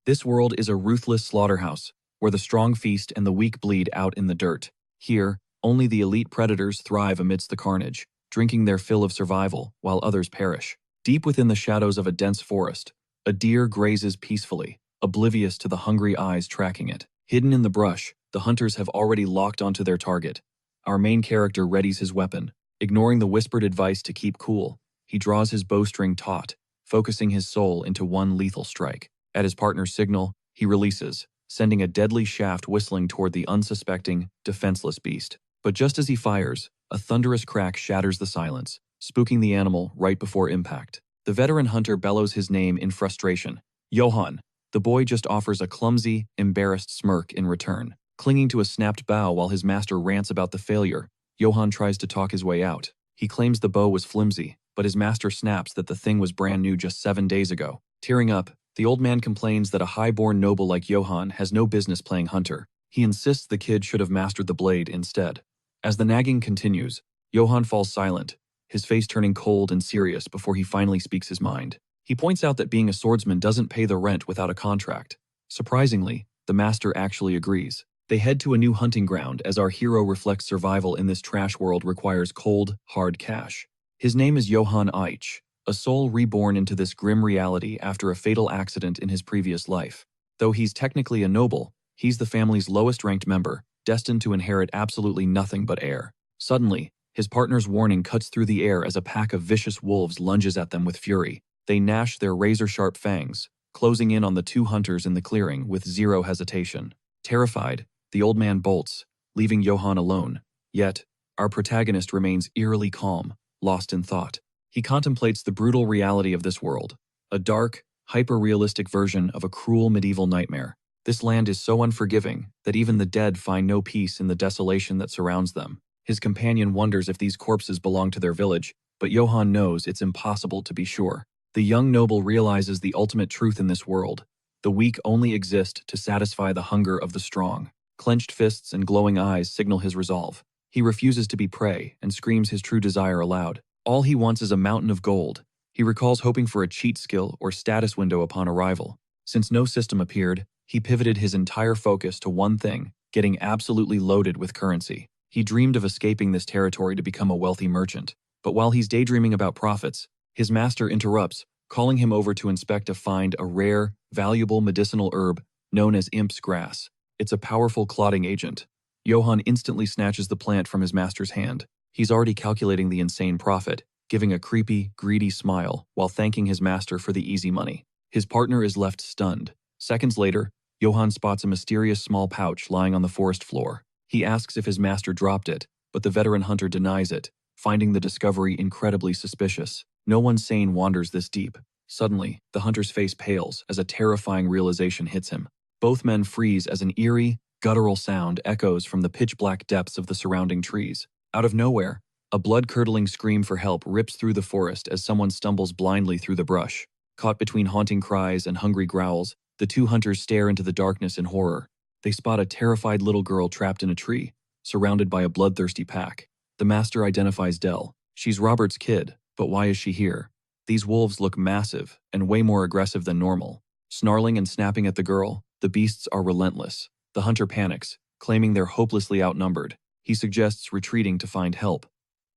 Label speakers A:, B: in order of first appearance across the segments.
A: This world is a ruthless slaughterhouse, where the strong feast and the weak bleed out in the dirt. Here, only the elite predators thrive amidst the carnage, drinking their fill of survival while others perish. Deep within the shadows of a dense forest, a deer grazes peacefully, oblivious to the hungry eyes tracking it. Hidden in the brush, the hunters have already locked onto their target. Our main character readies his weapon. Ignoring the whispered advice to keep cool, he draws his bowstring taut, focusing his soul into one lethal strike. At his partner's signal, he releases, sending a deadly shaft whistling toward the unsuspecting, defenseless beast. But just as he fires, a thunderous crack shatters the silence, spooking the animal right before impact. The veteran hunter bellows his name in frustration. Johann. The boy just offers a clumsy, embarrassed smirk in return. Clinging to a snapped bough while his master rants about the failure, Johann tries to talk his way out. He claims the bow was flimsy, but his master snaps that the thing was brand new just 7 days ago. Tearing up, the old man complains that a high-born noble like Johann has no business playing hunter. He insists the kid should have mastered the blade instead. As the nagging continues, Johann falls silent, his face turning cold and serious before he finally speaks his mind. He points out that being a swordsman doesn't pay the rent without a contract. Surprisingly, the master actually agrees. They head to a new hunting ground as our hero reflects survival in this trash world requires cold, hard cash. His name is Johann Eich, a soul reborn into this grim reality after a fatal accident in his previous life. Though he's technically a noble, he's the family's lowest-ranked member, destined to inherit absolutely nothing but air. Suddenly, his partner's warning cuts through the air as a pack of vicious wolves lunges at them with fury. They gnash their razor-sharp fangs, closing in on the two hunters in the clearing with zero hesitation. Terrified, the old man bolts, leaving Johann alone. Yet, our protagonist remains eerily calm, lost in thought. He contemplates the brutal reality of this world, a dark, hyper-realistic version of a cruel medieval nightmare. This land is so unforgiving that even the dead find no peace in the desolation that surrounds them. His companion wonders if these corpses belong to their village, but Johann knows it's impossible to be sure. The young noble realizes the ultimate truth in this world. The weak only exist to satisfy the hunger of the strong. Clenched fists and glowing eyes signal his resolve. He refuses to be prey and screams his true desire aloud. All he wants is a mountain of gold. He recalls hoping for a cheat skill or status window upon arrival. Since no system appeared, he pivoted his entire focus to one thing, getting absolutely loaded with currency. He dreamed of escaping this territory to become a wealthy merchant. But while he's daydreaming about profits, his master interrupts, calling him over to inspect a rare, valuable medicinal herb known as imp's grass. It's a powerful clotting agent. Johann instantly snatches the plant from his master's hand. He's already calculating the insane profit, giving a creepy, greedy smile while thanking his master for the easy money. His partner is left stunned. Seconds later, Johann spots a mysterious small pouch lying on the forest floor. He asks if his master dropped it, but the veteran hunter denies it, finding the discovery incredibly suspicious. No one sane wanders this deep. Suddenly, the hunter's face pales as a terrifying realization hits him. Both men freeze as an eerie, guttural sound echoes from the pitch-black depths of the surrounding trees. Out of nowhere, a blood-curdling scream for help rips through the forest as someone stumbles blindly through the brush. Caught between haunting cries and hungry growls, the two hunters stare into the darkness in horror. They spot a terrified little girl trapped in a tree, surrounded by a bloodthirsty pack. The master identifies Dell. She's Robert's kid, but why is she here? These wolves look massive and way more aggressive than normal. Snarling and snapping at the girl, the beasts are relentless. The hunter panics, claiming they're hopelessly outnumbered. He suggests retreating to find help.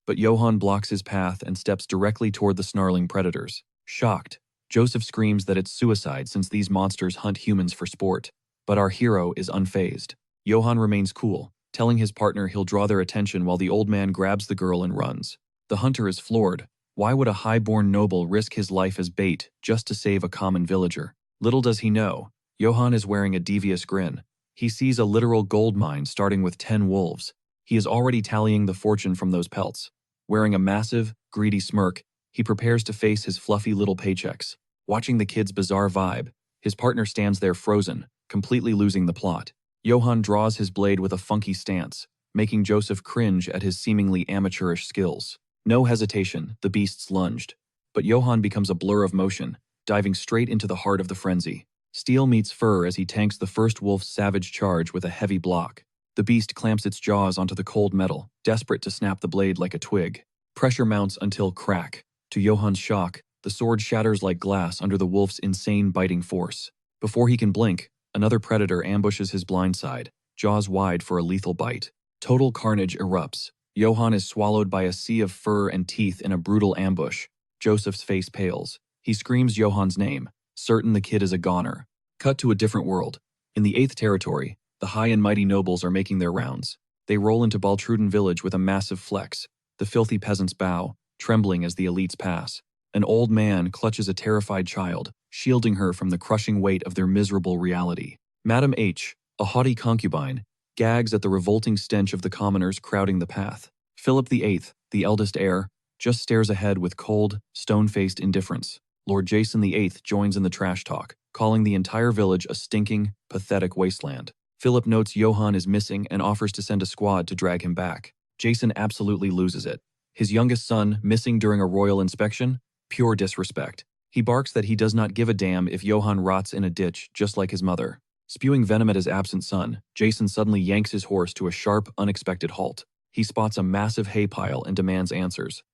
A: But Johann blocks his path and steps directly toward the snarling predators. Shocked, Joseph screams that it's suicide since these monsters hunt humans for sport. But our hero is unfazed. Johann remains cool, telling his partner he'll draw their attention while the old man grabs the girl and runs. The hunter is floored. Why would a high-born noble risk his life as bait just to save a common villager? Little does he know, Johann is wearing a devious grin. He sees a literal gold mine starting with 10 wolves. He is already tallying the fortune from those pelts. Wearing a massive, greedy smirk, he prepares to face his fluffy little paychecks. Watching the kid's bizarre vibe, his partner stands there frozen, completely losing the plot. Johann draws his blade with a funky stance, making Joseph cringe at his seemingly amateurish skills. No hesitation, the beasts lunged. But Johann becomes a blur of motion, diving straight into the heart of the frenzy. Steel meets fur as he tanks the first wolf's savage charge with a heavy block. The beast clamps its jaws onto the cold metal, desperate to snap the blade like a twig. Pressure mounts until crack. To Johann's shock, the sword shatters like glass under the wolf's insane biting force. Before he can blink, another predator ambushes his blind side, jaws wide for a lethal bite. Total carnage erupts. Johann is swallowed by a sea of fur and teeth in a brutal ambush. Joseph's face pales. He screams Johann's name, certain the kid is a goner. Cut to a different world. In the 8th territory, the high and mighty nobles are making their rounds. They roll into Baltruden village with a massive flex. The filthy peasants bow, trembling as the elites pass. An old man clutches a terrified child, shielding her from the crushing weight of their miserable reality. Madame H., a haughty concubine, gags at the revolting stench of the commoners crowding the path. Philip VIII, the eldest heir, just stares ahead with cold, stone-faced indifference. Lord Jason VIII joins in the trash talk, calling the entire village a stinking, pathetic wasteland. Philip notes Johann is missing and offers to send a squad to drag him back. Jason absolutely loses it. His youngest son missing during a royal inspection? Pure disrespect. He barks that he does not give a damn if Johann rots in a ditch just like his mother. Spewing venom at his absent son, Jason suddenly yanks his horse to a sharp, unexpected halt. He spots a massive hay pile and demands answers.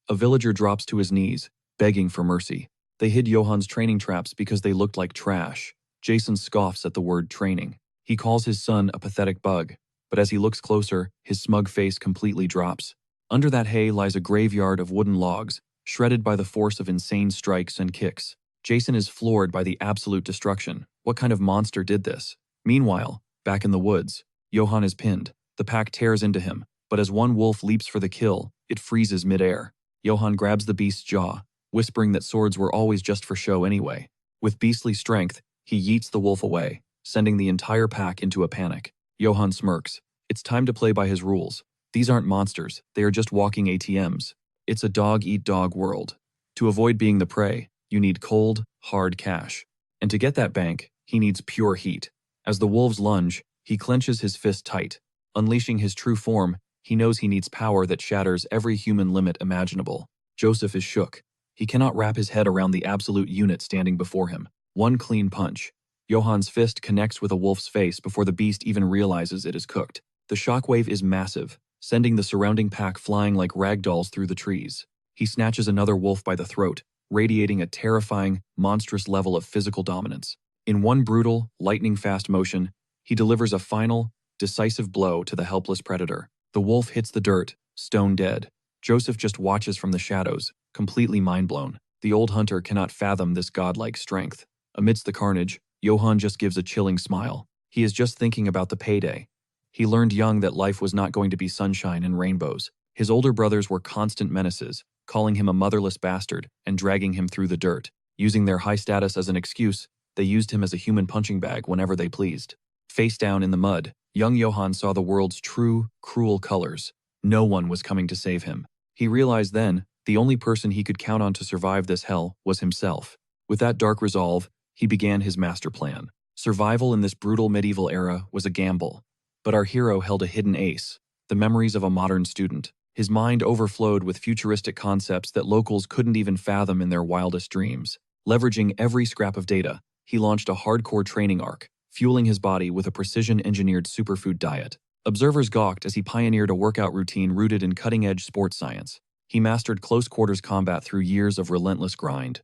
A: A villager drops to his knees, begging for mercy. They hid Johann's training traps because they looked like trash. Jason scoffs at the word training. He calls his son a pathetic bug, but as he looks closer, his smug face completely drops. Under that hay lies a graveyard of wooden logs, shredded by the force of insane strikes and kicks. Jason is floored by the absolute destruction. What kind of monster did this? Meanwhile, back in the woods, Johann is pinned. The pack tears into him, but as one wolf leaps for the kill, it freezes midair. Johann grabs the beast's jaw, whispering that swords were always just for show anyway. With beastly strength, he yeets the wolf away, sending the entire pack into a panic. Johann smirks. It's time to play by his rules. These aren't monsters, they are just walking ATMs. It's a dog-eat-dog world. To avoid being the prey, you need cold, hard cash. And to get that bank, he needs pure heat. As the wolves lunge, he clenches his fist tight. Unleashing his true form, he knows he needs power that shatters every human limit imaginable. Joseph is shook. He cannot wrap his head around the absolute unit standing before him. One clean punch. Johann's fist connects with a wolf's face before the beast even realizes it is cooked. The shockwave is massive, sending the surrounding pack flying like ragdolls through the trees. He snatches another wolf by the throat, radiating a terrifying, monstrous level of physical dominance. In one brutal, lightning-fast motion, he delivers a final, decisive blow to the helpless predator. The wolf hits the dirt, stone dead. Joseph just watches from the shadows, completely mind-blown. The old hunter cannot fathom this godlike strength. Amidst the carnage, Johann just gives a chilling smile. He is just thinking about the payday. He learned young that life was not going to be sunshine and rainbows. His older brothers were constant menaces, calling him a motherless bastard and dragging him through the dirt. Using their high status as an excuse, they used him as a human punching bag whenever they pleased. Face down in the mud, young Johann saw the world's true, cruel colors. No one was coming to save him. He realized then, the only person he could count on to survive this hell was himself. With that dark resolve, he began his master plan. Survival in this brutal medieval era was a gamble. But our hero held a hidden ace, the memories of a modern student. His mind overflowed with futuristic concepts that locals couldn't even fathom in their wildest dreams. Leveraging every scrap of data, he launched a hardcore training arc, fueling his body with a precision-engineered superfood diet. Observers gawked as he pioneered a workout routine rooted in cutting-edge sports science. He mastered close-quarters combat through years of relentless grind.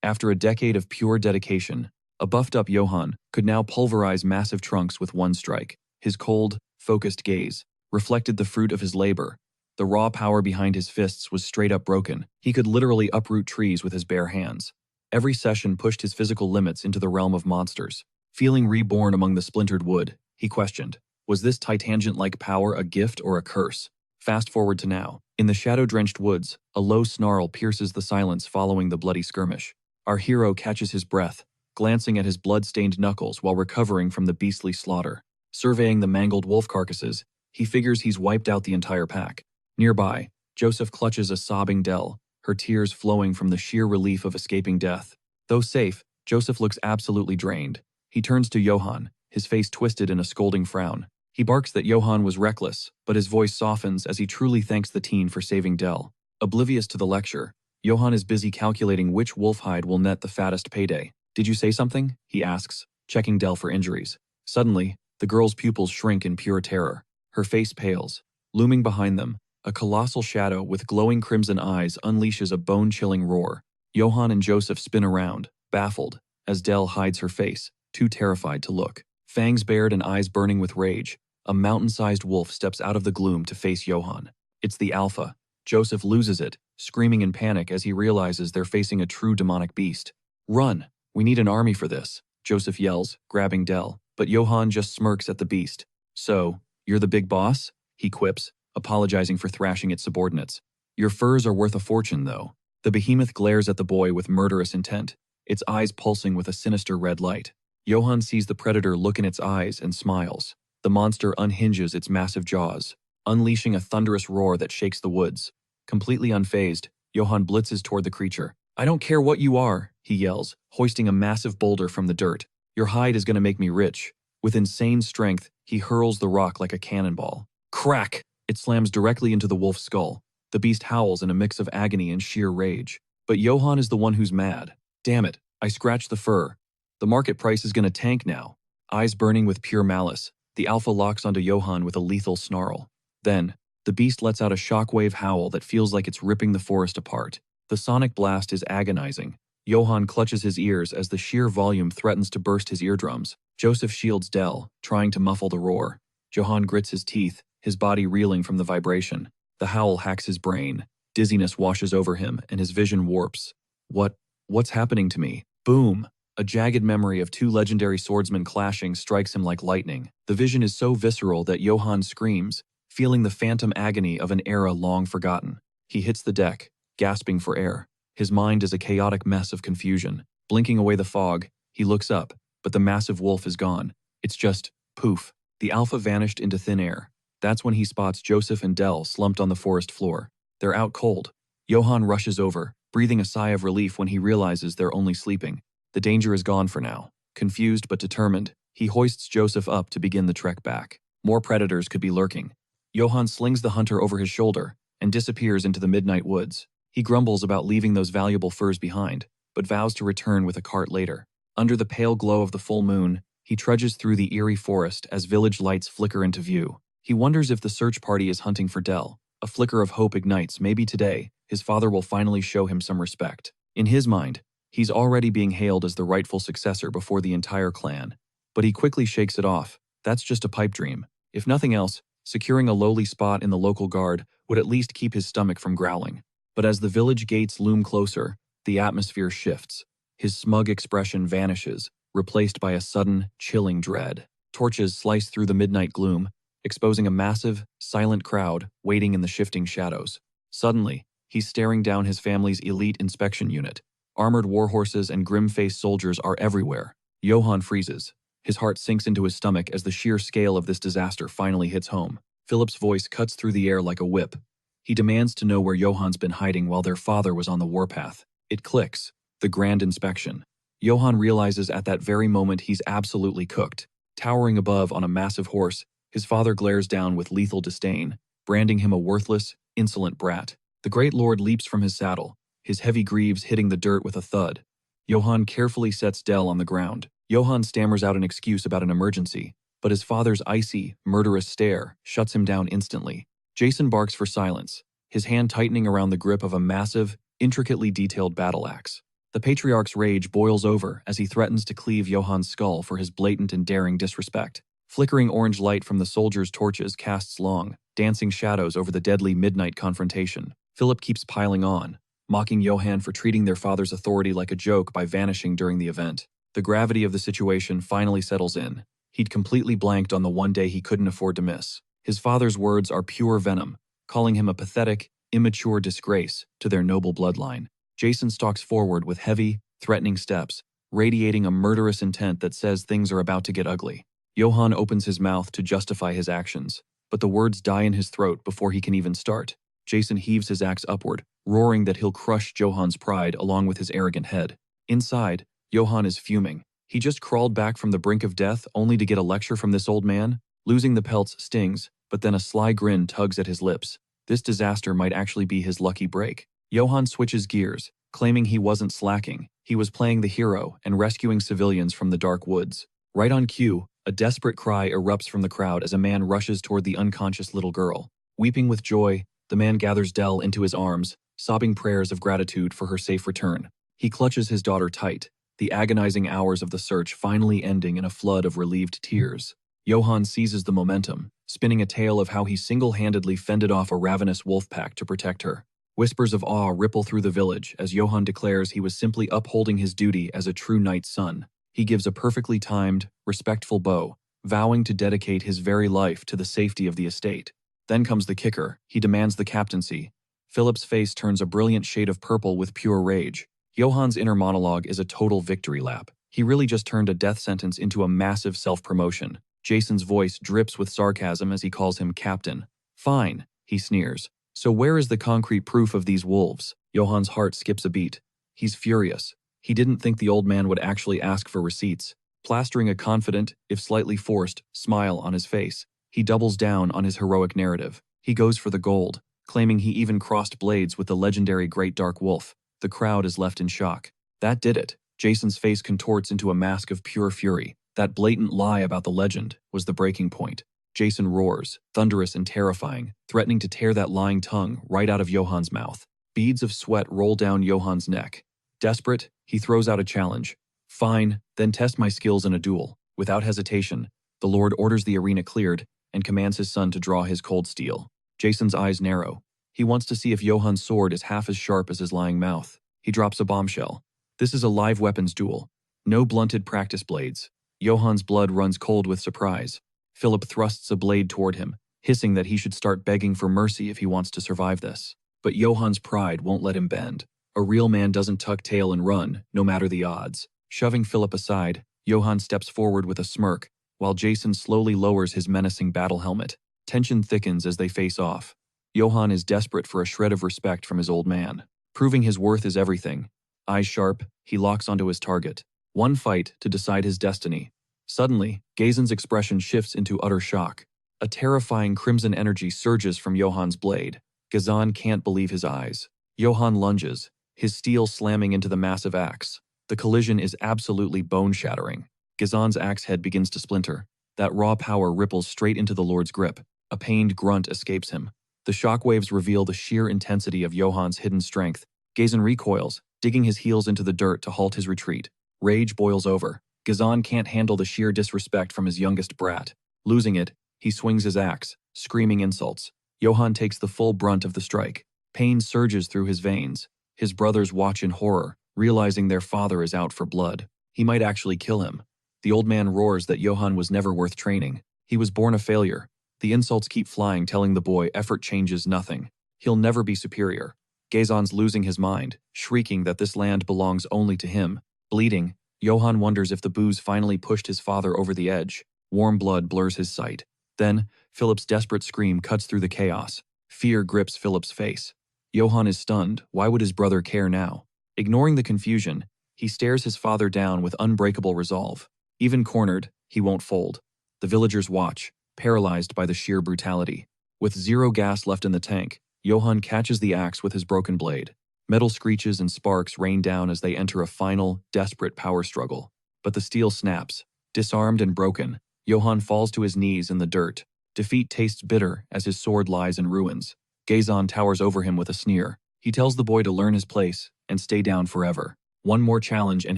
A: After a decade of pure dedication, a buffed-up Johann could now pulverize massive trunks with one strike. His cold, focused gaze reflected the fruit of his labor. The raw power behind his fists was straight-up broken. He could literally uproot trees with his bare hands. Every session pushed his physical limits into the realm of monsters. Feeling reborn among the splintered wood, he questioned, was this titangent-like power a gift or a curse? Fast forward to now. In the shadow-drenched woods, a low snarl pierces the silence following the bloody skirmish. Our hero catches his breath, glancing at his blood-stained knuckles while recovering from the beastly slaughter. Surveying the mangled wolf carcasses, he figures he's wiped out the entire pack. Nearby, Joseph clutches a sobbing Dell, her tears flowing from the sheer relief of escaping death. Though safe, Joseph looks absolutely drained. He turns to Johann, his face twisted in a scolding frown. He barks that Johann was reckless, but his voice softens as he truly thanks the teen for saving Dell. Oblivious to the lecture, Johann is busy calculating which wolf hide will net the fattest payday. "Did you say something?" he asks, checking Dell for injuries. Suddenly, the girl's pupils shrink in pure terror. Her face pales. Looming behind them, a colossal shadow with glowing crimson eyes unleashes a bone-chilling roar. Johann and Joseph spin around, baffled, as Dell hides her face. too terrified to look. Fangs bared and eyes burning with rage, a mountain-sized wolf steps out of the gloom to face Johann. It's the Alpha. Joseph loses it, screaming in panic as he realizes they're facing a true demonic beast. Run! We need an army for this, Joseph yells, grabbing Dell, but Johann just smirks at the beast. So, you're the big boss? He quips, apologizing for thrashing its subordinates. Your furs are worth a fortune, though. The behemoth glares at the boy with murderous intent, its eyes pulsing with a sinister red light. Johann sees the predator look in its eyes and smiles. The monster unhinges its massive jaws, unleashing a thunderous roar that shakes the woods. Completely unfazed, Johann blitzes toward the creature. I don't care what you are, he yells, hoisting a massive boulder from the dirt. Your hide is going to make me rich. With insane strength, he hurls the rock like a cannonball. Crack! It slams directly into the wolf's skull. The beast howls in a mix of agony and sheer rage. But Johann is the one who's mad. Damn it, I scratched the fur. The market price is going to tank now. Eyes burning with pure malice, the Alpha locks onto Johann with a lethal snarl. Then, the beast lets out a shockwave howl that feels like it's ripping the forest apart. The sonic blast is agonizing. Johann clutches his ears as the sheer volume threatens to burst his eardrums. Joseph shields Dell, trying to muffle the roar. Johann grits his teeth, his body reeling from the vibration. The howl hacks his brain. Dizziness washes over him, and his vision warps. What's happening to me? Boom! A jagged memory of two legendary swordsmen clashing strikes him like lightning. The vision is so visceral that Johann screams, feeling the phantom agony of an era long forgotten. He hits the deck, gasping for air. His mind is a chaotic mess of confusion. Blinking away the fog, he looks up, but the massive wolf is gone. It's just, poof. The Alpha vanished into thin air. That's when he spots Joseph and Dell slumped on the forest floor. They're out cold. Johann rushes over, breathing a sigh of relief when he realizes they're only sleeping. The danger is gone for now. Confused but determined, he hoists Joseph up to begin the trek back. More predators could be lurking. Johann slings the hunter over his shoulder and disappears into the midnight woods. He grumbles about leaving those valuable furs behind, but vows to return with a cart later. Under the pale glow of the full moon, he trudges through the eerie forest as village lights flicker into view. He wonders if the search party is hunting for Dell. A flicker of hope ignites. Maybe today, his father will finally show him some respect. In his mind, he's already being hailed as the rightful successor before the entire clan. But he quickly shakes it off. That's just a pipe dream. If nothing else, securing a lowly spot in the local guard would at least keep his stomach from growling. But as the village gates loom closer, the atmosphere shifts. His smug expression vanishes, replaced by a sudden, chilling dread. Torches slice through the midnight gloom, exposing a massive, silent crowd waiting in the shifting shadows. Suddenly, he's staring down his family's elite inspection unit. Armored warhorses and grim-faced soldiers are everywhere. Johann freezes. His heart sinks into his stomach as the sheer scale of this disaster finally hits home. Philip's voice cuts through the air like a whip. He demands to know where Johann's been hiding while their father was on the warpath. It clicks. The grand inspection. Johann realizes at that very moment he's absolutely cooked. Towering above on a massive horse, his father glares down with lethal disdain, branding him a worthless, insolent brat. The great lord leaps from his saddle, his heavy greaves hitting the dirt with a thud. Johann carefully sets Dell on the ground. Johann stammers out an excuse about an emergency, but his father's icy, murderous stare shuts him down instantly. Jason barks for silence, his hand tightening around the grip of a massive, intricately detailed battle axe. The patriarch's rage boils over as he threatens to cleave Johann's skull for his blatant and daring disrespect. Flickering orange light from the soldiers' torches casts long, dancing shadows over the deadly midnight confrontation. Philip keeps piling on, mocking Johann for treating their father's authority like a joke by vanishing during the event. The gravity of the situation finally settles in. He'd completely blanked on the one day he couldn't afford to miss. His father's words are pure venom, calling him a pathetic, immature disgrace to their noble bloodline. Jason stalks forward with heavy, threatening steps, radiating a murderous intent that says things are about to get ugly. Johann opens his mouth to justify his actions, but the words die in his throat before he can even start. Jason heaves his axe upward, roaring that he'll crush Johann's pride along with his arrogant head. Inside, Johann is fuming. He just crawled back from the brink of death only to get a lecture from this old man. Losing the pelts stings, but then a sly grin tugs at his lips. This disaster might actually be his lucky break. Johann switches gears, claiming he wasn't slacking. He was playing the hero and rescuing civilians from the dark woods. Right on cue, a desperate cry erupts from the crowd as a man rushes toward the unconscious little girl. Weeping with joy, the man gathers Dell into his arms, sobbing prayers of gratitude for her safe return. He clutches his daughter tight, the agonizing hours of the search finally ending in a flood of relieved tears. Johann seizes the momentum, spinning a tale of how he single-handedly fended off a ravenous wolf pack to protect her. Whispers of awe ripple through the village as Johann declares he was simply upholding his duty as a true knight's son. He gives a perfectly timed, respectful bow, vowing to dedicate his very life to the safety of the estate. Then comes the kicker. He demands the captaincy. Philip's face turns a brilliant shade of purple with pure rage. Johann's inner monologue is a total victory lap. He really just turned a death sentence into a massive self-promotion. Jason's voice drips with sarcasm as he calls him captain. Fine, he sneers. So where is the concrete proof of these wolves? Johann's heart skips a beat. He's furious. He didn't think the old man would actually ask for receipts. Plastering a confident, if slightly forced, smile on his face, he doubles down on his heroic narrative. He goes for the gold, claiming he even crossed blades with the legendary Great Dark Wolf. The crowd is left in shock. That did it. Jason's face contorts into a mask of pure fury. That blatant lie about the legend was the breaking point. Jason roars, thunderous and terrifying, threatening to tear that lying tongue right out of Johann's mouth. Beads of sweat roll down Johann's neck. Desperate, he throws out a challenge. Fine, then test my skills in a duel. Without hesitation, the Lord orders the arena cleared and commands his son to draw his cold steel. Jason's eyes narrow. He wants to see if Johann's sword is half as sharp as his lying mouth. He drops a bombshell. This is a live weapons duel. No blunted practice blades. Johann's blood runs cold with surprise. Philip thrusts a blade toward him, hissing that he should start begging for mercy if he wants to survive this. But Johann's pride won't let him bend. A real man doesn't tuck tail and run, no matter the odds. Shoving Philip aside, Johann steps forward with a smirk, while Jason slowly lowers his menacing battle helmet. Tension thickens as they face off. Johann is desperate for a shred of respect from his old man. Proving his worth is everything. Eyes sharp, he locks onto his target. One fight to decide his destiny. Suddenly, Gazen's expression shifts into utter shock. A terrifying crimson energy surges from Johann's blade. Gazan can't believe his eyes. Johann lunges, his steel slamming into the massive axe. The collision is absolutely bone-shattering. Gazan's axe head begins to splinter. That raw power ripples straight into the Lord's grip. A pained grunt escapes him. The shockwaves reveal the sheer intensity of Johann's hidden strength. Gazan recoils, digging his heels into the dirt to halt his retreat. Rage boils over. Gazan can't handle the sheer disrespect from his youngest brat. Losing it, he swings his axe, screaming insults. Johann takes the full brunt of the strike. Pain surges through his veins. His brothers watch in horror, realizing their father is out for blood. He might actually kill him. The old man roars that Johann was never worth training. He was born a failure. The insults keep flying, telling the boy effort changes nothing. He'll never be superior. Gazan's losing his mind, shrieking that this land belongs only to him. Bleeding, Johann wonders if the booze finally pushed his father over the edge. Warm blood blurs his sight. Then, Philip's desperate scream cuts through the chaos. Fear grips Philip's face. Johann is stunned. Why would his brother care now? Ignoring the confusion, he stares his father down with unbreakable resolve. Even cornered, he won't fold. The villagers watch, paralyzed by the sheer brutality. With zero gas left in the tank, Johann catches the axe with his broken blade. Metal screeches and sparks rain down as they enter a final, desperate power struggle. But the steel snaps. Disarmed and broken, Johann falls to his knees in the dirt. Defeat tastes bitter as his sword lies in ruins. Gazan towers over him with a sneer. He tells the boy to learn his place and stay down forever. One more challenge and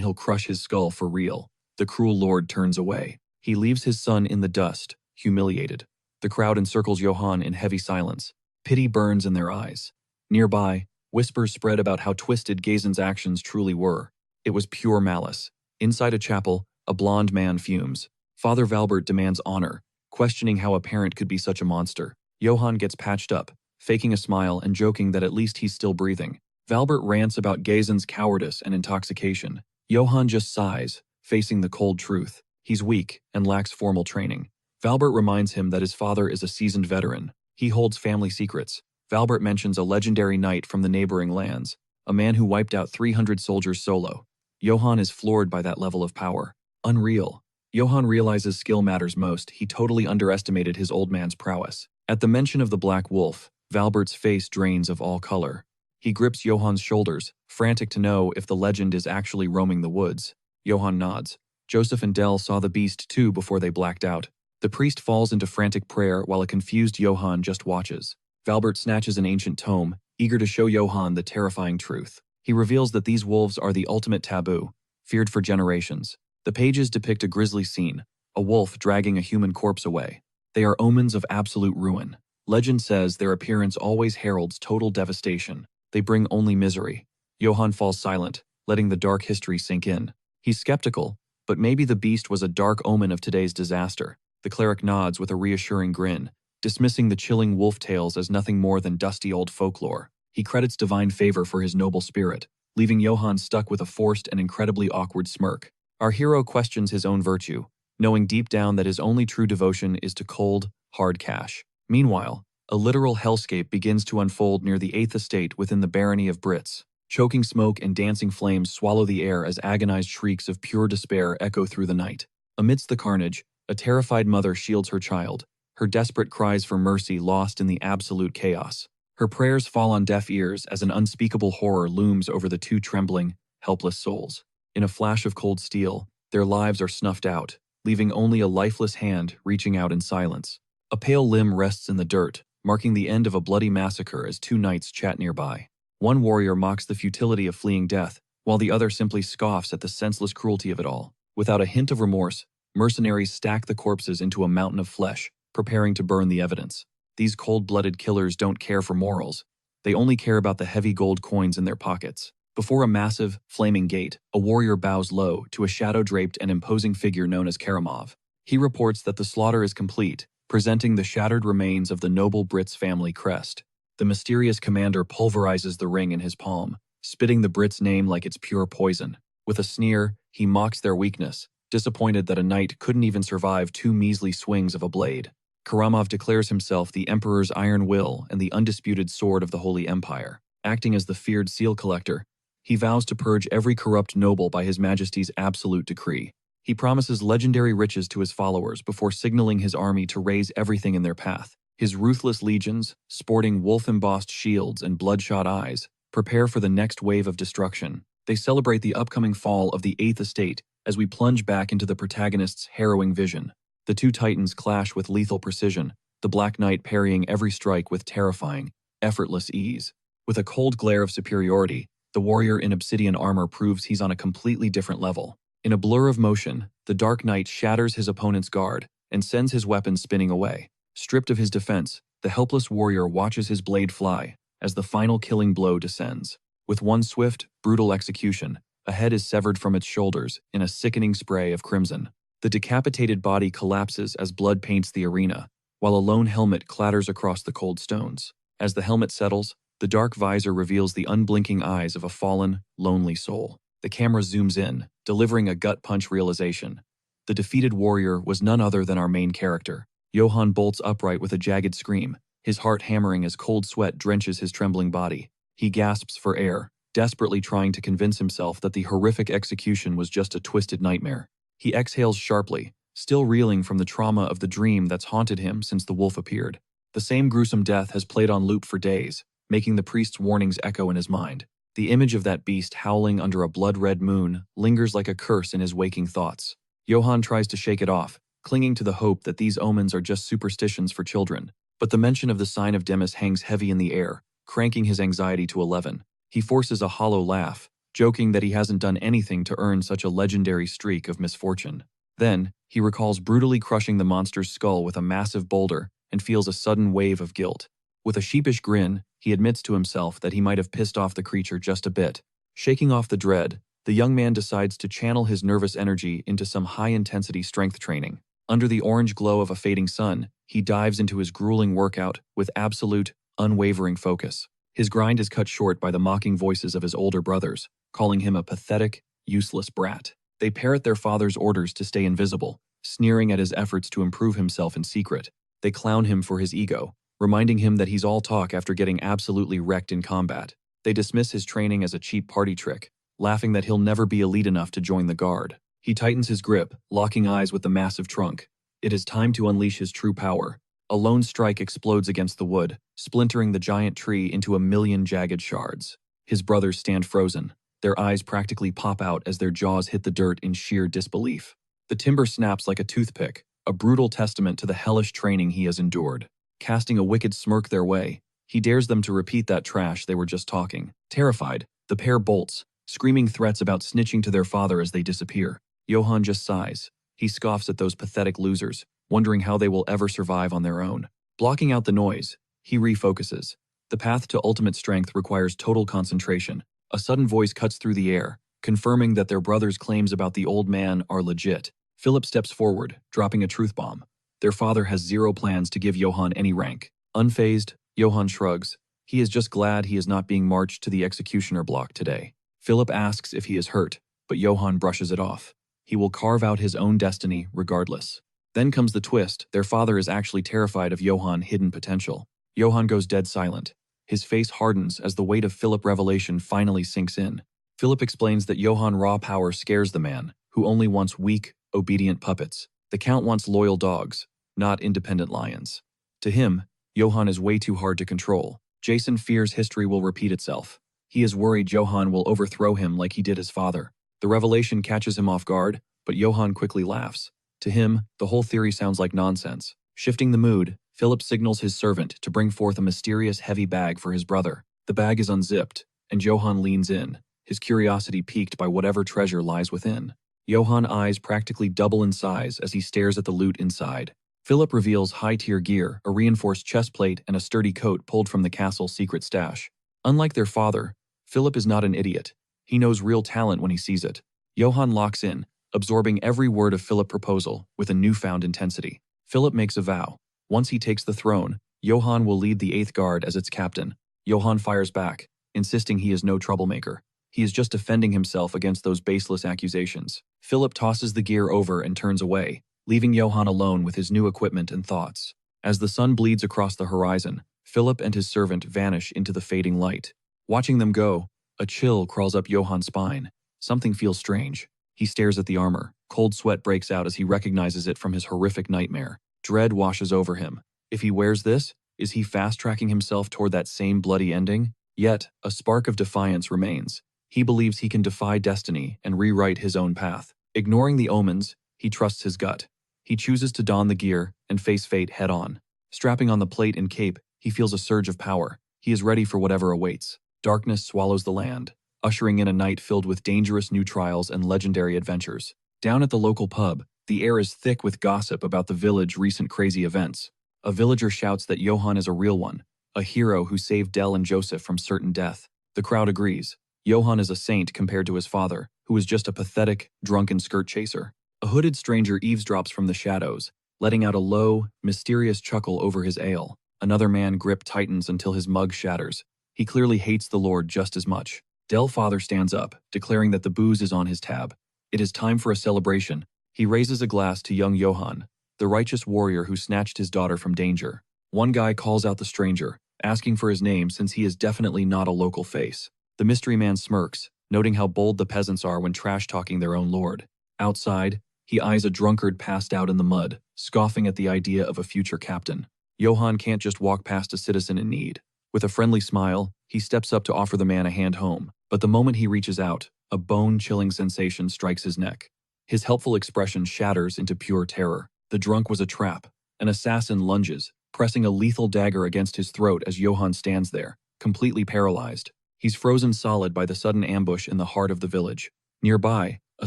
A: he'll crush his skull for real. The cruel lord turns away. He leaves his son in the dust, humiliated. The crowd encircles Johann in heavy silence. Pity burns in their eyes. Nearby, whispers spread about how twisted Gazan's actions truly were. It was pure malice. Inside a chapel, a blond man fumes. Father Valbert demands honor, questioning how a parent could be such a monster. Johann gets patched up, faking a smile and joking that at least he's still breathing. Valbert rants about Gazan's cowardice and intoxication. Johann just sighs, facing the cold truth. He's weak and lacks formal training. Valbert reminds him that his father is a seasoned veteran. He holds family secrets. Valbert mentions a legendary knight from the neighboring lands, a man who wiped out 300 soldiers solo. Johann is floored by that level of power. Unreal. Johann realizes skill matters most. He totally underestimated his old man's prowess. At the mention of the Black Wolf, Valbert's face drains of all color. He grips Johann's shoulders, frantic to know if the legend is actually roaming the woods. Johann nods. Joseph and Dell saw the beast too before they blacked out. The priest falls into frantic prayer while a confused Johann just watches. Valbert snatches an ancient tome, eager to show Johann the terrifying truth. He reveals that these wolves are the ultimate taboo, feared for generations. The pages depict a grisly scene, a wolf dragging a human corpse away. They are omens of absolute ruin. Legend says their appearance always heralds total devastation. They bring only misery. Johann falls silent, letting the dark history sink in. He's skeptical, but maybe the beast was a dark omen of today's disaster. The cleric nods with a reassuring grin, dismissing the chilling wolf tales as nothing more than dusty old folklore. He credits divine favor for his noble spirit, leaving Johann stuck with a forced and incredibly awkward smirk. Our hero questions his own virtue, knowing deep down that his only true devotion is to cold, hard cash. Meanwhile, a literal hellscape begins to unfold near the Eighth Estate within the barony of Brits. Choking smoke and dancing flames swallow the air as agonized shrieks of pure despair echo through the night. Amidst the carnage, a terrified mother shields her child, her desperate cries for mercy lost in the absolute chaos. Her prayers fall on deaf ears as an unspeakable horror looms over the two trembling, helpless souls. In a flash of cold steel, their lives are snuffed out, leaving only a lifeless hand reaching out in silence. A pale limb rests in the dirt, marking the end of a bloody massacre as two knights chat nearby. One warrior mocks the futility of fleeing death, while the other simply scoffs at the senseless cruelty of it all. Without a hint of remorse, mercenaries stack the corpses into a mountain of flesh, preparing to burn the evidence. These cold-blooded killers don't care for morals. They only care about the heavy gold coins in their pockets. Before a massive, flaming gate, a warrior bows low to a shadow-draped and imposing figure known as Keramov. He reports that the slaughter is complete, presenting the shattered remains of the noble Brits family crest. The mysterious commander pulverizes the ring in his palm, spitting the Brits' name like it's pure poison. With a sneer, he mocks their weakness, disappointed that a knight couldn't even survive 2 measly swings of a blade. Keramov declares himself the Emperor's iron will and the undisputed sword of the Holy Empire. Acting as the feared seal collector, he vows to purge every corrupt noble by His Majesty's absolute decree. He promises legendary riches to his followers before signaling his army to raise everything in their path. His ruthless legions, sporting wolf-embossed shields and bloodshot eyes, prepare for the next wave of destruction. They celebrate the upcoming fall of the Eighth Estate as we plunge back into the protagonist's harrowing vision. The two titans clash with lethal precision, the Black Knight parrying every strike with terrifying, effortless ease. With a cold glare of superiority, the warrior in obsidian armor proves he's on a completely different level. In a blur of motion, the Dark Knight shatters his opponent's guard and sends his weapon spinning away. Stripped of his defense, the helpless warrior watches his blade fly as the final killing blow descends. With one swift, brutal execution, a head is severed from its shoulders in a sickening spray of crimson. The decapitated body collapses as blood paints the arena, while a lone helmet clatters across the cold stones. As the helmet settles, the dark visor reveals the unblinking eyes of a fallen, lonely soul. The camera zooms in, delivering a gut-punch realization. The defeated warrior was none other than our main character. Johann bolts upright with a jagged scream, his heart hammering as cold sweat drenches his trembling body. He gasps for air, desperately trying to convince himself that the horrific execution was just a twisted nightmare. He exhales sharply, still reeling from the trauma of the dream that's haunted him since the wolf appeared. The same gruesome death has played on loop for days, making the priest's warnings echo in his mind. The image of that beast howling under a blood-red moon lingers like a curse in his waking thoughts. Johann tries to shake it off, clinging to the hope that these omens are just superstitions for children. But the mention of the sign of Demis hangs heavy in the air, cranking his anxiety to 11. He forces a hollow laugh, joking that he hasn't done anything to earn such a legendary streak of misfortune. Then, he recalls brutally crushing the monster's skull with a massive boulder and feels a sudden wave of guilt. With a sheepish grin, he admits to himself that he might have pissed off the creature just a bit. Shaking off the dread, the young man decides to channel his nervous energy into some high-intensity strength training. Under the orange glow of a fading sun, he dives into his grueling workout with absolute, unwavering focus. His grind is cut short by the mocking voices of his older brothers, calling him a pathetic, useless brat. They parrot their father's orders to stay invisible, sneering at his efforts to improve himself in secret. They clown him for his ego, reminding him that he's all talk after getting absolutely wrecked in combat. They dismiss his training as a cheap party trick, laughing that he'll never be elite enough to join the guard. He tightens his grip, locking eyes with the massive trunk. It is time to unleash his true power. A lone strike explodes against the wood, splintering the giant tree into a million jagged shards. His brothers stand frozen. Their eyes practically pop out as their jaws hit the dirt in sheer disbelief. The timber snaps like a toothpick, a brutal testament to the hellish training he has endured. Casting a wicked smirk their way, he dares them to repeat that trash they were just talking. Terrified, the pair bolts, screaming threats about snitching to their father as they disappear. Johann just sighs. He scoffs at those pathetic losers, wondering how they will ever survive on their own. Blocking out the noise, he refocuses. The path to ultimate strength requires total concentration. A sudden voice cuts through the air, confirming that their brother's claims about the old man are legit. Philip steps forward, dropping a truth bomb. Their father has zero plans to give Johann any rank. Unfazed, Johann shrugs. He is just glad he is not being marched to the executioner block today. Philip asks if he is hurt, but Johann brushes it off. He will carve out his own destiny regardless. Then comes the twist. Their father is actually terrified of Johann's hidden potential. Johann goes dead silent. His face hardens as the weight of Philip's revelation finally sinks in. Philip explains that Johann's raw power scares the man, who only wants weak, obedient puppets. The Count wants loyal dogs, not independent lions. To him, Johann is way too hard to control. Jason fears history will repeat itself. He is worried Johann will overthrow him like he did his father. The revelation catches him off guard, but Johann quickly laughs. To him, the whole theory sounds like nonsense. Shifting the mood, Philip signals his servant to bring forth a mysterious heavy bag for his brother. The bag is unzipped, and Johann leans in, his curiosity piqued by whatever treasure lies within. Johann's eyes practically double in size as he stares at the loot inside. Philip reveals high-tier gear, a reinforced chest plate, and a sturdy coat pulled from the castle's secret stash. Unlike their father, Philip is not an idiot. He knows real talent when he sees it. Johann locks in, absorbing every word of Philip's proposal with a newfound intensity. Philip makes a vow. Once he takes the throne, Johann will lead the 8th Guard as its captain. Johann fires back, insisting he is no troublemaker. He is just defending himself against those baseless accusations. Philip tosses the gear over and turns away, leaving Johann alone with his new equipment and thoughts. As the sun bleeds across the horizon, Philip and his servant vanish into the fading light. Watching them go, a chill crawls up Johann's spine. Something feels strange. He stares at the armor. Cold sweat breaks out as he recognizes it from his horrific nightmare. Dread washes over him. If he wears this, is he fast-tracking himself toward that same bloody ending? Yet, a spark of defiance remains. He believes he can defy destiny and rewrite his own path. Ignoring the omens, he trusts his gut. He chooses to don the gear and face fate head-on. Strapping on the plate and cape, he feels a surge of power. He is ready for whatever awaits. Darkness swallows the land, ushering in a night filled with dangerous new trials and legendary adventures. Down at the local pub, the air is thick with gossip about the village's recent crazy events. A villager shouts that Johann is a real one, a hero who saved Dell and Joseph from certain death. The crowd agrees. Johann is a saint compared to his father, who is just a pathetic, drunken skirt chaser. A hooded stranger eavesdrops from the shadows, letting out a low, mysterious chuckle over his ale. Another man grip tightens until his mug shatters. He clearly hates the Lord just as much. Dell's father stands up, declaring that the booze is on his tab. It is time for a celebration. He raises a glass to young Johann, the righteous warrior who snatched his daughter from danger. One guy calls out the stranger, asking for his name since he is definitely not a local face. The mystery man smirks, noting how bold the peasants are when trash-talking their own lord. Outside, he eyes a drunkard passed out in the mud, scoffing at the idea of a future captain. Johann can't just walk past a citizen in need. With a friendly smile, he steps up to offer the man a hand home. But the moment he reaches out, a bone-chilling sensation strikes his neck. His helpful expression shatters into pure terror. The drunk was a trap. An assassin lunges, pressing a lethal dagger against his throat as Johann stands there, completely paralyzed. He's frozen solid by the sudden ambush in the heart of the village. Nearby, a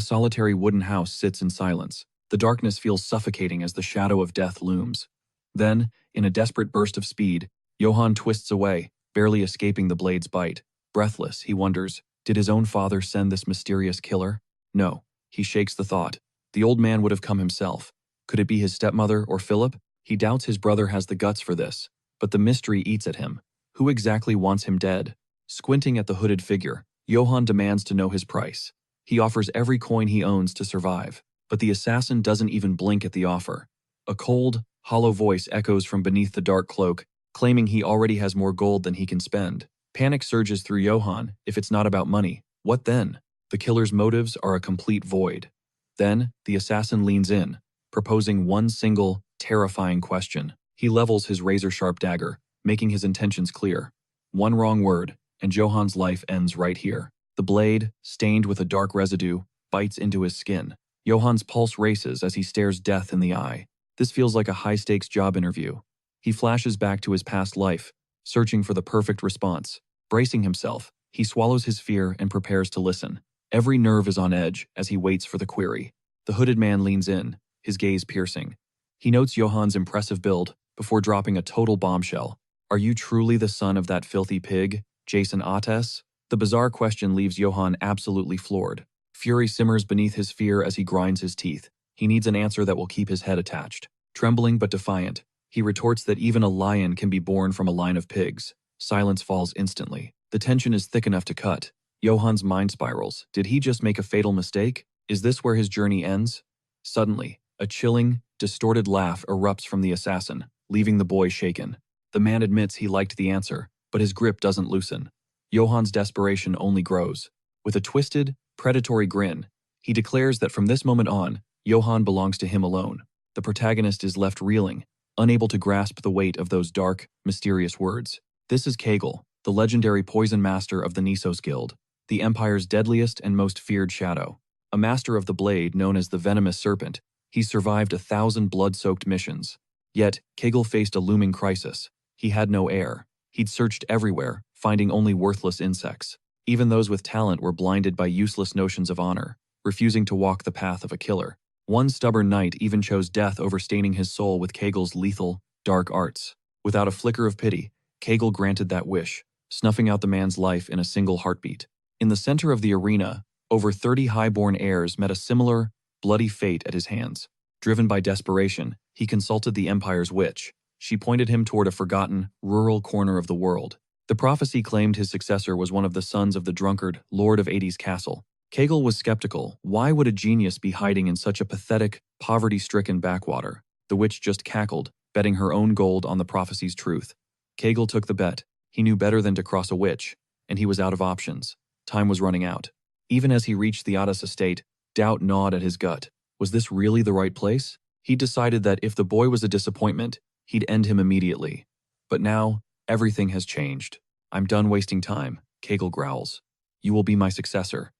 A: solitary wooden house sits in silence. The darkness feels suffocating as the shadow of death looms. Then, in a desperate burst of speed, Johann twists away, barely escaping the blade's bite. Breathless, he wonders, did his own father send this mysterious killer? No. He shakes the thought. The old man would have come himself. Could it be his stepmother or Philip? He doubts his brother has the guts for this. But the mystery eats at him. Who exactly wants him dead? Squinting at the hooded figure, Johann demands to know his price. He offers every coin he owns to survive. But the assassin doesn't even blink at the offer. A cold, hollow voice echoes from beneath the dark cloak, claiming he already has more gold than he can spend. Panic surges through Johann. If it's not about money, what then? The killer's motives are a complete void. Then, the assassin leans in, proposing one single, terrifying question. He levels his razor-sharp dagger, making his intentions clear. One wrong word, and Johann's life ends right here. The blade, stained with a dark residue, bites into his skin. Johann's pulse races as he stares death in the eye. This feels like a high-stakes job interview. He flashes back to his past life, searching for the perfect response. Bracing himself, He swallows his fear and prepares to listen. Every nerve is on edge as he waits for the query. The hooded man leans in, his gaze piercing. He notes Johann's impressive build before dropping a total bombshell. Are you truly the son of that filthy pig, Jason Ates? The bizarre question leaves Johann absolutely floored. Fury simmers beneath his fear as he grinds his teeth. He needs an answer that will keep his head attached. Trembling but defiant, he retorts that even a lion can be born from a line of pigs. Silence falls instantly. The tension is thick enough to cut. Johann's mind spirals. Did he just make a fatal mistake? Is this where his journey ends? Suddenly, a chilling, distorted laugh erupts from the assassin, leaving the boy shaken. The man admits he liked the answer, but his grip doesn't loosen. Johann's desperation only grows. With a twisted, predatory grin, he declares that from this moment on, Johann belongs to him alone. The protagonist is left reeling, unable to grasp the weight of those dark, mysterious words. This is Kegel, the legendary poison master of the Nissos Guild, the Empire's deadliest and most feared shadow. A master of the blade known as the Venomous Serpent, he's survived 1,000 blood-soaked missions. Yet, Kegel faced a looming crisis. He had no heir. He'd searched everywhere, finding only worthless insects. Even those with talent were blinded by useless notions of honor, refusing to walk the path of a killer. One stubborn knight even chose death over staining his soul with Kegel's lethal, dark arts. Without a flicker of pity, Kegel granted that wish, snuffing out the man's life in a single heartbeat. In the center of the arena, over 30 high-born heirs met a similar, bloody fate at his hands. Driven by desperation, he consulted the Empire's witch. She pointed him toward a forgotten, rural corner of the world. The prophecy claimed his successor was one of the sons of the drunkard, Lord of Hades' castle. Kegel was skeptical. Why would a genius be hiding in such a pathetic, poverty-stricken backwater? The witch just cackled, betting her own gold on the prophecy's truth. Kegel took the bet. He knew better than to cross a witch, and he was out of options. Time was running out. Even as he reached the Adas estate, doubt gnawed at his gut. Was this really the right place? He decided that if the boy was a disappointment, he'd end him immediately. But now, everything has changed. I'm done wasting time, Kegel growls. You will be my successor.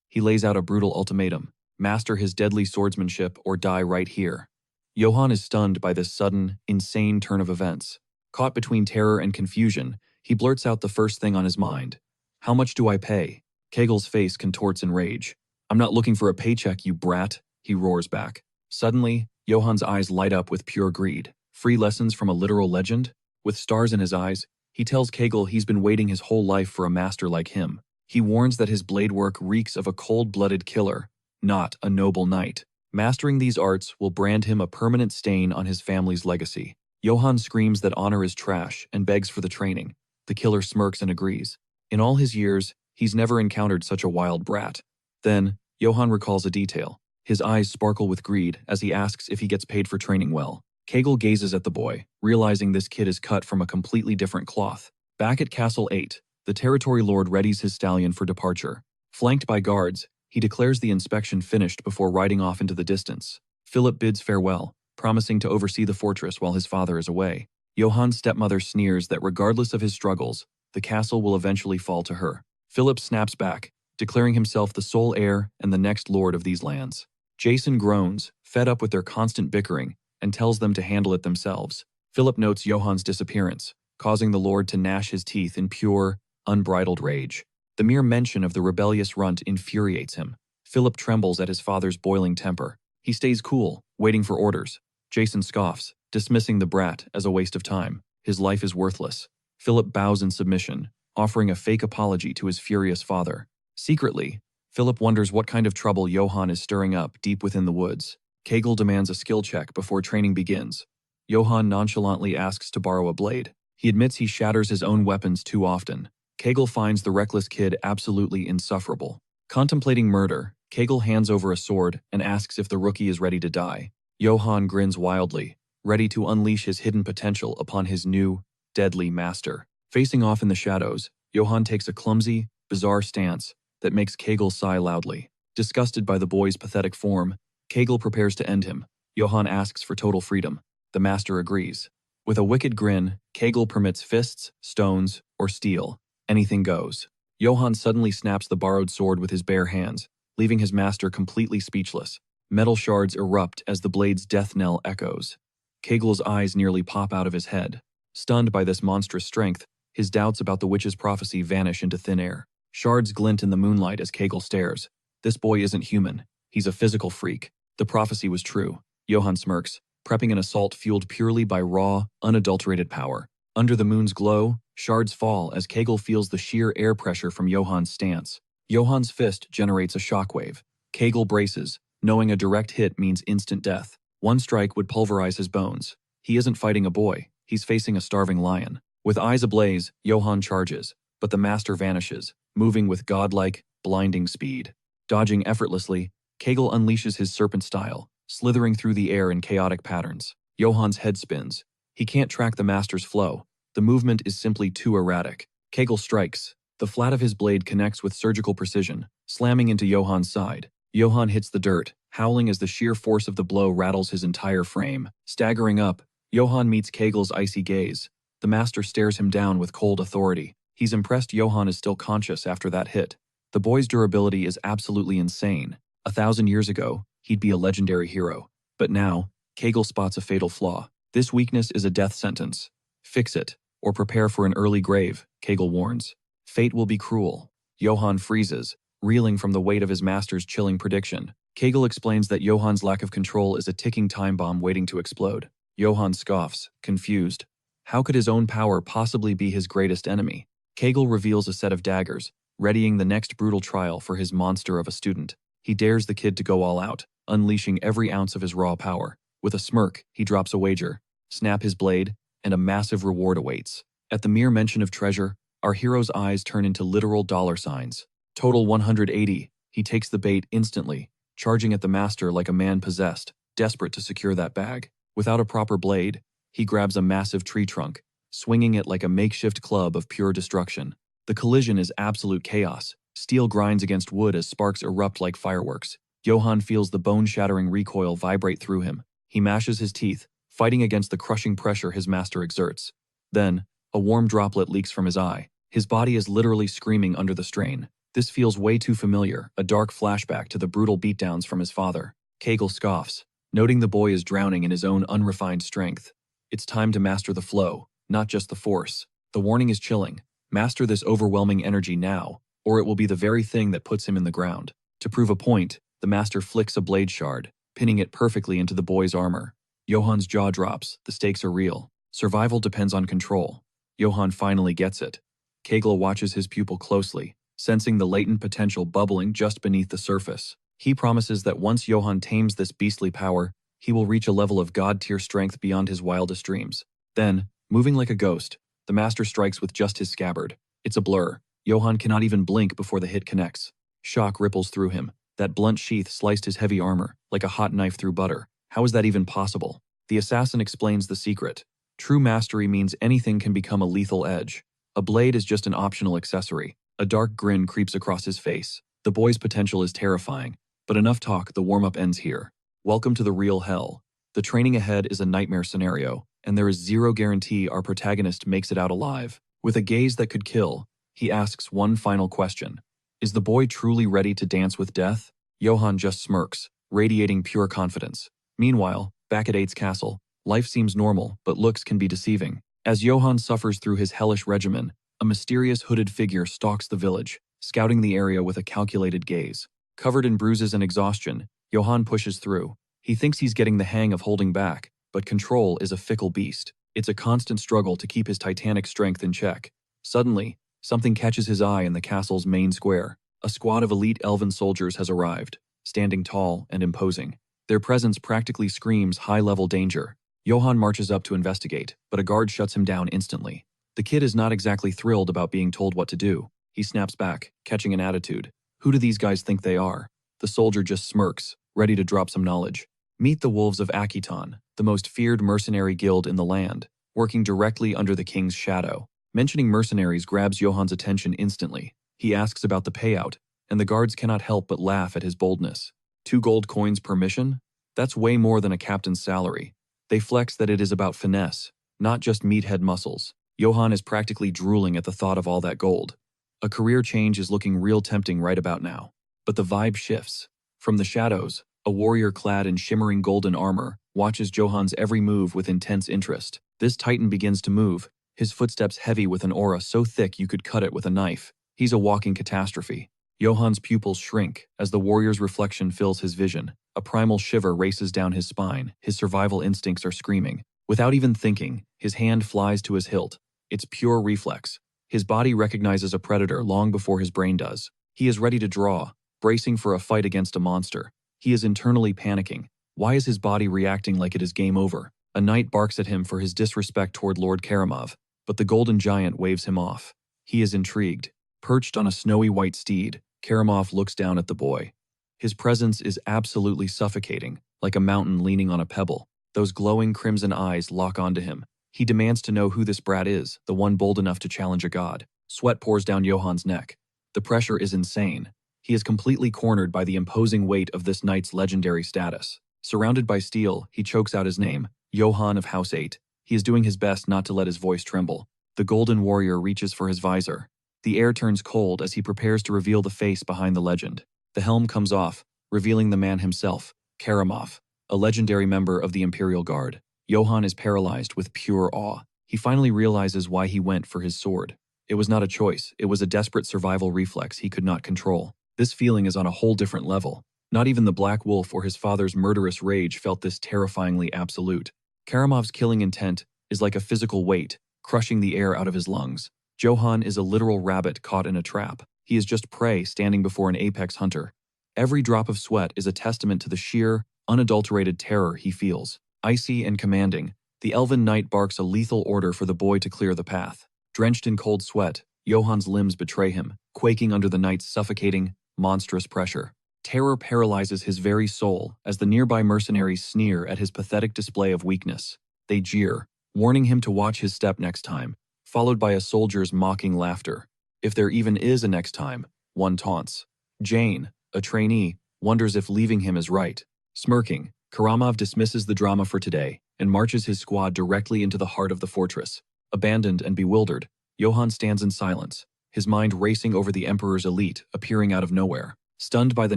A: He lays out a brutal ultimatum. Master his deadly swordsmanship or die right here. Johann is stunned by this sudden, insane turn of events. Caught between terror and confusion, he blurts out the first thing on his mind. How much do I pay? Kegel's face contorts in rage. I'm not looking for a paycheck, you brat, he roars back. Suddenly, Johann's eyes light up with pure greed. Free lessons from a literal legend? With stars in his eyes, he tells Kegel he's been waiting his whole life for a master like him. He warns that his blade work reeks of a cold-blooded killer, not a noble knight. Mastering these arts will brand him a permanent stain on his family's legacy. Johann screams that honor is trash and begs for the training. The killer smirks and agrees. In all his years, he's never encountered such a wild brat. Then, Johann recalls a detail. His eyes sparkle with greed as he asks if he gets paid for training well. Kegel gazes at the boy, realizing this kid is cut from a completely different cloth. Back at Castle 8, the territory lord readies his stallion for departure. Flanked by guards, he declares the inspection finished before riding off into the distance. Philip bids farewell, promising to oversee the fortress while his father is away. Johann's stepmother sneers that regardless of his struggles, the castle will eventually fall to her. Philip snaps back, declaring himself the sole heir and the next lord of these lands. Jason groans, fed up with their constant bickering, and tells them to handle it themselves. Philip notes Johann's disappearance, causing the lord to gnash his teeth in pure, unbridled rage. The mere mention of the rebellious runt infuriates him. Philip trembles at his father's boiling temper. He stays cool, waiting for orders. Jason scoffs, dismissing the brat as a waste of time. His life is worthless. Philip bows in submission, offering a fake apology to his furious father. Secretly, Philip wonders what kind of trouble Johann is stirring up deep within the woods. Kegel demands a skill check before training begins. Johann nonchalantly asks to borrow a blade. He admits he shatters his own weapons too often. Kegel finds the reckless kid absolutely insufferable. Contemplating murder, Kegel hands over a sword and asks if the rookie is ready to die. Johann grins wildly, ready to unleash his hidden potential upon his new, deadly master. Facing off in the shadows, Johann takes a clumsy, bizarre stance that makes Kegel sigh loudly. Disgusted by the boy's pathetic form, Kegel prepares to end him. Johann asks for total freedom. The master agrees. With a wicked grin, Kegel permits fists, stones, or steel. Anything goes. Johann suddenly snaps the borrowed sword with his bare hands, leaving his master completely speechless. Metal shards erupt as the blade's death knell echoes. Kegel's eyes nearly pop out of his head. Stunned by this monstrous strength, his doubts about the witch's prophecy vanish into thin air. Shards glint in the moonlight as Kegel stares. This boy isn't human. He's a physical freak. The prophecy was true. Johann smirks, prepping an assault fueled purely by raw, unadulterated power. Under the moon's glow, shards fall as Kegel feels the sheer air pressure from Johann's stance. Johann's fist generates a shockwave. Kegel braces, knowing a direct hit means instant death. One strike would pulverize his bones. He isn't fighting a boy. He's facing a starving lion. With eyes ablaze, Johann charges, but the master vanishes, moving with godlike, blinding speed. Dodging effortlessly, Kegel unleashes his serpent style, slithering through the air in chaotic patterns. Johann's head spins. He can't track the master's flow. The movement is simply too erratic. Kegel strikes. The flat of his blade connects with surgical precision, slamming into Johann's side. Johann hits the dirt, howling as the sheer force of the blow rattles his entire frame. Staggering up, Johann meets Kegel's icy gaze. The master stares him down with cold authority. He's impressed Johann is still conscious after that hit. The boy's durability is absolutely insane. 1,000 years ago, he'd be a legendary hero. But now, Kegel spots a fatal flaw. This weakness is a death sentence. Fix it, or prepare for an early grave, Kegel warns. Fate will be cruel. Johann freezes, reeling from the weight of his master's chilling prediction. Kegel explains that Johann's lack of control is a ticking time bomb waiting to explode. Johann scoffs, confused. How could his own power possibly be his greatest enemy? Kegel reveals a set of daggers, readying the next brutal trial for his monster of a student. He dares the kid to go all out, unleashing every ounce of his raw power. With a smirk, he drops a wager. Snap his blade, and a massive reward awaits. At the mere mention of treasure, our hero's eyes turn into literal dollar signs. Total 180. He takes the bait instantly, charging at the master like a man possessed, desperate to secure that bag. Without a proper blade, he grabs a massive tree trunk, swinging it like a makeshift club of pure destruction. The collision is absolute chaos. Steel grinds against wood as sparks erupt like fireworks. Johann feels the bone-shattering recoil vibrate through him. He mashes his teeth, fighting against the crushing pressure his master exerts. Then, a warm droplet leaks from his eye. His body is literally screaming under the strain. This feels way too familiar, a dark flashback to the brutal beatdowns from his father. Kegel scoffs, noting the boy is drowning in his own unrefined strength. It's time to master the flow, not just the force. The warning is chilling. Master this overwhelming energy now, or it will be the very thing that puts him in the ground. To prove a point, the master flicks a blade shard, pinning it perfectly into the boy's armor. Johann's jaw drops. The stakes are real. Survival depends on control. Johann finally gets it. Kegel watches his pupil closely, sensing the latent potential bubbling just beneath the surface. He promises that once Johann tames this beastly power, he will reach a level of god-tier strength beyond his wildest dreams. Then, moving like a ghost, the master strikes with just his scabbard. It's a blur. Johann cannot even blink before the hit connects. Shock ripples through him. That blunt sheath sliced his heavy armor, like a hot knife through butter. How is that even possible? The assassin explains the secret. True mastery means anything can become a lethal edge. A blade is just an optional accessory. A dark grin creeps across his face. The boy's potential is terrifying. But enough talk, the warm-up ends here. Welcome to the real hell. The training ahead is a nightmare scenario, and there is zero guarantee our protagonist makes it out alive. With a gaze that could kill, he asks one final question. Is the boy truly ready to dance with death? Johann just smirks, radiating pure confidence. Meanwhile, back at Eight's castle, life seems normal, but looks can be deceiving. As Johann suffers through his hellish regimen, a mysterious hooded figure stalks the village, scouting the area with a calculated gaze. Covered in bruises and exhaustion, Johann pushes through. He thinks he's getting the hang of holding back, but control is a fickle beast. It's a constant struggle to keep his titanic strength in check. Suddenly, something catches his eye in the castle's main square. A squad of elite elven soldiers has arrived, standing tall and imposing. Their presence practically screams high-level danger. Johann marches up to investigate, but a guard shuts him down instantly. The kid is not exactly thrilled about being told what to do. He snaps back, catching an attitude. Who do these guys think they are? The soldier just smirks, ready to drop some knowledge. Meet the Wolves of Akiton, the most feared mercenary guild in the land, working directly under the king's shadow. Mentioning mercenaries grabs Johann's attention instantly. He asks about the payout, and the guards cannot help but laugh at his boldness. 2 gold coins per mission? That's way more than a captain's salary. They flex that it is about finesse, not just meathead muscles. Johann is practically drooling at the thought of all that gold. A career change is looking real tempting right about now. But the vibe shifts. From the shadows, a warrior clad in shimmering golden armor watches Johann's every move with intense interest. This titan begins to move, his footsteps heavy with an aura so thick you could cut it with a knife. He's a walking catastrophe. Johan's pupils shrink as the warrior's reflection fills his vision. A primal shiver races down his spine. His survival instincts are screaming. Without even thinking, his hand flies to his hilt. It's pure reflex. His body recognizes a predator long before his brain does. He is ready to draw, bracing for a fight against a monster. He is internally panicking. Why is his body reacting like it is game over? A knight barks at him for his disrespect toward Lord Keramov, but the golden giant waves him off. He is intrigued. Perched on a snowy white steed, Keramov looks down at the boy. His presence is absolutely suffocating, like a mountain leaning on a pebble. Those glowing crimson eyes lock onto him. He demands to know who this brat is, the one bold enough to challenge a god. Sweat pours down Johan's neck. The pressure is insane. He is completely cornered by the imposing weight of this knight's legendary status. Surrounded by steel, he chokes out his name, Johan of House 8. He is doing his best not to let his voice tremble. The golden warrior reaches for his visor. The air turns cold as he prepares to reveal the face behind the legend. The helm comes off, revealing the man himself, Keramov, a legendary member of the Imperial Guard. Johan is paralyzed with pure awe. He finally realizes why he went for his sword. It was not a choice, it was a desperate survival reflex he could not control. This feeling is on a whole different level. Not even the Black Wolf or his father's murderous rage felt this terrifyingly absolute. Karamov's killing intent is like a physical weight, crushing the air out of his lungs. Johan is a literal rabbit caught in a trap. He is just prey standing before an apex hunter. Every drop of sweat is a testament to the sheer, unadulterated terror he feels. Icy and commanding, the elven knight barks a lethal order for the boy to clear the path. Drenched in cold sweat, Johan's limbs betray him, quaking under the knight's suffocating, monstrous pressure. Terror paralyzes his very soul as the nearby mercenaries sneer at his pathetic display of weakness. They jeer, warning him to watch his step next time, followed by a soldier's mocking laughter. If there even is a next time, one taunts. Jane, a trainee, wonders if leaving him is right. Smirking, Keramov dismisses the drama for today and marches his squad directly into the heart of the fortress. Abandoned and bewildered, Johan stands in silence, his mind racing over the Emperor's elite appearing out of nowhere. Stunned by the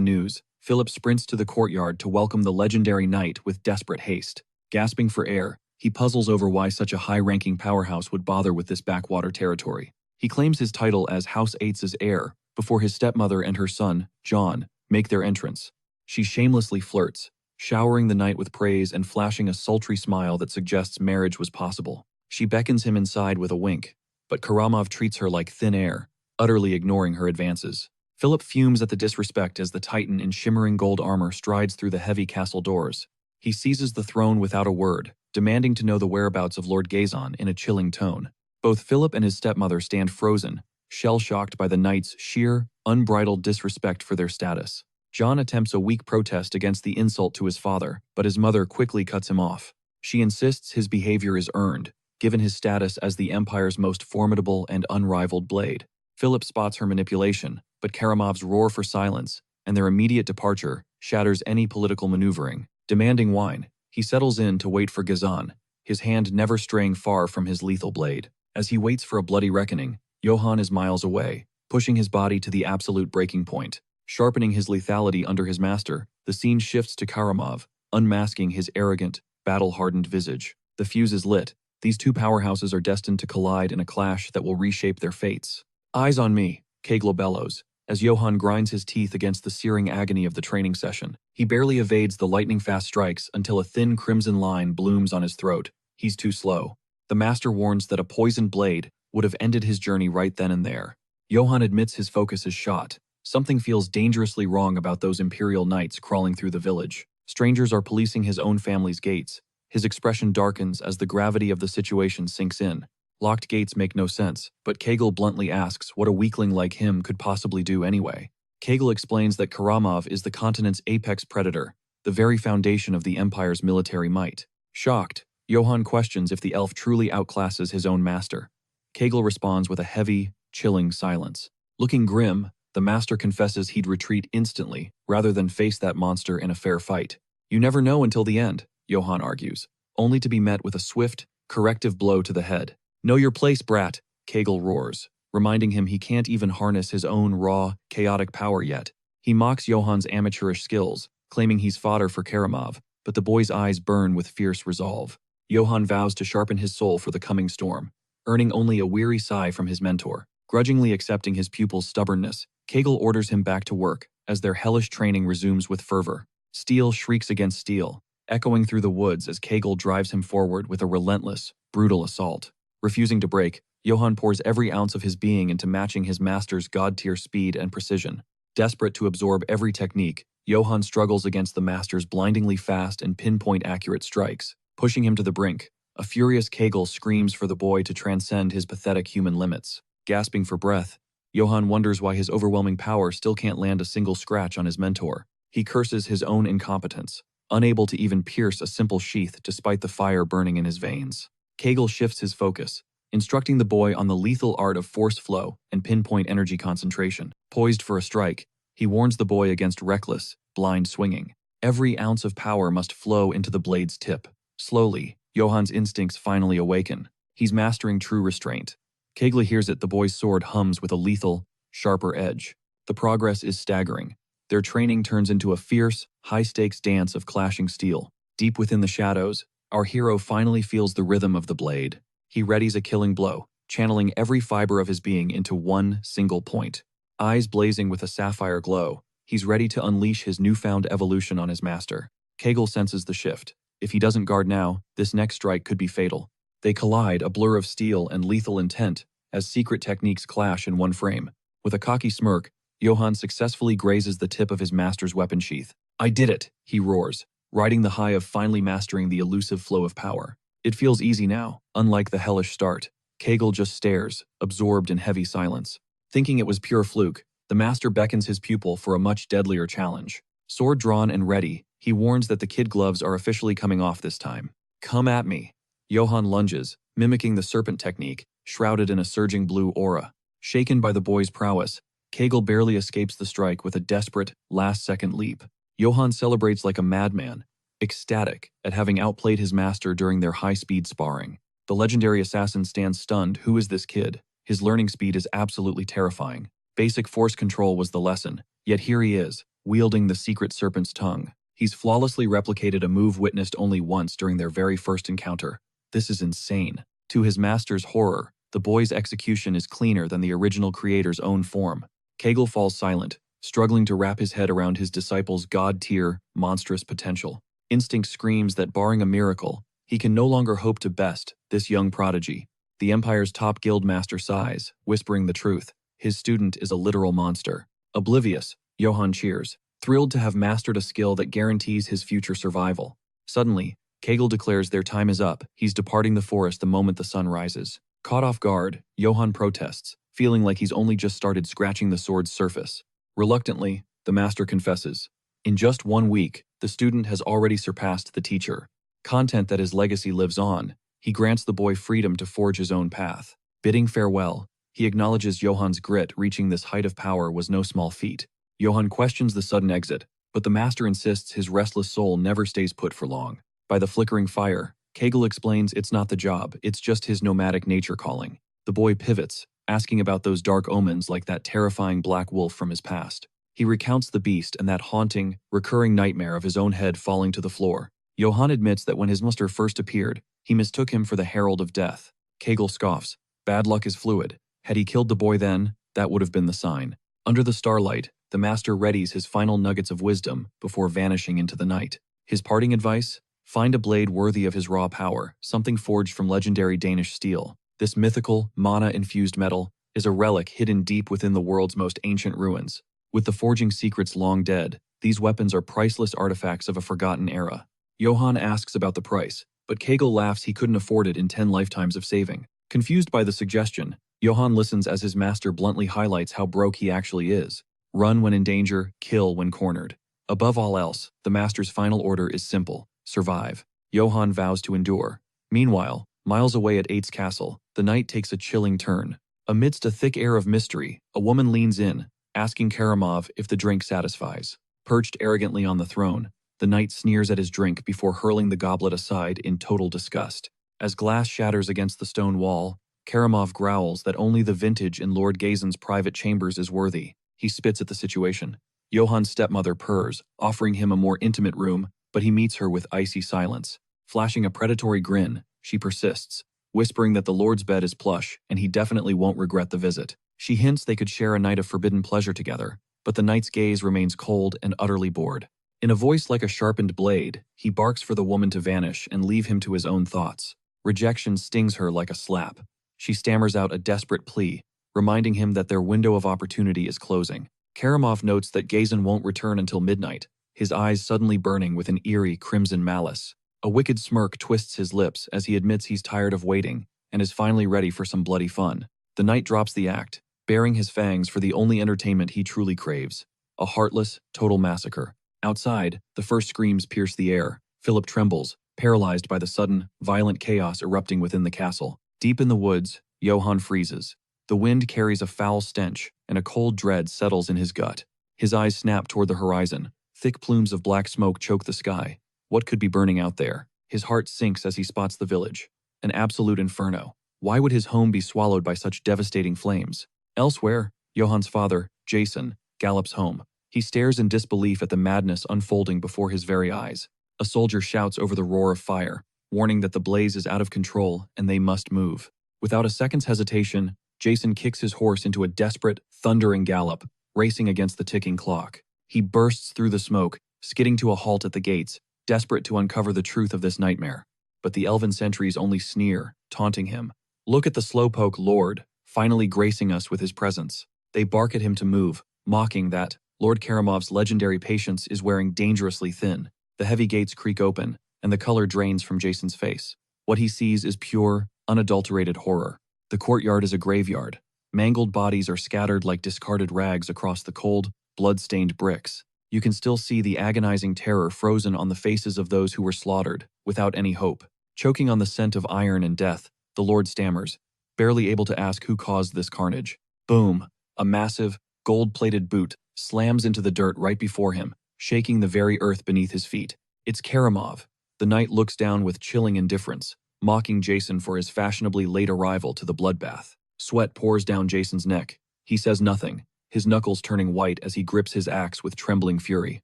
A: news, Philip sprints to the courtyard to welcome the legendary knight with desperate haste. Gasping for air, he puzzles over why such a high-ranking powerhouse would bother with this backwater territory. He claims his title as House 8's heir before his stepmother and her son, John, make their entrance. She shamelessly flirts, showering the knight with praise and flashing a sultry smile that suggests marriage was possible. She beckons him inside with a wink, but Keramov treats her like thin air, utterly ignoring her advances. Philip fumes at the disrespect as the titan in shimmering gold armor strides through the heavy castle doors. He seizes the throne without a word, demanding to know the whereabouts of Lord Gazon in a chilling tone. Both Philip and his stepmother stand frozen, shell-shocked by the knight's sheer, unbridled disrespect for their status. John attempts a weak protest against the insult to his father, but his mother quickly cuts him off. She insists his behavior is earned, given his status as the Empire's most formidable and unrivaled blade. Philip spots her manipulation, but Karamov's roar for silence and their immediate departure shatters any political maneuvering. Demanding wine, he settles in to wait for Gazan, his hand never straying far from his lethal blade. As he waits for a bloody reckoning, Johan is miles away, pushing his body to the absolute breaking point. Sharpening his lethality under his master, the scene shifts to Keramov, unmasking his arrogant, battle-hardened visage. The fuse is lit. These two powerhouses are destined to collide in a clash that will reshape their fates. Eyes on me, Keglo bellows, as Johan grinds his teeth against the searing agony of the training session. He barely evades the lightning-fast strikes until a thin crimson line blooms on his throat. He's too slow. The master warns that a poisoned blade would have ended his journey right then and there. Johan admits his focus is shot. Something feels dangerously wrong about those imperial knights crawling through the village. Strangers are policing his own family's gates. His expression darkens as the gravity of the situation sinks in. Locked gates make no sense, but Kegel bluntly asks what a weakling like him could possibly do anyway. Kegel explains that Keramov is the continent's apex predator, the very foundation of the Empire's military might. Shocked, Johan questions if the elf truly outclasses his own master. Kegel responds with a heavy, chilling silence. Looking grim, the master confesses he'd retreat instantly, rather than face that monster in a fair fight. You never know until the end, Johan argues, only to be met with a swift, corrective blow to the head. Know your place, brat, Kegel roars, reminding him he can't even harness his own raw, chaotic power yet. He mocks Johan's amateurish skills, claiming he's fodder for Keramov, but the boy's eyes burn with fierce resolve. Johan vows to sharpen his soul for the coming storm, earning only a weary sigh from his mentor. Grudgingly accepting his pupil's stubbornness, Kegel orders him back to work as their hellish training resumes with fervor. Steel shrieks against steel, echoing through the woods as Kegel drives him forward with a relentless, brutal assault. Refusing to break, Johann pours every ounce of his being into matching his master's god-tier speed and precision. Desperate to absorb every technique, Johann struggles against the master's blindingly fast and pinpoint-accurate strikes, pushing him to the brink. A furious Kegel screams for the boy to transcend his pathetic human limits. Gasping for breath, Johann wonders why his overwhelming power still can't land a single scratch on his mentor. He curses his own incompetence, unable to even pierce a simple sheath despite the fire burning in his veins. Kegel shifts his focus, instructing the boy on the lethal art of force flow and pinpoint energy concentration. Poised for a strike, he warns the boy against reckless, blind swinging. Every ounce of power must flow into the blade's tip. Slowly, Johann's instincts finally awaken. He's mastering true restraint. Kegel hears it, the boy's sword hums with a lethal, sharper edge. The progress is staggering. Their training turns into a fierce, high-stakes dance of clashing steel. Deep within the shadows, our hero finally feels the rhythm of the blade. He readies a killing blow, channeling every fiber of his being into one single point. Eyes blazing with a sapphire glow, he's ready to unleash his newfound evolution on his master. Kegel senses the shift. If he doesn't guard now, this next strike could be fatal. They collide, a blur of steel and lethal intent, as secret techniques clash in one frame. With a cocky smirk, Johann successfully grazes the tip of his master's weapon sheath. "I did it," he roars, riding the high of finally mastering the elusive flow of power. It feels easy now, unlike the hellish start. Kegel just stares, absorbed in heavy silence. Thinking it was pure fluke, the master beckons his pupil for a much deadlier challenge. Sword drawn and ready, he warns that the kid gloves are officially coming off this time. "Come at me." Johann lunges, mimicking the serpent technique, shrouded in a surging blue aura. Shaken by the boy's prowess, Kegel barely escapes the strike with a desperate, last-second leap. Johann celebrates like a madman, ecstatic at having outplayed his master during their high-speed sparring. The legendary assassin stands stunned. Who is this kid? His learning speed is absolutely terrifying. Basic force control was the lesson, yet here he is, wielding the secret serpent's tongue. He's flawlessly replicated a move witnessed only once during their very first encounter. This is insane. To his master's horror, the boy's execution is cleaner than the original creator's own form. Kegel falls silent, struggling to wrap his head around his disciple's god-tier, monstrous potential. Instinct screams that barring a miracle, he can no longer hope to best this young prodigy. The Empire's top guild master sighs, whispering the truth. His student is a literal monster. Oblivious, Johann cheers, thrilled to have mastered a skill that guarantees his future survival. Suddenly, Kegel declares their time is up. He's departing the forest the moment the sun rises. Caught off guard, Johann protests, feeling like he's only just started scratching the sword's surface. Reluctantly, the master confesses. In just 1 week, the student has already surpassed the teacher. Content that his legacy lives on, he grants the boy freedom to forge his own path. Bidding farewell, he acknowledges Johann's grit. Reaching this height of power was no small feat. Johann questions the sudden exit, but the master insists his restless soul never stays put for long. By the flickering fire, Kegel explains it's not the job, it's just his nomadic nature calling. The boy pivots, asking about those dark omens like that terrifying black wolf from his past. He recounts the beast and that haunting, recurring nightmare of his own head falling to the floor. Johann admits that when his master first appeared, he mistook him for the herald of death. Kegel scoffs. Bad luck is fluid. Had he killed the boy then, that would have been the sign. Under the starlight, the master readies his final nuggets of wisdom before vanishing into the night. His parting advice? Find a blade worthy of his raw power, something forged from legendary Danish steel. This mythical, mana-infused metal is a relic hidden deep within the world's most ancient ruins. With the forging secrets long dead, these weapons are priceless artifacts of a forgotten era. Johann asks about the price, but Kegel laughs he couldn't afford it in 10 lifetimes of saving. Confused by the suggestion, Johann listens as his master bluntly highlights how broke he actually is. Run when in danger, kill when cornered. Above all else, the master's final order is simple: survive. Johann vows to endure. Meanwhile, miles away at Eight's castle, the night takes a chilling turn. Amidst a thick air of mystery, a woman leans in, asking Keramov if the drink satisfies. Perched arrogantly on the throne, the knight sneers at his drink before hurling the goblet aside in total disgust. As glass shatters against the stone wall, Keramov growls that only the vintage in Lord Gazen's private chambers is worthy. He spits at the situation. Johann's stepmother purrs, offering him a more intimate room, but he meets her with icy silence. Flashing a predatory grin, she persists, whispering that the Lord's bed is plush and he definitely won't regret the visit. She hints they could share a night of forbidden pleasure together, but the knight's gaze remains cold and utterly bored. In a voice like a sharpened blade, he barks for the woman to vanish and leave him to his own thoughts. Rejection stings her like a slap. She stammers out a desperate plea, reminding him that their window of opportunity is closing. Keramov notes that Gazin won't return until midnight, his eyes suddenly burning with an eerie crimson malice. A wicked smirk twists his lips as he admits he's tired of waiting and is finally ready for some bloody fun. The knight drops the act, baring his fangs for the only entertainment he truly craves, a heartless, total massacre. Outside, the first screams pierce the air. Philip trembles, paralyzed by the sudden, violent chaos erupting within the castle. Deep in the woods, Johann freezes. The wind carries a foul stench, and a cold dread settles in his gut. His eyes snap toward the horizon. Thick plumes of black smoke choke the sky. What could be burning out there? His heart sinks as he spots the village. An absolute inferno. Why would his home be swallowed by such devastating flames? Elsewhere, Johann's father, Jason, gallops home. He stares in disbelief at the madness unfolding before his very eyes. A soldier shouts over the roar of fire, warning that the blaze is out of control and they must move. Without a second's hesitation, Jason kicks his horse into a desperate, thundering gallop, racing against the ticking clock. He bursts through the smoke, skidding to a halt at the gates, desperate to uncover the truth of this nightmare. But the elven sentries only sneer, taunting him. Look at the slowpoke lord, finally gracing us with his presence. They bark at him to move, mocking that Lord Keramov's legendary patience is wearing dangerously thin. The heavy gates creak open, and the color drains from Jason's face. What he sees is pure, unadulterated horror. The courtyard is a graveyard. Mangled bodies are scattered like discarded rags across the cold, blood-stained bricks. You can still see the agonizing terror frozen on the faces of those who were slaughtered, without any hope. Choking on the scent of iron and death, the Lord stammers, barely able to ask who caused this carnage. Boom! A massive, gold-plated boot slams into the dirt right before him, shaking the very earth beneath his feet. It's Keramov. The knight looks down with chilling indifference, mocking Jason for his fashionably late arrival to the bloodbath. Sweat pours down Jason's neck. He says nothing, his knuckles turning white as he grips his axe with trembling fury.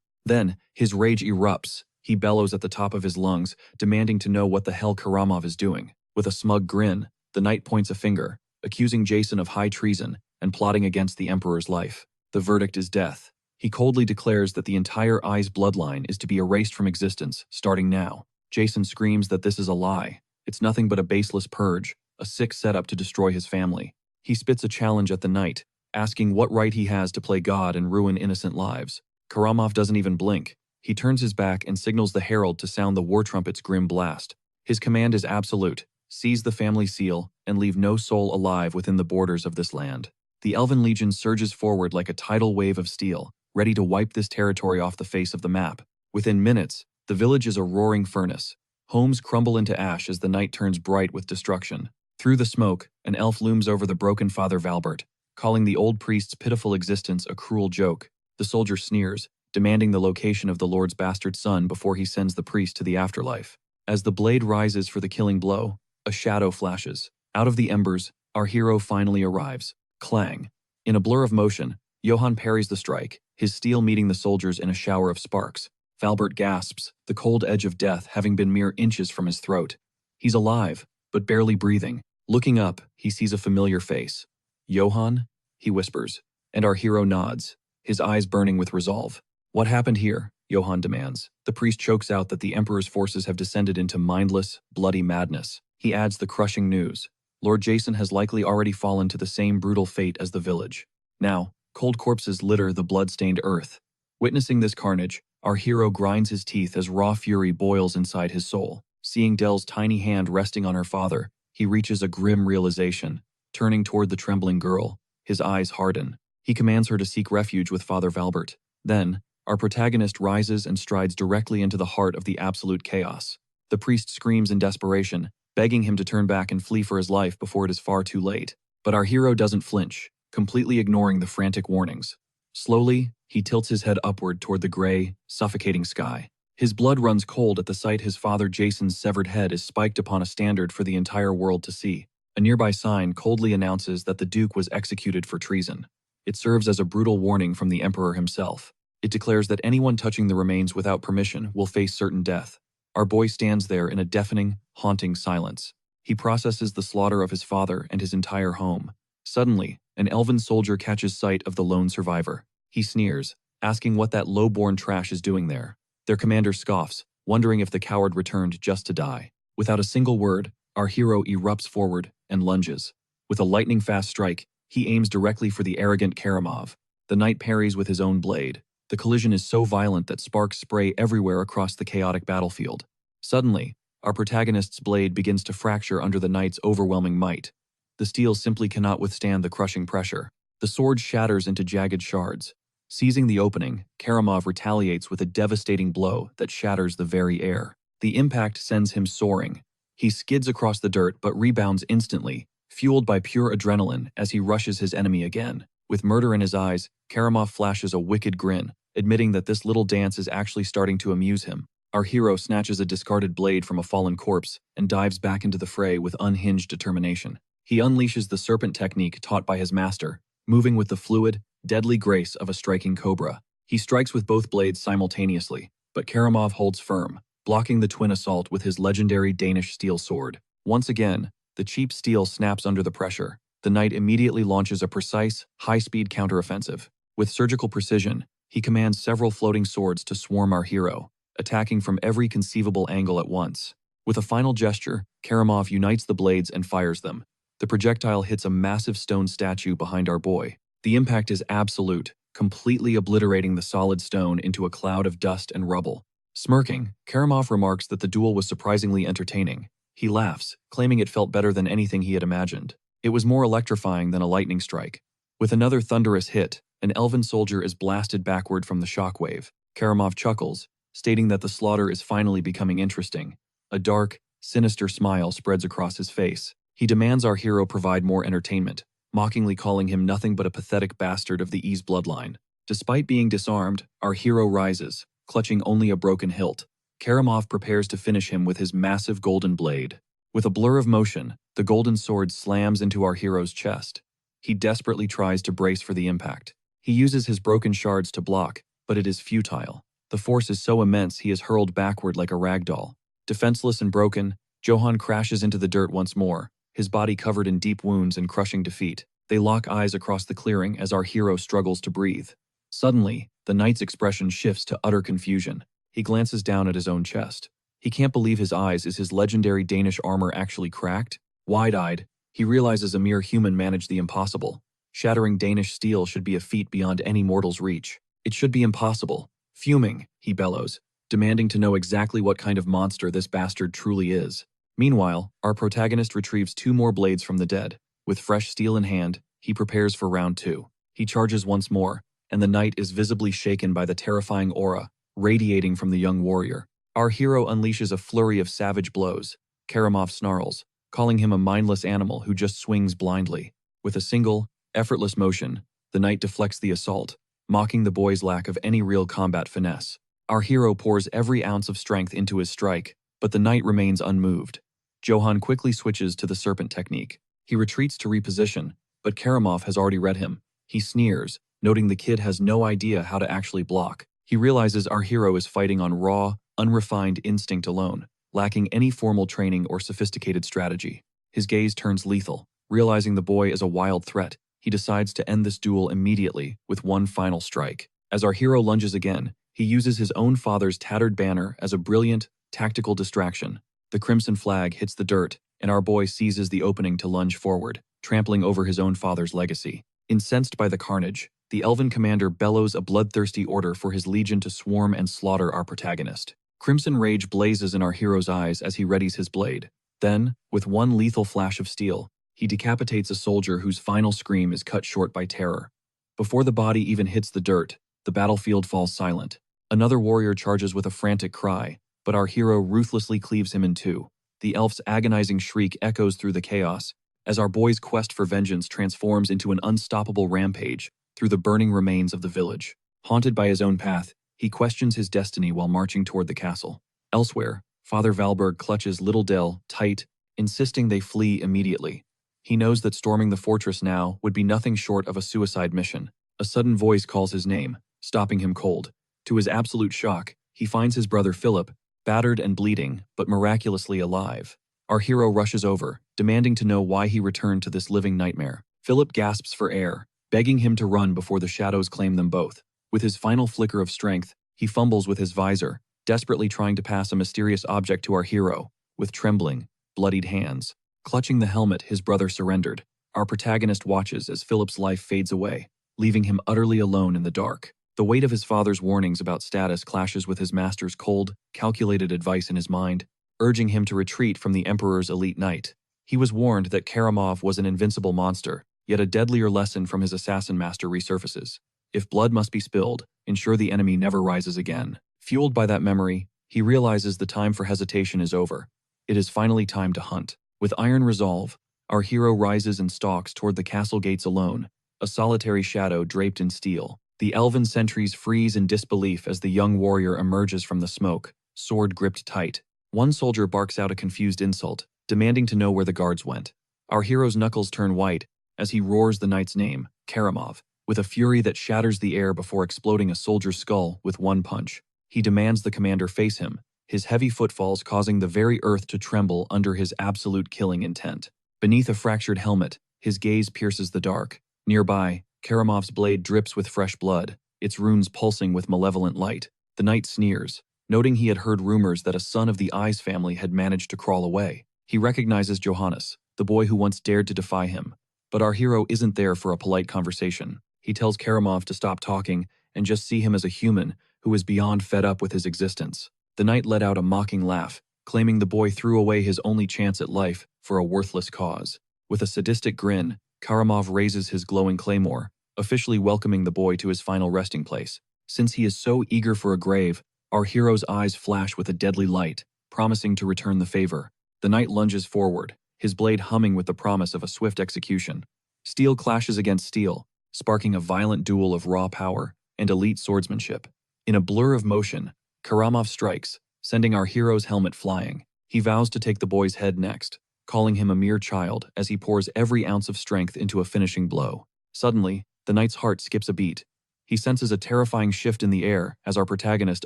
A: Then, his rage erupts. He bellows at the top of his lungs, demanding to know what the hell Keramov is doing. With a smug grin, the knight points a finger, accusing Jason of high treason and plotting against the Emperor's life. The verdict is death. He coldly declares that the entire Eye's bloodline is to be erased from existence, starting now. Jason screams that this is a lie. It's nothing but a baseless purge, a sick setup to destroy his family. He spits a challenge at the knight, asking what right he has to play God and ruin innocent lives. Keramov doesn't even blink. He turns his back and signals the herald to sound the war trumpet's grim blast. His command is absolute: seize the family seal and leave no soul alive within the borders of this land. The Elven Legion surges forward like a tidal wave of steel, ready to wipe this territory off the face of the map. Within minutes, the village is a roaring furnace. Homes crumble into ash as the night turns bright with destruction. Through the smoke, an elf looms over the broken Father Valbert, calling the old priest's pitiful existence a cruel joke. The soldier sneers, demanding the location of the Lord's bastard son before he sends the priest to the afterlife. As the blade rises for the killing blow, a shadow flashes. Out of the embers, our hero finally arrives. Clang. In a blur of motion, Johann parries the strike, his steel meeting the soldiers in a shower of sparks. Valbert gasps, the cold edge of death having been mere inches from his throat. He's alive, but barely breathing. Looking up, he sees a familiar face. Johann? He whispers, and our hero nods, his eyes burning with resolve. What happened here? Johann demands. The priest chokes out that the Emperor's forces have descended into mindless, bloody madness. He adds the crushing news. Lord Jason has likely already fallen to the same brutal fate as the village. Now, cold corpses litter the blood-stained earth. Witnessing this carnage, our hero grinds his teeth as raw fury boils inside his soul. Seeing Dell's tiny hand resting on her father, he reaches a grim realization. Turning toward the trembling girl, his eyes harden. He commands her to seek refuge with Father Valbert. Then, our protagonist rises and strides directly into the heart of the absolute chaos. The priest screams in desperation, begging him to turn back and flee for his life before it is far too late. But our hero doesn't flinch, completely ignoring the frantic warnings. Slowly, he tilts his head upward toward the gray, suffocating sky. His blood runs cold at the sight his father Jason's severed head is spiked upon a standard for the entire world to see. A nearby sign coldly announces that the Duke was executed for treason. It serves as a brutal warning from the Emperor himself. It declares that anyone touching the remains without permission will face certain death. Our boy stands there in a deafening, haunting silence. He processes the slaughter of his father and his entire home. Suddenly, An elven soldier catches sight of the lone survivor. He sneers, asking what that low-born trash is doing there. Their commander scoffs, wondering if the coward returned just to die. Without a single word, our hero erupts forward and lunges. With a lightning-fast strike, he aims directly for the arrogant Keramov. The knight parries with his own blade. The collision is so violent that sparks spray everywhere across the chaotic battlefield. Suddenly, our protagonist's blade begins to fracture under the knight's overwhelming might. The steel simply cannot withstand the crushing pressure. The sword shatters into jagged shards. Seizing the opening, Keramov retaliates with a devastating blow that shatters the very air. The impact sends him soaring. He skids across the dirt but rebounds instantly, fueled by pure adrenaline as he rushes his enemy again. With murder in his eyes, Keramov flashes a wicked grin, admitting that this little dance is actually starting to amuse him. Our hero snatches a discarded blade from a fallen corpse and dives back into the fray with unhinged determination. He unleashes the serpent technique taught by his master, moving with the fluid, deadly grace of a striking cobra. He strikes with both blades simultaneously, but Keramov holds firm, blocking the twin assault with his legendary Danish steel sword. Once again, the cheap steel snaps under the pressure. The knight immediately launches a precise, high-speed counteroffensive. With surgical precision, he commands several floating swords to swarm our hero, attacking from every conceivable angle at once. With a final gesture, Keramov unites the blades and fires them. The projectile hits a massive stone statue behind our boy. The impact is absolute, completely obliterating the solid stone into a cloud of dust and rubble. Smirking, Keramov remarks that the duel was surprisingly entertaining. He laughs, claiming it felt better than anything he had imagined. It was more electrifying than a lightning strike. With another thunderous hit, an elven soldier is blasted backward from the shockwave. Keramov chuckles, stating that the slaughter is finally becoming interesting. A dark, sinister smile spreads across his face. He demands our hero provide more entertainment, mockingly calling him nothing but a pathetic bastard of the Ease bloodline. Despite being disarmed, our hero rises, clutching only a broken hilt. Keramov prepares to finish him with his massive golden blade. With a blur of motion, the golden sword slams into our hero's chest. He desperately tries to brace for the impact. He uses his broken shards to block, but it is futile. The force is so immense he is hurled backward like a ragdoll. Defenseless and broken, Johann crashes into the dirt once more, his body covered in deep wounds and crushing defeat. They lock eyes across the clearing as our hero struggles to breathe. Suddenly, the knight's expression shifts to utter confusion. He glances down at his own chest. He can't believe his eyes. Is his legendary Danish armor actually cracked? Wide-eyed, he realizes a mere human managed the impossible. Shattering Danish steel should be a feat beyond any mortal's reach. It should be impossible. Fuming, he bellows, demanding to know exactly what kind of monster this bastard truly is. Meanwhile, our protagonist retrieves 2 more blades from the dead. With fresh steel in hand, he prepares for round 2. He charges once more, and the knight is visibly shaken by the terrifying aura radiating from the young warrior. Our hero unleashes a flurry of savage blows. Keramov snarls, calling him a mindless animal who just swings blindly. With a single, effortless motion, the knight deflects the assault, mocking the boy's lack of any real combat finesse. Our hero pours every ounce of strength into his strike, but the knight remains unmoved. Johann quickly switches to the serpent technique. He retreats to reposition, but Keramov has already read him. He sneers, noting the kid has no idea how to actually block. He realizes our hero is fighting on raw, unrefined instinct alone, lacking any formal training or sophisticated strategy. His gaze turns lethal. Realizing the boy is a wild threat, he decides to end this duel immediately with one final strike. As our hero lunges again, he uses his own father's tattered banner as a brilliant, tactical distraction. The crimson flag hits the dirt, and our boy seizes the opening to lunge forward, trampling over his own father's legacy. Incensed by the carnage, the elven commander bellows a bloodthirsty order for his legion to swarm and slaughter our protagonist. Crimson rage blazes in our hero's eyes as he readies his blade. Then, with one lethal flash of steel, he decapitates a soldier whose final scream is cut short by terror. Before the body even hits the dirt, the battlefield falls silent. Another warrior charges with a frantic cry, but our hero ruthlessly cleaves him in 2. The elf's agonizing shriek echoes through the chaos, as our boy's quest for vengeance transforms into an unstoppable rampage through the burning remains of the village. Haunted by his own path, he questions his destiny while marching toward the castle. Elsewhere, Father Valberg clutches little Dell tight, insisting they flee immediately. He knows that storming the fortress now would be nothing short of a suicide mission. A sudden voice calls his name, stopping him cold. To his absolute shock, he finds his brother Philip, battered and bleeding, but miraculously alive. Our hero rushes over, demanding to know why he returned to this living nightmare. Philip gasps for air, begging him to run before the shadows claim them both. With his final flicker of strength, he fumbles with his visor, desperately trying to pass a mysterious object to our hero. With trembling, bloodied hands, clutching the helmet his brother surrendered, our protagonist watches as Philip's life fades away, leaving him utterly alone in the dark. The weight of his father's warnings about status clashes with his master's cold, calculated advice in his mind, urging him to retreat from the Emperor's elite knight. He was warned that Keramov was an invincible monster, yet a deadlier lesson from his assassin master resurfaces. If blood must be spilled, ensure the enemy never rises again. Fueled by that memory, he realizes the time for hesitation is over. It is finally time to hunt. With iron resolve, our hero rises and stalks toward the castle gates alone, a solitary shadow draped in steel. The elven sentries freeze in disbelief as the young warrior emerges from the smoke, sword gripped tight. One soldier barks out a confused insult, demanding to know where the guards went. Our hero's knuckles turn white as he roars the knight's name, Keramov, with a fury that shatters the air before exploding a soldier's skull with one punch. He demands the commander face him, his heavy footfalls causing the very earth to tremble under his absolute killing intent. Beneath a fractured helmet, his gaze pierces the dark. Nearby, Keramov's blade drips with fresh blood, its runes pulsing with malevolent light. The knight sneers, noting he had heard rumors that a son of the Eyes family had managed to crawl away. He recognizes Johannes, the boy who once dared to defy him. But our hero isn't there for a polite conversation. He tells Keramov to stop talking and just see him as a human who is beyond fed up with his existence. The knight let out a mocking laugh, claiming the boy threw away his only chance at life for a worthless cause. With a sadistic grin, Keramov raises his glowing claymore, officially welcoming the boy to his final resting place. Since he is so eager for a grave, our hero's eyes flash with a deadly light, promising to return the favor. The knight lunges forward, his blade humming with the promise of a swift execution. Steel clashes against steel, sparking a violent duel of raw power and elite swordsmanship. In a blur of motion, Keramov strikes, sending our hero's helmet flying. He vows to take the boy's head next, calling him a mere child as he pours every ounce of strength into a finishing blow. Suddenly, the knight's heart skips a beat. He senses a terrifying shift in the air as our protagonist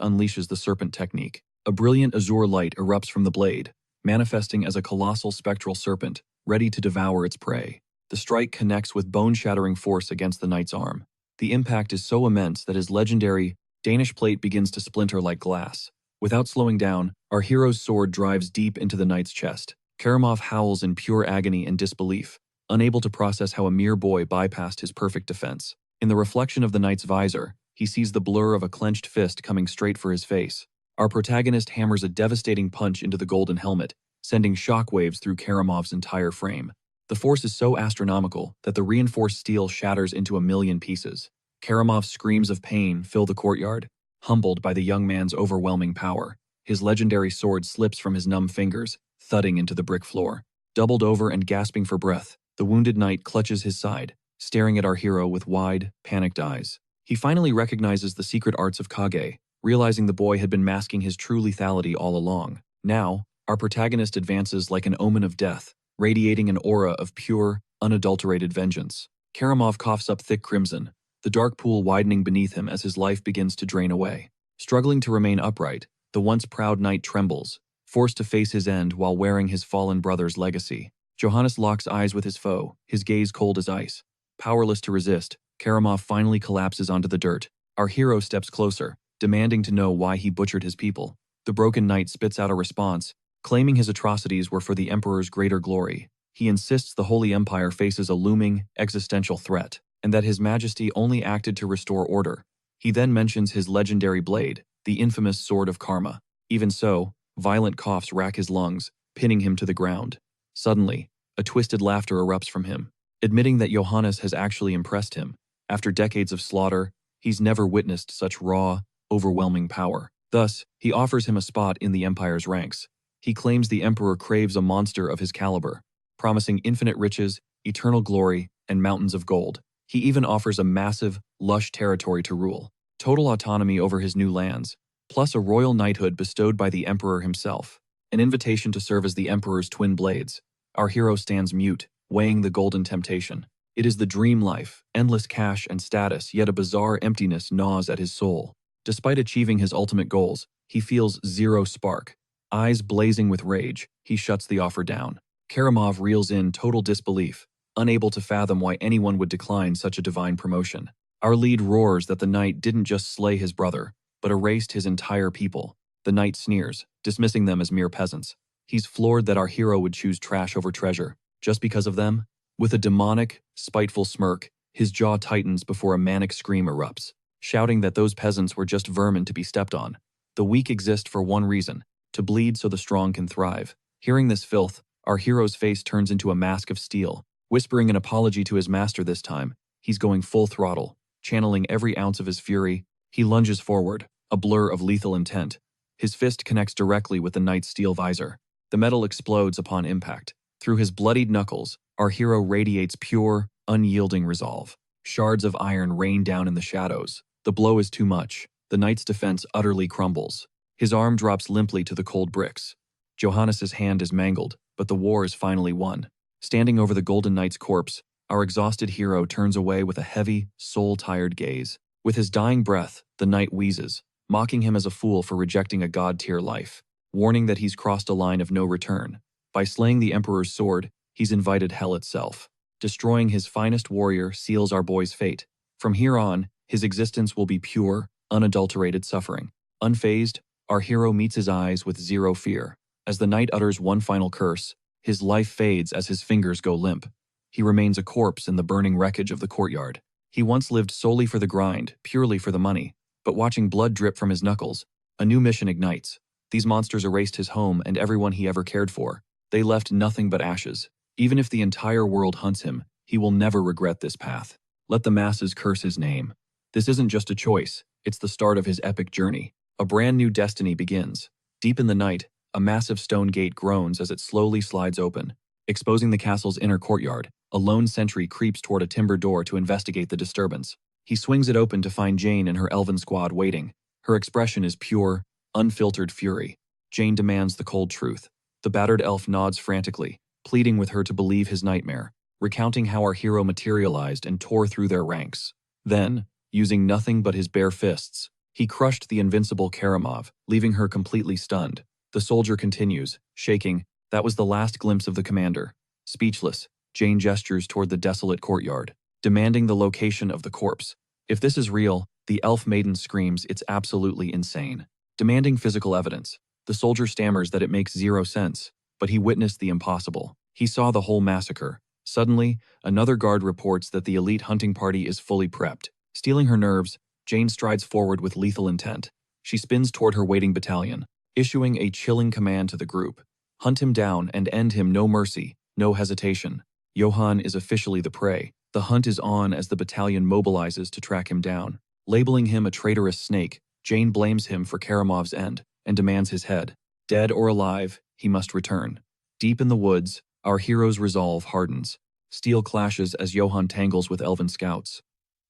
A: unleashes the serpent technique. A brilliant azure light erupts from the blade, manifesting as a colossal spectral serpent, ready to devour its prey. The strike connects with bone-shattering force against the knight's arm. The impact is so immense that his legendary Danish plate begins to splinter like glass. Without slowing down, our hero's sword drives deep into the knight's chest. Keramov howls in pure agony and disbelief, unable to process how a mere boy bypassed his perfect defense. In the reflection of the knight's visor, he sees the blur of a clenched fist coming straight for his face. Our protagonist hammers a devastating punch into the golden helmet, sending shockwaves through Keramov's entire frame. The force is so astronomical that the reinforced steel shatters into a million pieces. Keramov's screams of pain fill the courtyard, humbled by the young man's overwhelming power. His legendary sword slips from his numb fingers, thudding into the brick floor. Doubled over and gasping for breath, the wounded knight clutches his side, staring at our hero with wide, panicked eyes. He finally recognizes the secret arts of Kage, realizing the boy had been masking his true lethality all along. Now, our protagonist advances like an omen of death, radiating an aura of pure, unadulterated vengeance. Keramov coughs up thick crimson, the dark pool widening beneath him as his life begins to drain away. Struggling to remain upright, the once proud knight trembles, forced to face his end while wearing his fallen brother's legacy. Johannes locks eyes with his foe, his gaze cold as ice. Powerless to resist, Keramov finally collapses onto the dirt. Our hero steps closer, demanding to know why he butchered his people. The broken knight spits out a response, claiming his atrocities were for the Emperor's greater glory. He insists the Holy Empire faces a looming, existential threat, and that His Majesty only acted to restore order. He then mentions his legendary blade, the infamous Sword of Karma. Even so, violent coughs rack his lungs, pinning him to the ground. Suddenly, a twisted laughter erupts from him, admitting that Johannes has actually impressed him. After decades of slaughter, he's never witnessed such raw, overwhelming power. Thus, he offers him a spot in the Empire's ranks. He claims the Emperor craves a monster of his caliber, promising infinite riches, eternal glory, and mountains of gold. He even offers a massive, lush territory to rule, total autonomy over his new lands, plus a royal knighthood bestowed by the Emperor himself, an invitation to serve as the Emperor's twin blades. Our hero stands mute, weighing the golden temptation. It is the dream life, endless cash and status, yet a bizarre emptiness gnaws at his soul. Despite achieving his ultimate goals, he feels zero spark. Eyes blazing with rage, he shuts the offer down. Keramov reels in total disbelief, unable to fathom why anyone would decline such a divine promotion. Our lead roars that the knight didn't just slay his brother, but erased his entire people. The knight sneers, dismissing them as mere peasants. He's floored that our hero would choose trash over treasure, just because of them. With a demonic, spiteful smirk, his jaw tightens before a manic scream erupts, shouting that those peasants were just vermin to be stepped on. The weak exist for one reason, to bleed so the strong can thrive. Hearing this filth, our hero's face turns into a mask of steel. Whispering an apology to his master this time, he's going full throttle, channeling every ounce of his fury. He lunges forward, a blur of lethal intent. His fist connects directly with the knight's steel visor. The metal explodes upon impact. Through his bloodied knuckles, our hero radiates pure, unyielding resolve. Shards of iron rain down in the shadows. The blow is too much. The knight's defense utterly crumbles. His arm drops limply to the cold bricks. Johannes's hand is mangled, but the war is finally won. Standing over the Golden Knight's corpse, our exhausted hero turns away with a heavy, soul-tired gaze. With his dying breath, the knight wheezes, mocking him as a fool for rejecting a god-tier life, warning that he's crossed a line of no return. By slaying the Emperor's sword, he's invited hell itself. Destroying his finest warrior seals our boy's fate. From here on, his existence will be pure, unadulterated suffering. Unfazed, our hero meets his eyes with zero fear. As the knight utters one final curse, his life fades as his fingers go limp. He remains a corpse in the burning wreckage of the courtyard. He once lived solely for the grind, purely for the money, but watching blood drip from his knuckles, a new mission ignites. These monsters erased his home and everyone he ever cared for. They left nothing but ashes. Even if the entire world hunts him, he will never regret this path. Let the masses curse his name. This isn't just a choice, it's the start of his epic journey. A brand new destiny begins. Deep in the night, a massive stone gate groans as it slowly slides open, exposing the castle's inner courtyard. A lone sentry creeps toward a timber door to investigate the disturbance. He swings it open to find Jane and her elven squad waiting. Her expression is pure, unfiltered fury. Jane demands the cold truth. The battered elf nods frantically, pleading with her to believe his nightmare, recounting how our hero materialized and tore through their ranks. Then, using nothing but his bare fists, he crushed the invincible Keramov, leaving her completely stunned. The soldier continues, shaking. That was the last glimpse of the commander. Speechless, Jane gestures toward the desolate courtyard, demanding the location of the corpse. If this is real, the elf maiden screams it's absolutely insane. Demanding physical evidence, the soldier stammers that it makes zero sense, but he witnessed the impossible. He saw the whole massacre. Suddenly, another guard reports that the elite hunting party is fully prepped. Stealing her nerves, Jane strides forward with lethal intent. She spins toward her waiting battalion, issuing a chilling command to the group. Hunt him down and end him, no mercy, no hesitation. Johann is officially the prey. The hunt is on as the battalion mobilizes to track him down. Labeling him a traitorous snake, Jane blames him for Keramov's end and demands his head. Dead or alive, he must return. Deep in the woods, our hero's resolve hardens. Steel clashes as Johann tangles with elven scouts.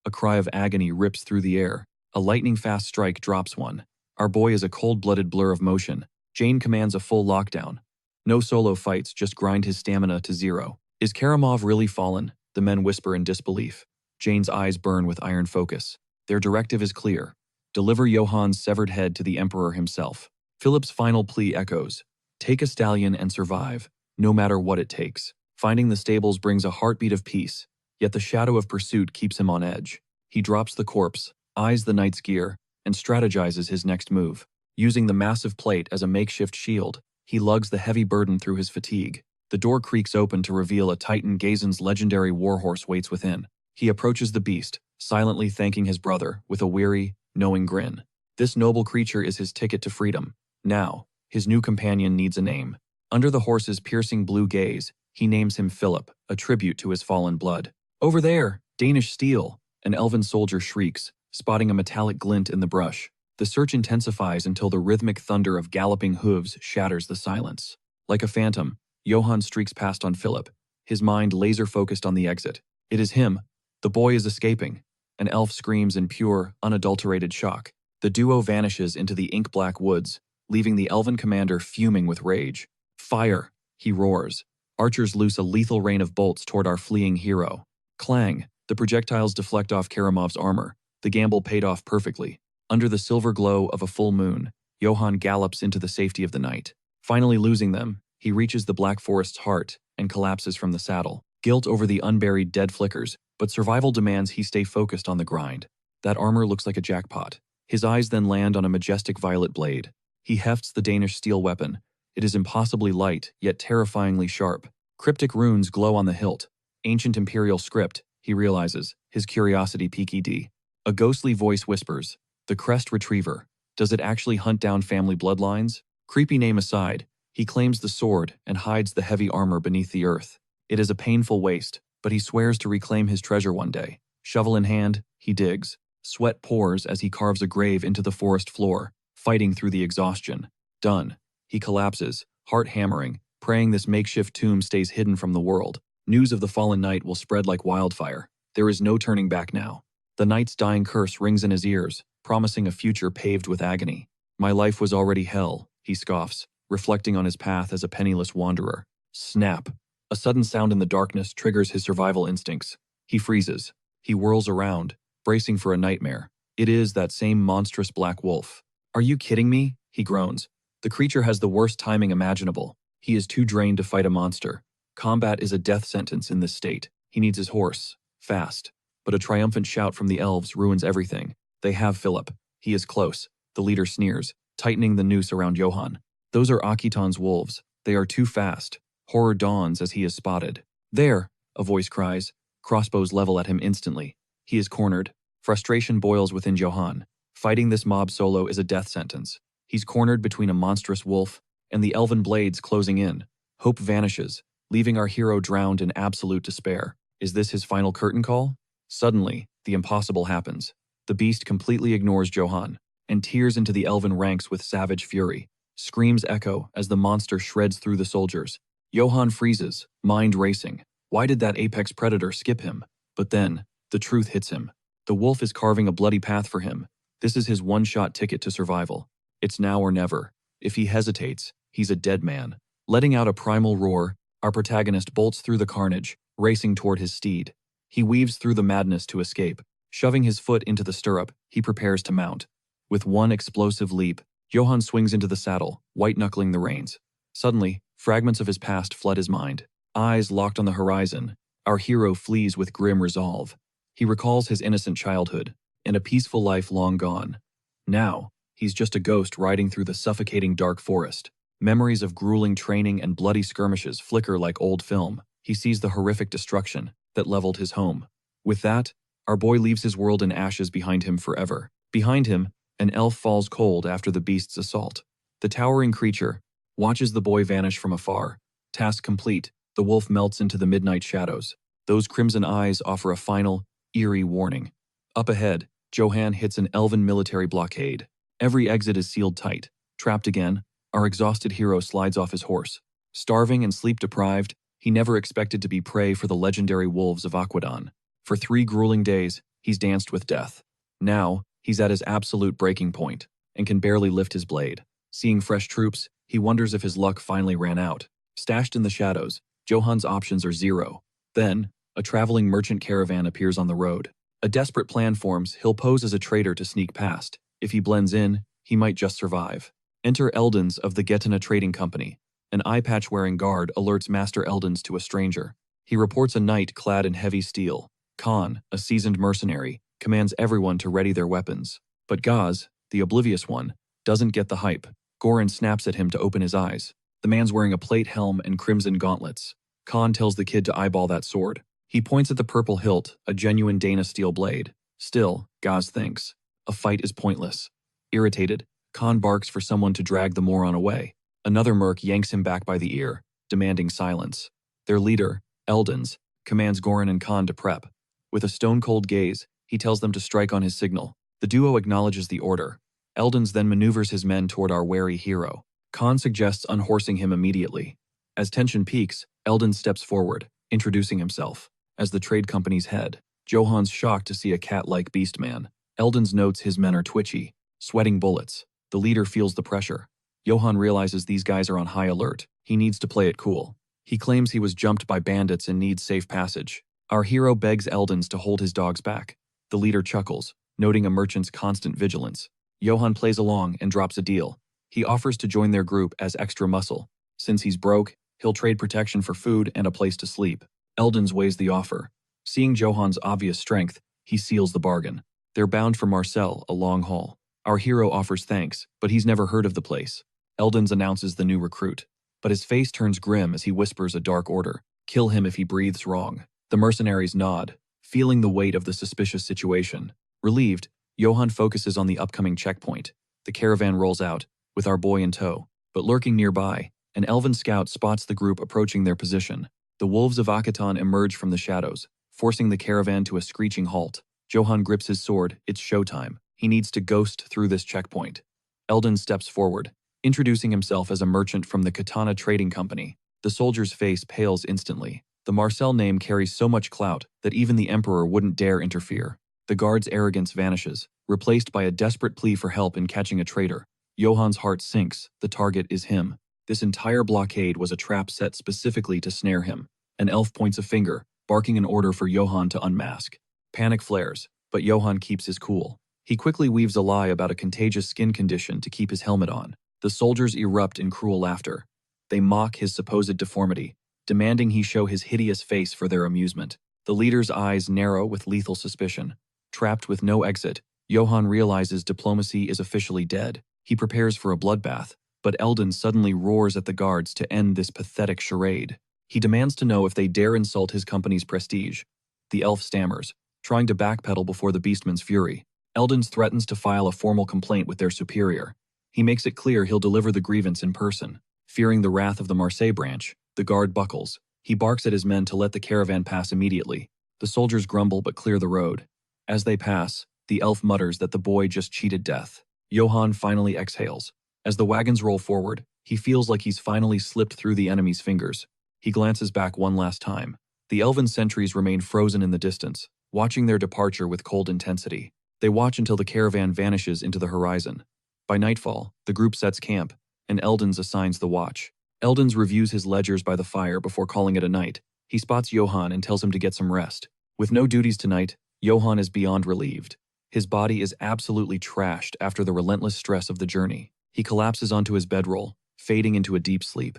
A: A cry of agony rips through the air. A lightning-fast strike drops one. Our boy is a cold-blooded blur of motion. Jane commands a full lockdown. No solo fights, just grind his stamina to zero. Is Keramov really fallen? The men whisper in disbelief. Jane's eyes burn with iron focus. Their directive is clear. Deliver Johann's severed head to the Emperor himself. Philip's final plea echoes. Take a stallion and survive, no matter what it takes. Finding the stables brings a heartbeat of peace, yet the shadow of pursuit keeps him on edge. He drops the corpse, eyes the knight's gear, and strategizes his next move. Using the massive plate as a makeshift shield, he lugs the heavy burden through his fatigue. The door creaks open to reveal a Titan Gazen's legendary warhorse waits within. He approaches the beast, silently thanking his brother with a weary, knowing grin. This noble creature is his ticket to freedom. Now, his new companion needs a name. Under the horse's piercing blue gaze, he names him Philip, a tribute to his fallen blood. Over there, Danish steel, an elven soldier shrieks, spotting a metallic glint in the brush. The search intensifies until the rhythmic thunder of galloping hooves shatters the silence. Like a phantom, Johann streaks past on Philip, his mind laser-focused on the exit. It is him. The boy is escaping. An elf screams in pure, unadulterated shock. The duo vanishes into the ink-black woods, leaving the elven commander fuming with rage. Fire! He roars. Archers loose a lethal rain of bolts toward our fleeing hero. Clang! The projectiles deflect off Keramov's armor. The gamble paid off perfectly. Under the silver glow of a full moon, Johann gallops into the safety of the night. Finally losing them, he reaches the Black Forest's heart and collapses from the saddle. Guilt over the unburied dead flickers, but survival demands he stay focused on the grind. That armor looks like a jackpot. His eyes then land on a majestic violet blade. He hefts the Danish steel weapon. It is impossibly light, yet terrifyingly sharp. Cryptic runes glow on the hilt. Ancient imperial script, he realizes, his curiosity piqued. A ghostly voice whispers, "The crest retriever. Does it actually hunt down family bloodlines?" Creepy name aside, he claims the sword and hides the heavy armor beneath the earth. It is a painful waste, but he swears to reclaim his treasure one day. Shovel in hand, he digs. Sweat pours as he carves a grave into the forest floor, fighting through the exhaustion. Done. He collapses, heart hammering, praying this makeshift tomb stays hidden from the world. News of the fallen knight will spread like wildfire. There is no turning back now. The knight's dying curse rings in his ears, promising a future paved with agony. My life was already hell, he scoffs, reflecting on his path as a penniless wanderer. Snap. A sudden sound in the darkness triggers his survival instincts. He freezes. He whirls around, bracing for a nightmare. It is that same monstrous black wolf. "Are you kidding me?" he groans. The creature has the worst timing imaginable. He is too drained to fight a monster. Combat is a death sentence in this state. He needs his horse. Fast. But a triumphant shout from the elves ruins everything. They have Philip. He is close. The leader sneers, tightening the noose around Johann. Those are Akitan's wolves. They are too fast. Horror dawns as he is spotted. "There!" a voice cries. Crossbows level at him instantly. He is cornered. Frustration boils within Johann. Fighting this mob solo is a death sentence. He's cornered between a monstrous wolf and the elven blades closing in. Hope vanishes, leaving our hero drowned in absolute despair. Is this his final curtain call? Suddenly, the impossible happens. The beast completely ignores Johann and tears into the elven ranks with savage fury. Screams echo as the monster shreds through the soldiers. Johann freezes, mind racing. Why did that apex predator skip him? But then, the truth hits him. The wolf is carving a bloody path for him. This is his one-shot ticket to survival. It's now or never. If he hesitates, he's a dead man. Letting out a primal roar, our protagonist bolts through the carnage, racing toward his steed. He weaves through the madness to escape. Shoving his foot into the stirrup, he prepares to mount. With one explosive leap, Johann swings into the saddle, white-knuckling the reins. Suddenly, fragments of his past flood his mind. Eyes locked on the horizon, our hero flees with grim resolve. He recalls his innocent childhood and a peaceful life long gone. Now, he's just a ghost riding through the suffocating dark forest. Memories of grueling training and bloody skirmishes flicker like old film. He sees the horrific destruction that leveled his home. With that, our boy leaves his world in ashes behind him forever. Behind him, an elf falls cold after the beast's assault. The towering creature watches the boy vanish from afar. Task complete, the wolf melts into the midnight shadows. Those crimson eyes offer a final, eerie warning. Up ahead, Johann hits an elven military blockade. Every exit is sealed tight. Trapped again, our exhausted hero slides off his horse. Starving and sleep-deprived, he never expected to be prey for the legendary wolves of Aquadan. For 3 grueling days, he's danced with death. Now, he's at his absolute breaking point and can barely lift his blade. Seeing fresh troops, he wonders if his luck finally ran out. Stashed in the shadows, Johann's options are zero. Then, a traveling merchant caravan appears on the road. A desperate plan forms. He'll pose as a traitor to sneak past. If he blends in, he might just survive. Enter Eldons of the Getana Trading Company. An eye-patch-wearing guard alerts Master Eldons to a stranger. He reports a knight clad in heavy steel. Khan, a seasoned mercenary, commands everyone to ready their weapons. But Gaz, the oblivious one, doesn't get the hype. Goran snaps at him to open his eyes. The man's wearing a plate helm and crimson gauntlets. Khan tells the kid to eyeball that sword. He points at the purple hilt, a genuine Dana steel blade. Still, Gaz thinks, a fight is pointless. Irritated, Khan barks for someone to drag the moron away. Another merc yanks him back by the ear, demanding silence. Their leader, Eldons, commands Goran and Khan to prep. With a stone-cold gaze, he tells them to strike on his signal. The duo acknowledges the order. Eldons then maneuvers his men toward our wary hero. Khan suggests unhorsing him immediately. As tension peaks, Eldon steps forward, introducing himself. As the trade company's head, Johann's shocked to see a cat-like beast man. Eldons notes his men are twitchy, sweating bullets. The leader feels the pressure. Johann realizes these guys are on high alert. He needs to play it cool. He claims he was jumped by bandits and needs safe passage. Our hero begs Eldons to hold his dogs back. The leader chuckles, noting a merchant's constant vigilance. Johann plays along and drops a deal. He offers to join their group as extra muscle. Since he's broke, he'll trade protection for food and a place to sleep. Eldons weighs the offer. Seeing Johan's obvious strength, he seals the bargain. They're bound for Marcel, a long haul. Our hero offers thanks, but he's never heard of the place. Eldons announces the new recruit, but his face turns grim as he whispers a dark order. Kill him if he breathes wrong. The mercenaries nod, feeling the weight of the suspicious situation. Relieved, Johan focuses on the upcoming checkpoint. The caravan rolls out, with our boy in tow, but lurking nearby, an elven scout spots the group approaching their position. The wolves of Akaton emerge from the shadows, forcing the caravan to a screeching halt. Johan grips his sword. It's showtime. He needs to ghost through this checkpoint. Eldon steps forward, introducing himself as a merchant from the Katana Trading Company. The soldier's face pales instantly. The Marcel name carries so much clout that even the Emperor wouldn't dare interfere. The guard's arrogance vanishes, replaced by a desperate plea for help in catching a traitor. Johan's heart sinks. The target is him. This entire blockade was a trap set specifically to snare him. An elf points a finger, barking an order for Johan to unmask. Panic flares, but Johan keeps his cool. He quickly weaves a lie about a contagious skin condition to keep his helmet on. The soldiers erupt in cruel laughter. They mock his supposed deformity, demanding he show his hideous face for their amusement. The leader's eyes narrow with lethal suspicion. Trapped with no exit, Johan realizes diplomacy is officially dead. He prepares for a bloodbath, but Eldon suddenly roars at the guards to end this pathetic charade. He demands to know if they dare insult his company's prestige. The elf stammers, trying to backpedal before the beastman's fury. Eldon threatens to file a formal complaint with their superior. He makes it clear he'll deliver the grievance in person. Fearing the wrath of the Marseille branch, the guard buckles. He barks at his men to let the caravan pass immediately. The soldiers grumble but clear the road. As they pass, the elf mutters that the boy just cheated death. Johan finally exhales. As the wagons roll forward, he feels like he's finally slipped through the enemy's fingers. He glances back one last time. The elven sentries remain frozen in the distance, watching their departure with cold intensity. They watch until the caravan vanishes into the horizon. By nightfall, the group sets camp, and Eldons assigns the watch. Eldons reviews his ledgers by the fire before calling it a night. He spots Johan and tells him to get some rest. With no duties tonight, Johan is beyond relieved. His body is absolutely trashed after the relentless stress of the journey. He collapses onto his bedroll, fading into a deep sleep.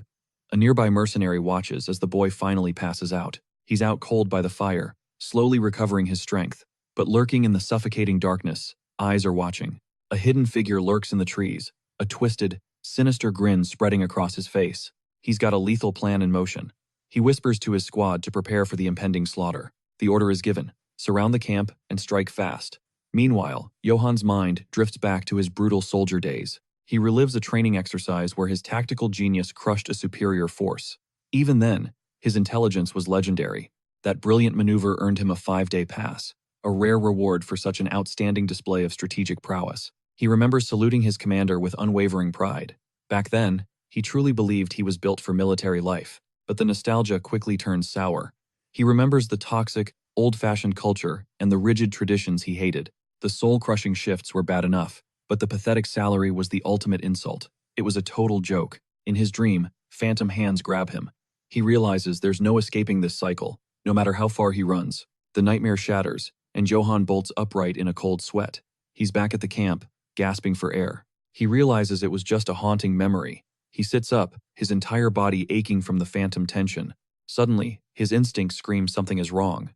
A: A nearby mercenary watches as the boy finally passes out. He's out cold by the fire, slowly recovering his strength. But lurking in the suffocating darkness, eyes are watching. A hidden figure lurks in the trees, a twisted, sinister grin spreading across his face. He's got a lethal plan in motion. He whispers to his squad to prepare for the impending slaughter. The order is given: surround the camp and strike fast. Meanwhile, Johan's mind drifts back to his brutal soldier days. He relives a training exercise where his tactical genius crushed a superior force. Even then, his intelligence was legendary. That brilliant maneuver earned him a 5-day pass, a rare reward for such an outstanding display of strategic prowess. He remembers saluting his commander with unwavering pride. Back then, he truly believed he was built for military life, but the nostalgia quickly turns sour. He remembers the toxic, old-fashioned culture and the rigid traditions he hated. The soul-crushing shifts were bad enough, but the pathetic salary was the ultimate insult. It was a total joke. In his dream, phantom hands grab him. He realizes there's no escaping this cycle, no matter how far he runs. The nightmare shatters, and Johan bolts upright in a cold sweat. He's back at the camp, gasping for air. He realizes it was just a haunting memory. He sits up, his entire body aching from the phantom tension. Suddenly, his instinct screams something is wrong.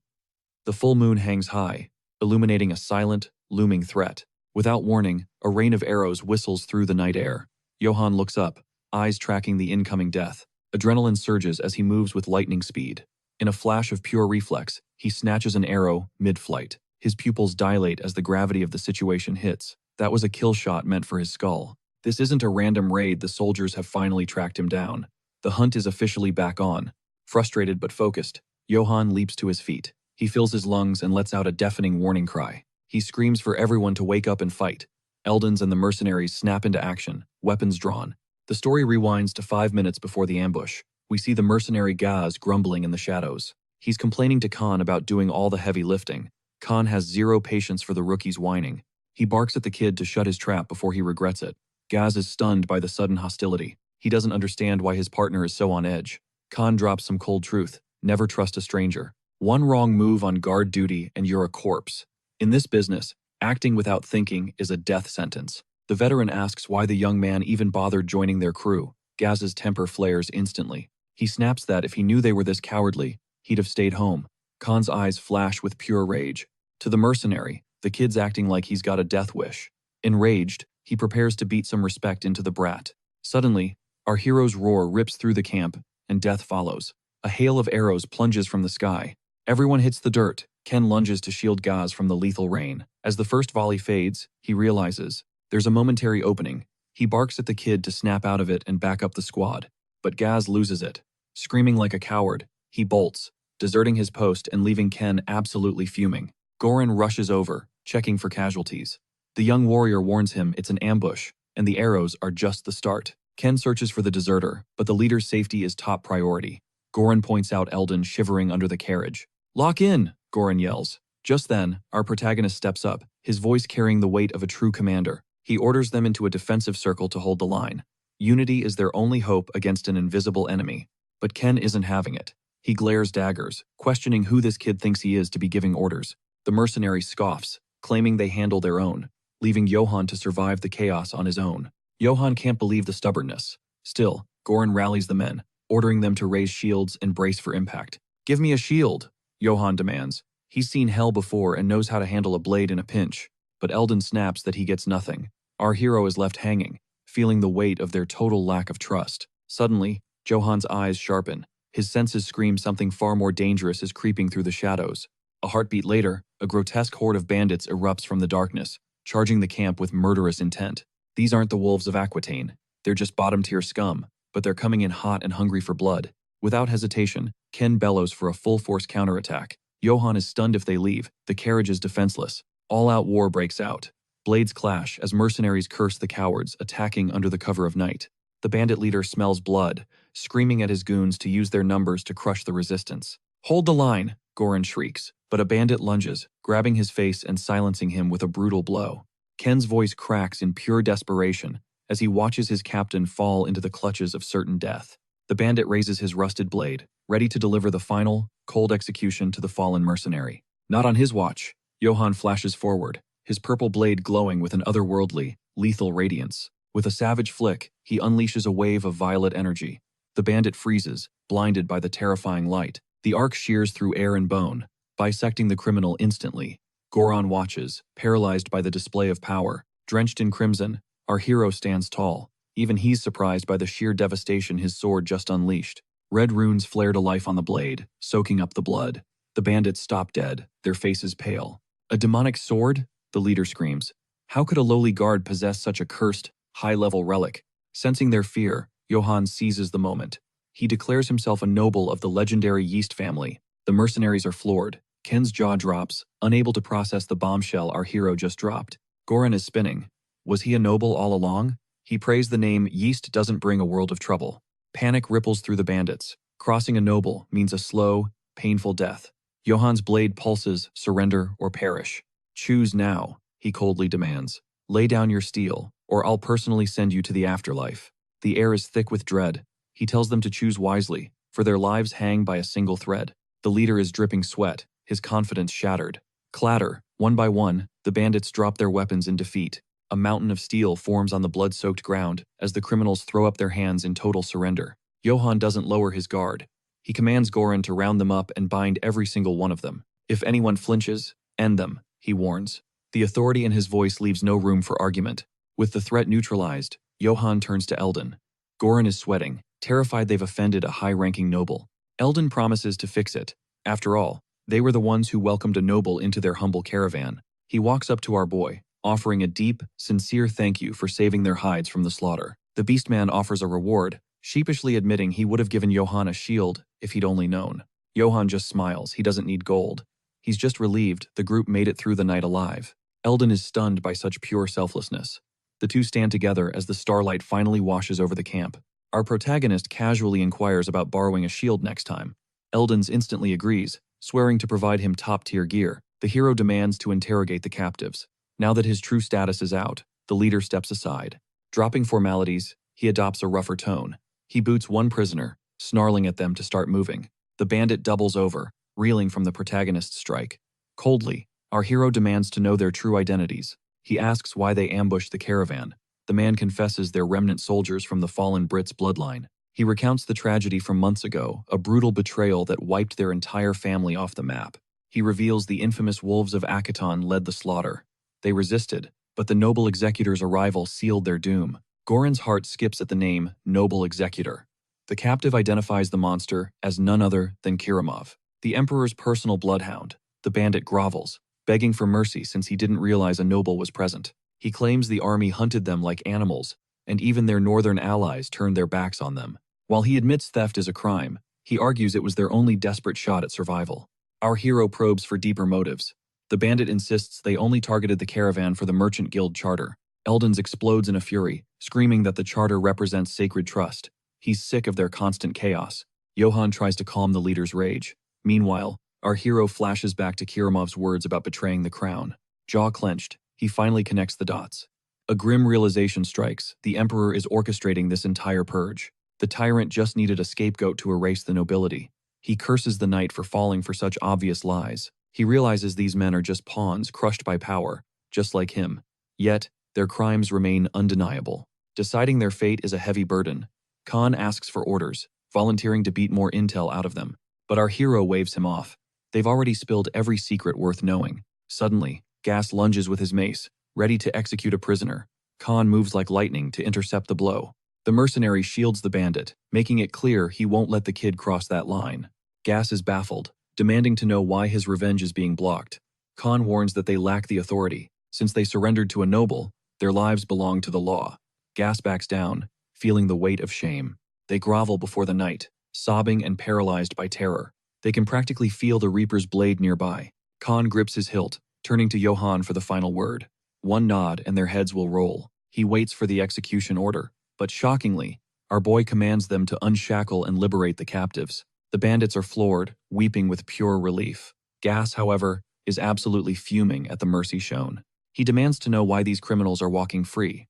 A: The full moon hangs high, illuminating a silent, looming threat. Without warning, a rain of arrows whistles through the night air. Johan looks up, eyes tracking the incoming death. Adrenaline surges as he moves with lightning speed. In a flash of pure reflex, he snatches an arrow mid-flight. His pupils dilate as the gravity of the situation hits. That was a kill shot meant for his skull. This isn't a random raid. The soldiers have finally tracked him down. The hunt is officially back on. Frustrated but focused, Johan leaps to his feet. He fills his lungs and lets out a deafening warning cry. He screams for everyone to wake up and fight. Eldons and the mercenaries snap into action, weapons drawn. The story rewinds to 5 minutes before the ambush. We see the mercenary Gaz grumbling in the shadows. He's complaining to Khan about doing all the heavy lifting. Khan has zero patience for the rookie's whining. He barks at the kid to shut his trap before he regrets it. Gaz is stunned by the sudden hostility. He doesn't understand why his partner is so on edge. Khan drops some cold truth: never trust a stranger. One wrong move on guard duty and you're a corpse. In this business, acting without thinking is a death sentence. The veteran asks why the young man even bothered joining their crew. Gaz's temper flares instantly. He snaps that if he knew they were this cowardly, He'd have stayed home. Khan's eyes flash with pure rage. To the mercenary, the kid's acting like he's got a death wish. Enraged, he prepares to beat some respect into the brat. Suddenly, our hero's roar rips through the camp, and death follows. A hail of arrows plunges from the sky. Everyone hits the dirt. Ken lunges to shield Gaz from the lethal rain. As the first volley fades, he realizes there's a momentary opening. He barks at the kid to snap out of it and back up the squad. But Gaz loses it. Screaming like a coward, he bolts, deserting his post and leaving Ken absolutely fuming. Goran rushes over, checking for casualties. The young warrior warns him it's an ambush, and the arrows are just the start. Ken searches for the deserter, but the leader's safety is top priority. Goran points out Eldon shivering under the carriage. "Lock in!" Goran yells. Just then, our protagonist steps up, his voice carrying the weight of a true commander. He orders them into a defensive circle to hold the line. Unity is their only hope against an invisible enemy. But Ken isn't having it. He glares daggers, questioning who this kid thinks he is to be giving orders. The mercenary scoffs, claiming they handle their own, leaving Johann to survive the chaos on his own. Johann can't believe the stubbornness. Still, Goran rallies the men, ordering them to raise shields and brace for impact. "Give me a shield," Johann demands. He's seen hell before and knows how to handle a blade in a pinch. But Eldon snaps that he gets nothing. Our hero is left hanging, feeling the weight of their total lack of trust. Suddenly, Johann's eyes sharpen. His senses scream something far more dangerous is creeping through the shadows. A heartbeat later, a grotesque horde of bandits erupts from the darkness, charging the camp with murderous intent. These aren't the wolves of Aquitaine. They're just bottom-tier scum, but they're coming in hot and hungry for blood. Without hesitation, Ken bellows for a full-force counterattack. Johann is stunned if they leave. The carriage is defenseless. All-out war breaks out. Blades clash as mercenaries curse the cowards, attacking under the cover of night. The bandit leader smells blood, screaming at his goons to use their numbers to crush the resistance. "Hold the line!" Goran shrieks, but a bandit lunges, grabbing his face and silencing him with a brutal blow. Ken's voice cracks in pure desperation as he watches his captain fall into the clutches of certain death. The bandit raises his rusted blade, ready to deliver the final, cold execution to the fallen mercenary. Not on his watch. Johann flashes forward, his purple blade glowing with an otherworldly, lethal radiance. With a savage flick, he unleashes a wave of violet energy. The bandit freezes, blinded by the terrifying light. The arc shears through air and bone, bisecting the criminal instantly. Goran watches, paralyzed by the display of power. Drenched in crimson, our hero stands tall. Even he's surprised by the sheer devastation his sword just unleashed. Red runes flare to life on the blade, soaking up the blood. The bandits stop dead, their faces pale. "A demonic sword?" the leader screams. "How could a lowly guard possess such a cursed, high-level relic?" Sensing their fear, Johann seizes the moment. He declares himself a noble of the legendary Yeast family. The mercenaries are floored. Ken's jaw drops, unable to process the bombshell our hero just dropped. Goran is spinning. Was he a noble all along? He prays the name Yeast doesn't bring a world of trouble. Panic ripples through the bandits. Crossing a noble means a slow, painful death. Johann's blade pulses, surrender or perish. "Choose now," he coldly demands. "Lay down your steel, or I'll personally send you to the afterlife." The air is thick with dread. He tells them to choose wisely, for their lives hang by a single thread. The leader is dripping sweat, his confidence shattered. Clatter, one by one, the bandits drop their weapons in defeat. A mountain of steel forms on the blood-soaked ground as the criminals throw up their hands in total surrender. Johann doesn't lower his guard. He commands Goran to round them up and bind every single one of them. "If anyone flinches, end them," he warns. The authority in his voice leaves no room for argument. With the threat neutralized, Johann turns to Eldon. Goran is sweating, terrified they've offended a high-ranking noble. Eldon promises to fix it. After all, they were the ones who welcomed a noble into their humble caravan. He walks up to our boy, offering a deep, sincere thank you for saving their hides from the slaughter. The beastman offers a reward, sheepishly admitting he would have given Johann a shield if he'd only known. Johann just smiles. He doesn't need gold. He's just relieved the group made it through the night alive. Eldon is stunned by such pure selflessness. The two stand together as the starlight finally washes over the camp. Our protagonist casually inquires about borrowing a shield next time. Eldon instantly agrees, swearing to provide him top-tier gear. The hero demands to interrogate the captives. Now that his true status is out, the leader steps aside. Dropping formalities, he adopts a rougher tone. He boots one prisoner, snarling at them to start moving. The bandit doubles over, reeling from the protagonist's strike. Coldly, our hero demands to know their true identities. He asks why they ambushed the caravan. The man confesses they're remnant soldiers from the fallen Brits' bloodline. He recounts the tragedy from months ago, a brutal betrayal that wiped their entire family off the map. He reveals the infamous wolves of Akaton led the slaughter. They resisted, but the noble executor's arrival sealed their doom. Goran's heart skips at the name Noble Executor. The captive identifies the monster as none other than Keramov, the Emperor's personal bloodhound. The bandit grovels, begging for mercy since he didn't realize a noble was present. He claims the army hunted them like animals, and even their northern allies turned their backs on them. While he admits theft is a crime, he argues it was their only desperate shot at survival. Our hero probes for deeper motives. The bandit insists they only targeted the caravan for the Merchant Guild charter. Eldons explodes in a fury, screaming that the charter represents sacred trust. He's sick of their constant chaos. Johann tries to calm the leader's rage. Meanwhile, our hero flashes back to Keramov's words about betraying the crown. Jaw clenched, he finally connects the dots. A grim realization strikes: the Emperor is orchestrating this entire purge. The tyrant just needed a scapegoat to erase the nobility. He curses the knight for falling for such obvious lies. He realizes these men are just pawns crushed by power, just like him. Yet, their crimes remain undeniable. Deciding their fate is a heavy burden. Khan asks for orders, volunteering to beat more intel out of them. But our hero waves him off. They've already spilled every secret worth knowing. Suddenly, Gas lunges with his mace, ready to execute a prisoner. Khan moves like lightning to intercept the blow. The mercenary shields the bandit, making it clear he won't let the kid cross that line. Gas is baffled, demanding to know why his revenge is being blocked. Khan warns that they lack the authority. Since they surrendered to a noble, their lives belong to the law. Gas backs down, feeling the weight of shame. They grovel before the knight, sobbing and paralyzed by terror. They can practically feel the Reaper's blade nearby. Khan grips his hilt, turning to Johann for the final word. One nod and their heads will roll. He waits for the execution order. But shockingly, our boy commands them to unshackle and liberate the captives. The bandits are floored, weeping with pure relief. Gas, however, is absolutely fuming at the mercy shown. He demands to know why these criminals are walking free.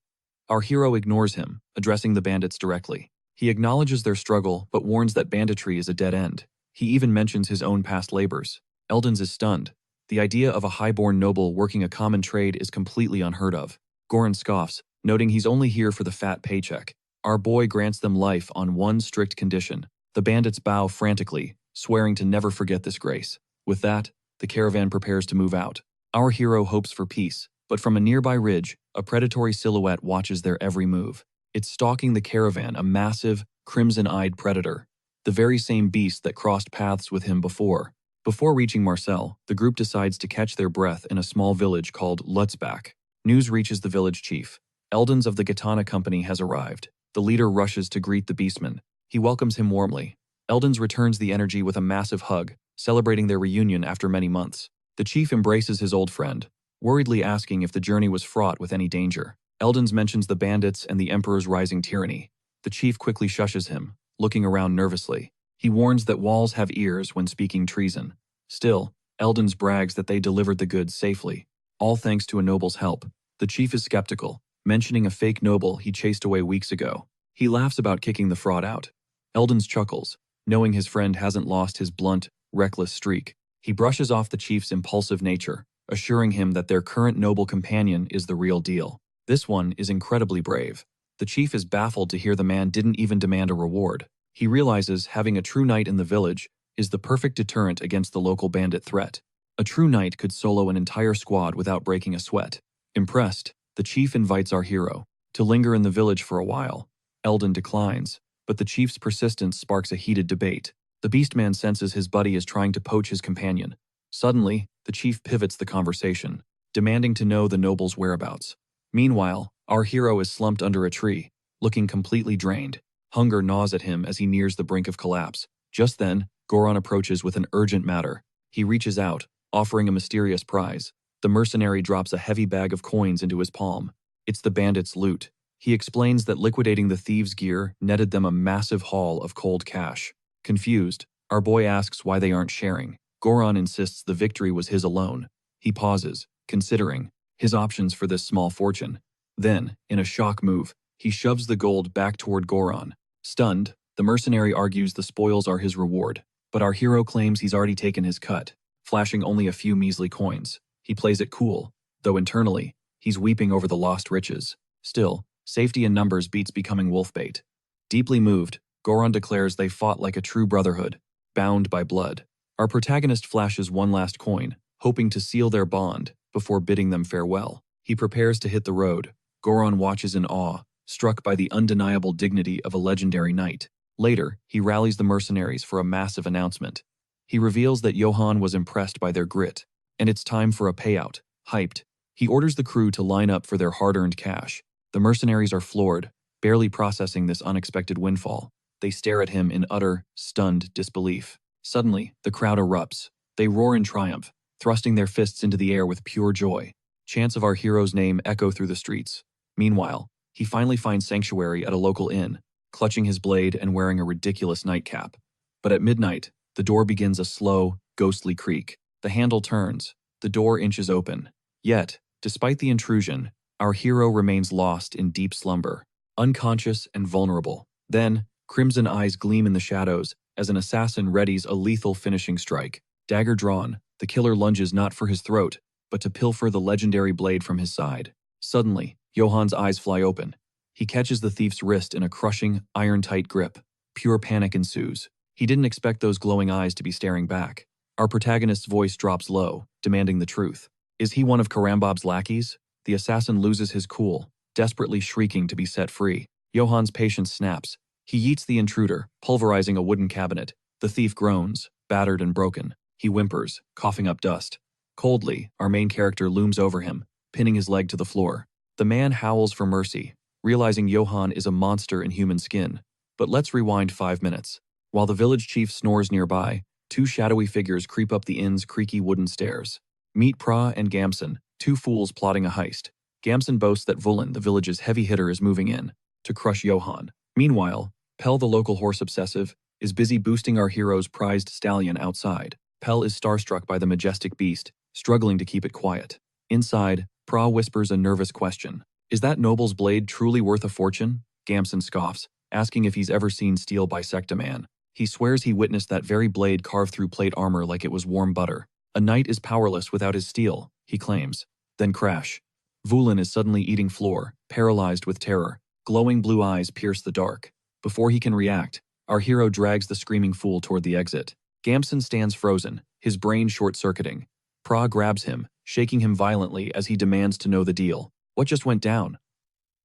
A: Our hero ignores him, addressing the bandits directly. He acknowledges their struggle, but warns that banditry is a dead end. He even mentions his own past labors. Eldons is stunned. The idea of a highborn noble working a common trade is completely unheard of. Goran scoffs, noting he's only here for the fat paycheck. Our boy grants them life on one strict condition. The bandits bow frantically, swearing to never forget this grace. With that, the caravan prepares to move out. Our hero hopes for peace, but from a nearby ridge, a predatory silhouette watches their every move. It's stalking the caravan, a massive, crimson-eyed predator, the very same beast that crossed paths with him before. Before reaching Marcel, the group decides to catch their breath in a small village called Lutzbach. News reaches the village chief. Eldons of the Katana Company has arrived. The leader rushes to greet the beastman. He welcomes him warmly. Eldons returns the energy with a massive hug, celebrating their reunion after many months. The chief embraces his old friend, worriedly asking if the journey was fraught with any danger. Eldons mentions the bandits and the Emperor's rising tyranny. The chief quickly shushes him, looking around nervously. He warns that walls have ears when speaking treason. Still, Eldons brags that they delivered the goods safely, all thanks to a noble's help. The chief is skeptical, mentioning a fake noble he chased away weeks ago. He laughs about kicking the fraud out. Eldons chuckles, knowing his friend hasn't lost his blunt, reckless streak. He brushes off the chief's impulsive nature, assuring him that their current noble companion is the real deal. This one is incredibly brave. The chief is baffled to hear the man didn't even demand a reward. He realizes having a true knight in the village is the perfect deterrent against the local bandit threat. A true knight could solo an entire squad without breaking a sweat. Impressed, the chief invites our hero to linger in the village for a while. Eldon declines, but the chief's persistence sparks a heated debate. The beastman senses his buddy is trying to poach his companion. Suddenly, the chief pivots the conversation, demanding to know the noble's whereabouts. Meanwhile, our hero is slumped under a tree, looking completely drained. Hunger gnaws at him as he nears the brink of collapse. Just then, Goran approaches with an urgent matter. He reaches out, offering a mysterious prize. The mercenary drops a heavy bag of coins into his palm. It's the bandits' loot. He explains that liquidating the thieves' gear netted them a massive haul of cold cash. Confused, our boy asks why they aren't sharing. Goran insists the victory was his alone. He pauses, considering his options for this small fortune. Then, in a shock move, he shoves the gold back toward Goran. Stunned, the mercenary argues the spoils are his reward, but our hero claims he's already taken his cut, flashing only a few measly coins. He plays it cool, though internally, he's weeping over the lost riches. Still, safety in numbers beats becoming wolf bait. Deeply moved, Goron declares they fought like a true brotherhood, bound by blood. Our protagonist flashes one last coin, hoping to seal their bond before bidding them farewell. He prepares to hit the road. Goron watches in awe, struck by the undeniable dignity of a legendary knight. Later, he rallies the mercenaries for a massive announcement. He reveals that Johann was impressed by their grit, and it's time for a payout. Hyped, he orders the crew to line up for their hard-earned cash. The mercenaries are floored, barely processing this unexpected windfall. They stare at him in utter, stunned disbelief. Suddenly, the crowd erupts. They roar in triumph, thrusting their fists into the air with pure joy. Chants of our hero's name echo through the streets. Meanwhile, he finally finds sanctuary at a local inn, clutching his blade and wearing a ridiculous nightcap. But at midnight, the door begins a slow, ghostly creak. The handle turns. The door inches open. Yet, despite the intrusion, our hero remains lost in deep slumber, unconscious and vulnerable. Then, crimson eyes gleam in the shadows as an assassin readies a lethal finishing strike. Dagger drawn, the killer lunges not for his throat, but to pilfer the legendary blade from his side. Suddenly, Johann's eyes fly open. He catches the thief's wrist in a crushing, iron-tight grip. Pure panic ensues. He didn't expect those glowing eyes to be staring back. Our protagonist's voice drops low, demanding the truth. Is he one of Keramob's lackeys? The assassin loses his cool, desperately shrieking to be set free. Johann's patience snaps. He yeets the intruder, pulverizing a wooden cabinet. The thief groans, battered and broken. He whimpers, coughing up dust. Coldly, our main character looms over him, pinning his leg to the floor. The man howls for mercy, realizing Johann is a monster in human skin. But let's rewind 5 minutes. While the village chief snores nearby, two shadowy figures creep up the inn's creaky wooden stairs. Meet Pra and Gamson, two fools plotting a heist. Gamson boasts that Vulin, the village's heavy hitter, is moving in to crush Johann. Meanwhile, Pell, the local horse obsessive, is busy boosting our hero's prized stallion outside. Pell is starstruck by the majestic beast, struggling to keep it quiet. Inside, Pra whispers a nervous question. Is that noble's blade truly worth a fortune? Gamson scoffs, asking if he's ever seen steel bisect a man. He swears he witnessed that very blade carve through plate armor like it was warm butter. A knight is powerless without his steel, he claims. Then crash. Vulin is suddenly eating floor, paralyzed with terror. Glowing blue eyes pierce the dark. Before he can react, our hero drags the screaming fool toward the exit. Gamson stands frozen, his brain short-circuiting. Pra grabs him, shaking him violently as he demands to know the deal. What just went down?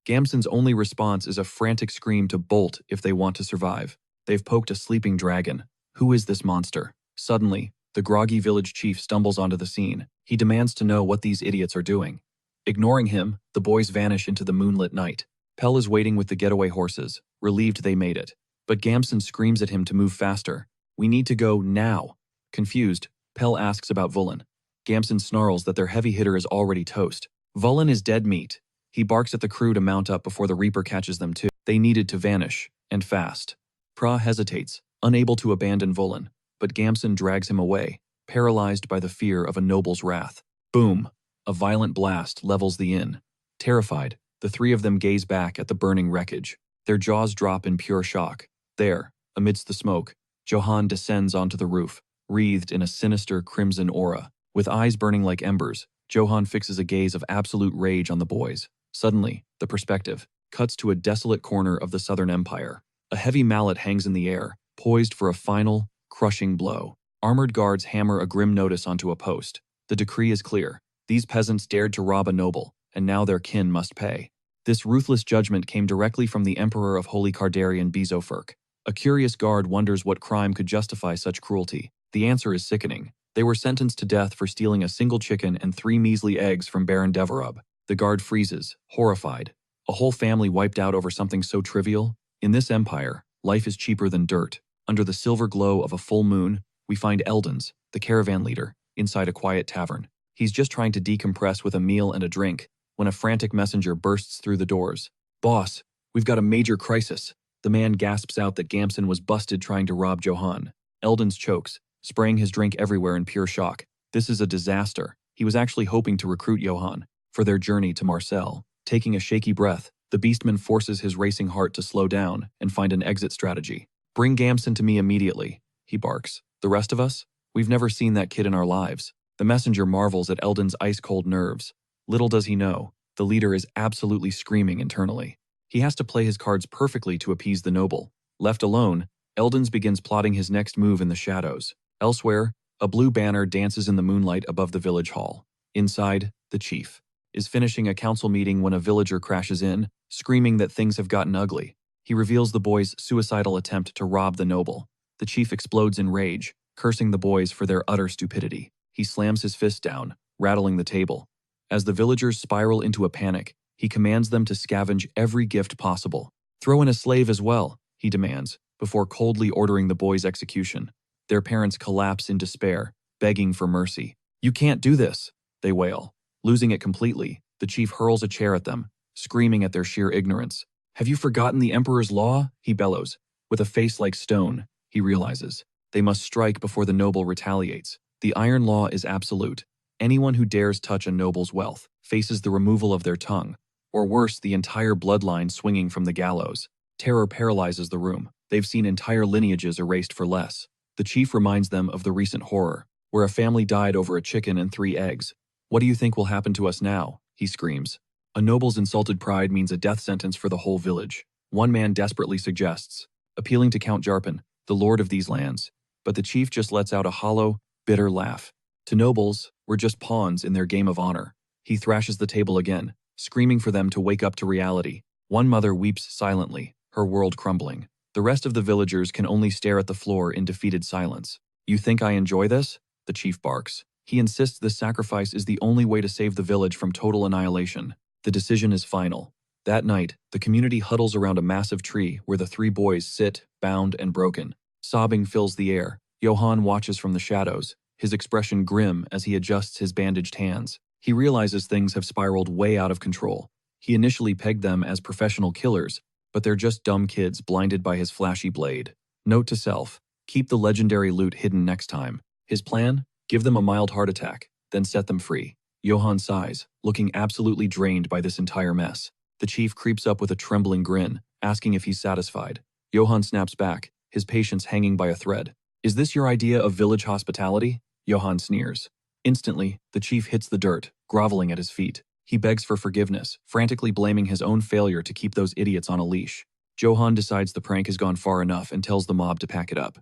A: Gamson's only response is a frantic scream to bolt if they want to survive. They've poked a sleeping dragon. Who is this monster? Suddenly, the groggy village chief stumbles onto the scene. He demands to know what these idiots are doing. Ignoring him, the boys vanish into the moonlit night. Pell is waiting with the getaway horses, relieved they made it. But Gamson screams at him to move faster. We need to go now. Confused, Pell asks about Vulin. Gamson snarls that their heavy hitter is already toast. Vulin is dead meat. He barks at the crew to mount up before the Reaper catches them too. They needed to vanish, and fast. Pra hesitates, unable to abandon Vulin, but Gamson drags him away, paralyzed by the fear of a noble's wrath. Boom! A violent blast levels the inn. Terrified, the three of them gaze back at the burning wreckage. Their jaws drop in pure shock. There, amidst the smoke, Johann descends onto the roof, wreathed in a sinister crimson aura. With eyes burning like embers, Johann fixes a gaze of absolute rage on the boys. Suddenly, the perspective cuts to a desolate corner of the Southern Empire. A heavy mallet hangs in the air, poised for a final, crushing blow. Armored guards hammer a grim notice onto a post. The decree is clear. These peasants dared to rob a noble, and now their kin must pay. This ruthless judgment came directly from the Emperor of Holy Cardarian Bezofurk. A curious guard wonders what crime could justify such cruelty. The answer is sickening. They were sentenced to death for stealing a single chicken and 3 measly eggs from Baron Deverub. The guard freezes, horrified. A whole family wiped out over something so trivial? In this empire, life is cheaper than dirt. Under the silver glow of a full moon, we find Eldons, the caravan leader, inside a quiet tavern. He's just trying to decompress with a meal and a drink, when a frantic messenger bursts through the doors. Boss, we've got a major crisis. The man gasps out that Gamson was busted trying to rob Johann. Eldons chokes, spraying his drink everywhere in pure shock. This is a disaster. He was actually hoping to recruit Johann for their journey to Marcel. Taking a shaky breath, the beastman forces his racing heart to slow down and find an exit strategy. Bring Gamson to me immediately, he barks. The rest of us? We've never seen that kid in our lives. The messenger marvels at Eldon's ice-cold nerves. Little does he know, the leader is absolutely screaming internally. He has to play his cards perfectly to appease the noble. Left alone, Eldons begins plotting his next move in the shadows. Elsewhere, a blue banner dances in the moonlight above the village hall. Inside, the chief is finishing a council meeting when a villager crashes in, screaming that things have gotten ugly. He reveals the boys' suicidal attempt to rob the noble. The chief explodes in rage, cursing the boys for their utter stupidity. He slams his fist down, rattling the table. As the villagers spiral into a panic, he commands them to scavenge every gift possible. "Throw in a slave as well," he demands, before coldly ordering the boys' execution. Their parents collapse in despair, begging for mercy. "You can't do this," they wail. Losing it completely, the chief hurls a chair at them, screaming at their sheer ignorance. "Have you forgotten the emperor's law?" he bellows. With a face like stone, he realizes they must strike before the noble retaliates. The iron law is absolute. Anyone who dares touch a noble's wealth faces the removal of their tongue, or worse, the entire bloodline swinging from the gallows. Terror paralyzes the room. They've seen entire lineages erased for less. The chief reminds them of the recent horror, where a family died over a chicken and 3 eggs. "What do you think will happen to us now?" he screams. A noble's insulted pride means a death sentence for the whole village. One man desperately suggests, appealing to Count Jarpan, the lord of these lands. But the chief just lets out a hollow, bitter laugh. To nobles, we're just pawns in their game of honor. He thrashes the table again, screaming for them to wake up to reality. One mother weeps silently, her world crumbling. The rest of the villagers can only stare at the floor in defeated silence. "You think I enjoy this?" the chief barks. He insists this sacrifice is the only way to save the village from total annihilation. The decision is final. That night, the community huddles around a massive tree where the 3 boys sit, bound and broken. Sobbing fills the air. Johann watches from the shadows, his expression grim as he adjusts his bandaged hands. He realizes things have spiraled way out of control. He initially pegged them as professional killers, but they're just dumb kids blinded by his flashy blade. Note to self, keep the legendary loot hidden next time. His plan? Give them a mild heart attack, then set them free. Johann sighs, looking absolutely drained by this entire mess. The chief creeps up with a trembling grin, asking if he's satisfied. Johann snaps back, his patience hanging by a thread. "Is this your idea of village hospitality?" Johann sneers. Instantly, the chief hits the dirt, groveling at his feet. He begs for forgiveness, frantically blaming his own failure to keep those idiots on a leash. Johann decides the prank has gone far enough and tells the mob to pack it up.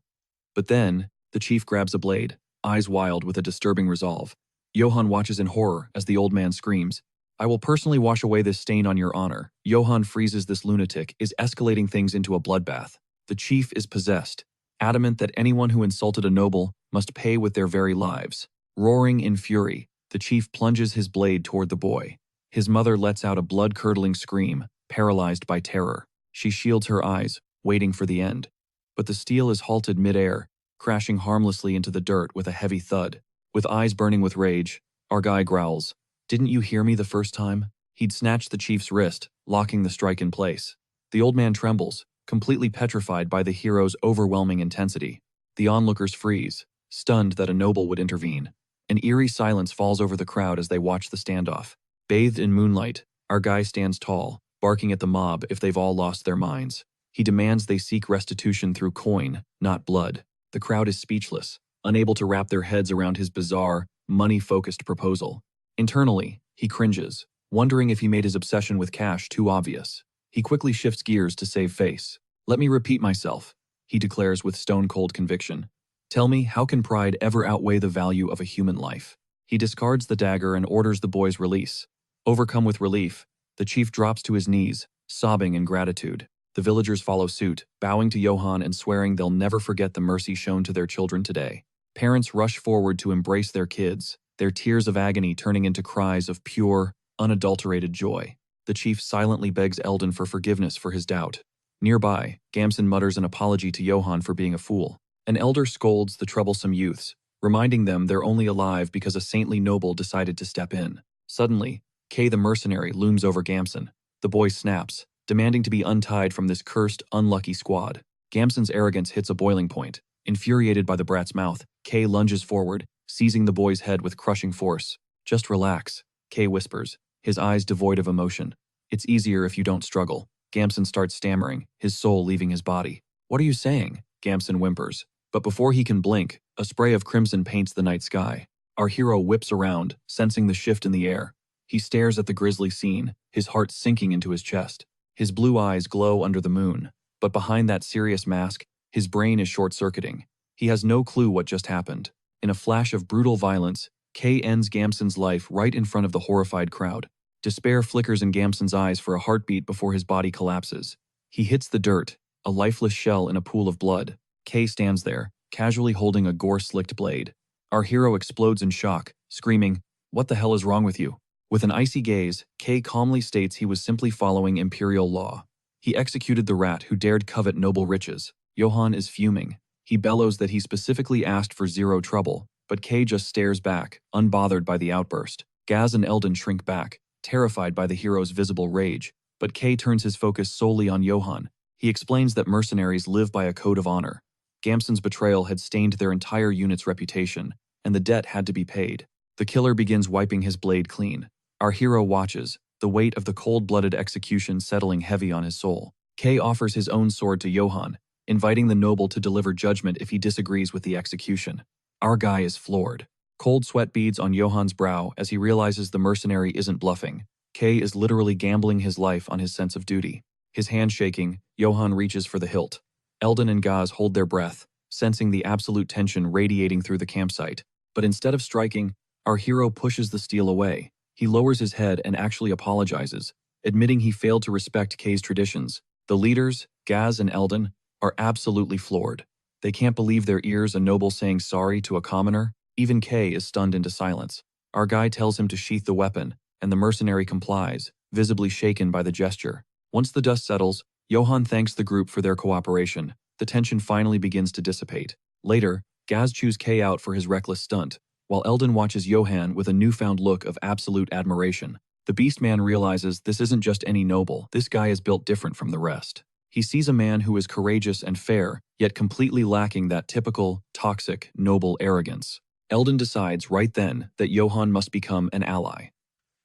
A: But then, the chief grabs a blade, eyes wild with a disturbing resolve. Johann watches in horror as the old man screams, "I will personally wash away this stain on your honor." Johann freezes this lunatic, is escalating things into a bloodbath. The chief is possessed, adamant that anyone who insulted a noble must pay with their very lives. Roaring in fury, the chief plunges his blade toward the boy. His mother lets out a blood-curdling scream, paralyzed by terror. She shields her eyes, waiting for the end. But the steel is halted mid-air, crashing harmlessly into the dirt with a heavy thud. With eyes burning with rage, our guy growls, "Didn't you hear me the first time?" He'd snatched the chief's wrist, locking the strike in place. The old man trembles, completely petrified by the hero's overwhelming intensity. The onlookers freeze, stunned that a noble would intervene. An eerie silence falls over the crowd as they watch the standoff. Bathed in moonlight, our guy stands tall, barking at the mob if they've all lost their minds. He demands they seek restitution through coin, not blood. The crowd is speechless, unable to wrap their heads around his bizarre, money-focused proposal. Internally, he cringes, wondering if he made his obsession with cash too obvious. He quickly shifts gears to save face. "Let me repeat myself," he declares with stone-cold conviction. "Tell me, how can pride ever outweigh the value of a human life?" He discards the dagger and orders the boy's release. Overcome with relief, the chief drops to his knees, sobbing in gratitude. The villagers follow suit, bowing to Johann and swearing they'll never forget the mercy shown to their children today. Parents rush forward to embrace their kids, their tears of agony turning into cries of pure, unadulterated joy. The chief silently begs Eldon for forgiveness for his doubt. Nearby, Gamson mutters an apology to Johann for being a fool. An elder scolds the troublesome youths, reminding them they're only alive because a saintly noble decided to step in. Suddenly, Kay the mercenary looms over Gamson. The boy snaps, demanding to be untied from this cursed, unlucky squad. Gamson's arrogance hits a boiling point. Infuriated by the brat's mouth, Kay lunges forward, seizing the boy's head with crushing force. "Just relax," Kay whispers, his eyes devoid of emotion. "It's easier if you don't struggle." Gamson starts stammering, his soul leaving his body. "What are you saying?" Gamson whimpers. But before he can blink, a spray of crimson paints the night sky. Our hero whips around, sensing the shift in the air. He stares at the grisly scene, his heart sinking into his chest. His blue eyes glow under the moon, But behind that serious mask, his brain is short-circuiting. He has no clue what just happened. In a flash of brutal violence, Kay ends Gamson's life right in front of the horrified crowd. Despair flickers in Gamson's eyes for a heartbeat before his body collapses. He hits the dirt, a lifeless shell in a pool of blood. Kay stands there, casually holding a gore-slicked blade. Our hero explodes in shock, screaming, "What the hell is wrong with you?" With an icy gaze, Kay calmly states he was simply following imperial law. He executed the rat who dared covet noble riches. Johann is fuming. He bellows that he specifically asked for zero trouble, but Kay just stares back, unbothered by the outburst. Gaz and Eldon shrink back, terrified by the hero's visible rage, but Kay turns his focus solely on Johann. He explains that mercenaries live by a code of honor. Gamson's betrayal had stained their entire unit's reputation, and the debt had to be paid. The killer begins wiping his blade clean. Our hero watches, the weight of the cold-blooded execution settling heavy on his soul. Kay offers his own sword to Johann, inviting the noble to deliver judgment if he disagrees with the execution. Our guy is floored. Cold sweat beads on Johann's brow as he realizes the mercenary isn't bluffing. Kay is literally gambling his life on his sense of duty. His hand shaking, Johann reaches for the hilt. Eldon and Gaz hold their breath, sensing the absolute tension radiating through the campsite. But instead of striking, our hero pushes the steel away. He lowers his head and actually apologizes, admitting he failed to respect Kay's traditions. The leaders, Gaz and Eldon, are absolutely floored. They can't believe their ears a noble saying sorry to a commoner. Even Kay is stunned into silence. Our guy tells him to sheath the weapon, and the mercenary complies, visibly shaken by the gesture. Once the dust settles, Johann thanks the group for their cooperation. The tension finally begins to dissipate. Later, Gaz chews Kay out for his reckless stunt, while Eldon watches Johann with a newfound look of absolute admiration. The Beastman realizes this isn't just any noble, this guy is built different from the rest. He sees a man who is courageous and fair, yet completely lacking that typical, toxic, noble arrogance. Eldon decides right then that Johann must become an ally.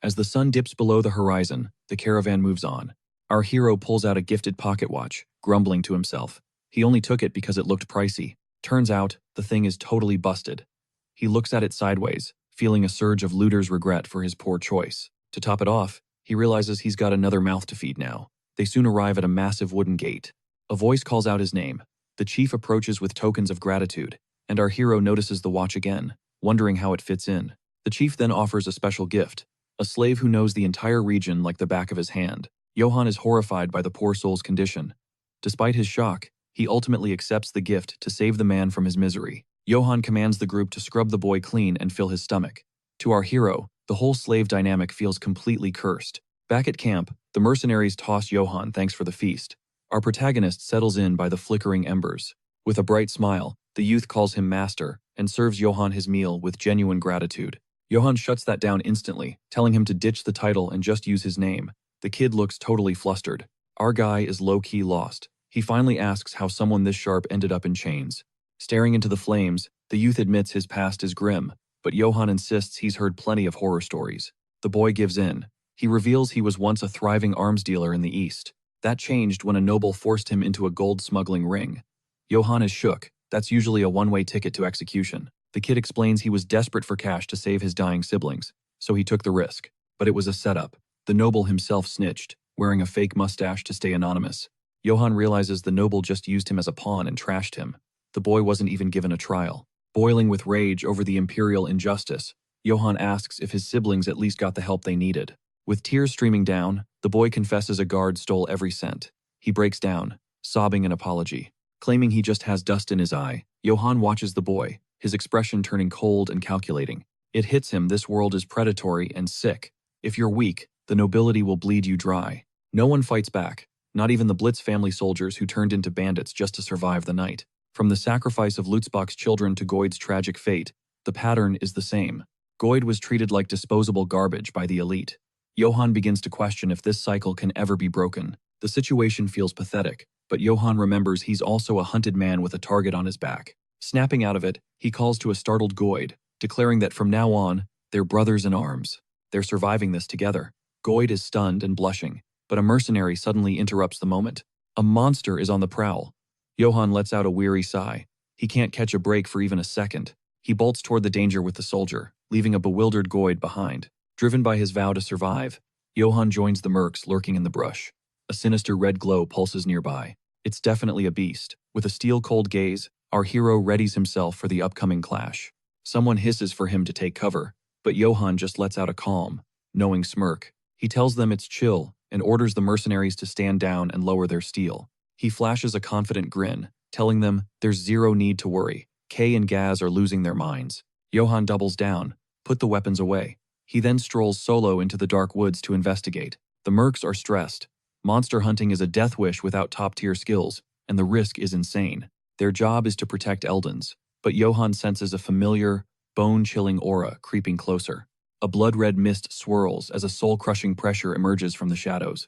A: As the sun dips below the horizon, the caravan moves on. Our hero pulls out a gifted pocket watch, grumbling to himself. He only took it because it looked pricey. Turns out, the thing is totally busted. He looks at it sideways, feeling a surge of looter's regret for his poor choice. To top it off, he realizes he's got another mouth to feed now. They soon arrive at a massive wooden gate. A voice calls out his name. The chief approaches with tokens of gratitude, and our hero notices the watch again, wondering how it fits in. The chief then offers a special gift, a slave who knows the entire region like the back of his hand. Johann is horrified by the poor soul's condition. Despite his shock, he ultimately accepts the gift to save the man from his misery. Johann commands the group to scrub the boy clean and fill his stomach. To our hero, the whole slave dynamic feels completely cursed. Back at camp, the mercenaries toss Johann thanks for the feast. Our protagonist settles in by the flickering embers. With a bright smile, the youth calls him master and serves Johann his meal with genuine gratitude. Johann shuts that down instantly, telling him to ditch the title and just use his name. The kid looks totally flustered. Our guy is low-key lost. He finally asks how someone this sharp ended up in chains. Staring into the flames, the youth admits his past is grim, but Johann insists he's heard plenty of horror stories. The boy gives in. He reveals he was once a thriving arms dealer in the East. That changed when a noble forced him into a gold smuggling ring. Johann is shook. That's usually a one-way ticket to execution. The kid explains he was desperate for cash to save his dying siblings, so he took the risk. But it was a setup. The noble himself snitched, wearing a fake mustache to stay anonymous. Johann realizes the noble just used him as a pawn and trashed him. The boy wasn't even given a trial. Boiling with rage over the imperial injustice, Johann asks if his siblings at least got the help they needed. With tears streaming down, the boy confesses a guard stole every cent. He breaks down, sobbing an apology. Claiming he just has dust in his eye, Johann watches the boy, his expression turning cold and calculating. It hits him this world is predatory and sick. If you're weak, the nobility will bleed you dry. No one fights back, not even the Blitz family soldiers who turned into bandits just to survive the night. From the sacrifice of Lutzbach's children to Goyd's tragic fate, the pattern is the same. Goyd was treated like disposable garbage by the elite. Johann begins to question if this cycle can ever be broken. The situation feels pathetic, but Johann remembers he's also a hunted man with a target on his back. Snapping out of it, he calls to a startled Goyd, declaring that from now on, they're brothers in arms. They're surviving this together. Goyd is stunned and blushing, but a mercenary suddenly interrupts the moment. A monster is on the prowl. Johann lets out a weary sigh. He can't catch a break for even a second. He bolts toward the danger with the soldier, leaving a bewildered Goyd behind. Driven by his vow to survive, Johann joins the mercs lurking in the brush. A sinister red glow pulses nearby. It's definitely a beast. With a steel-cold gaze, our hero readies himself for the upcoming clash. Someone hisses for him to take cover, but Johann just lets out a calm, knowing smirk. He tells them it's chill and orders the mercenaries to stand down and lower their steel. He flashes a confident grin, telling them there's zero need to worry. Kay and Gaz are losing their minds. Johann doubles down, put the weapons away. He then strolls solo into the dark woods to investigate. The mercs are stressed. Monster hunting is a death wish without top-tier skills, and the risk is insane. Their job is to protect Eldons, but Johann senses a familiar, bone-chilling aura creeping closer. A blood-red mist swirls as a soul-crushing pressure emerges from the shadows.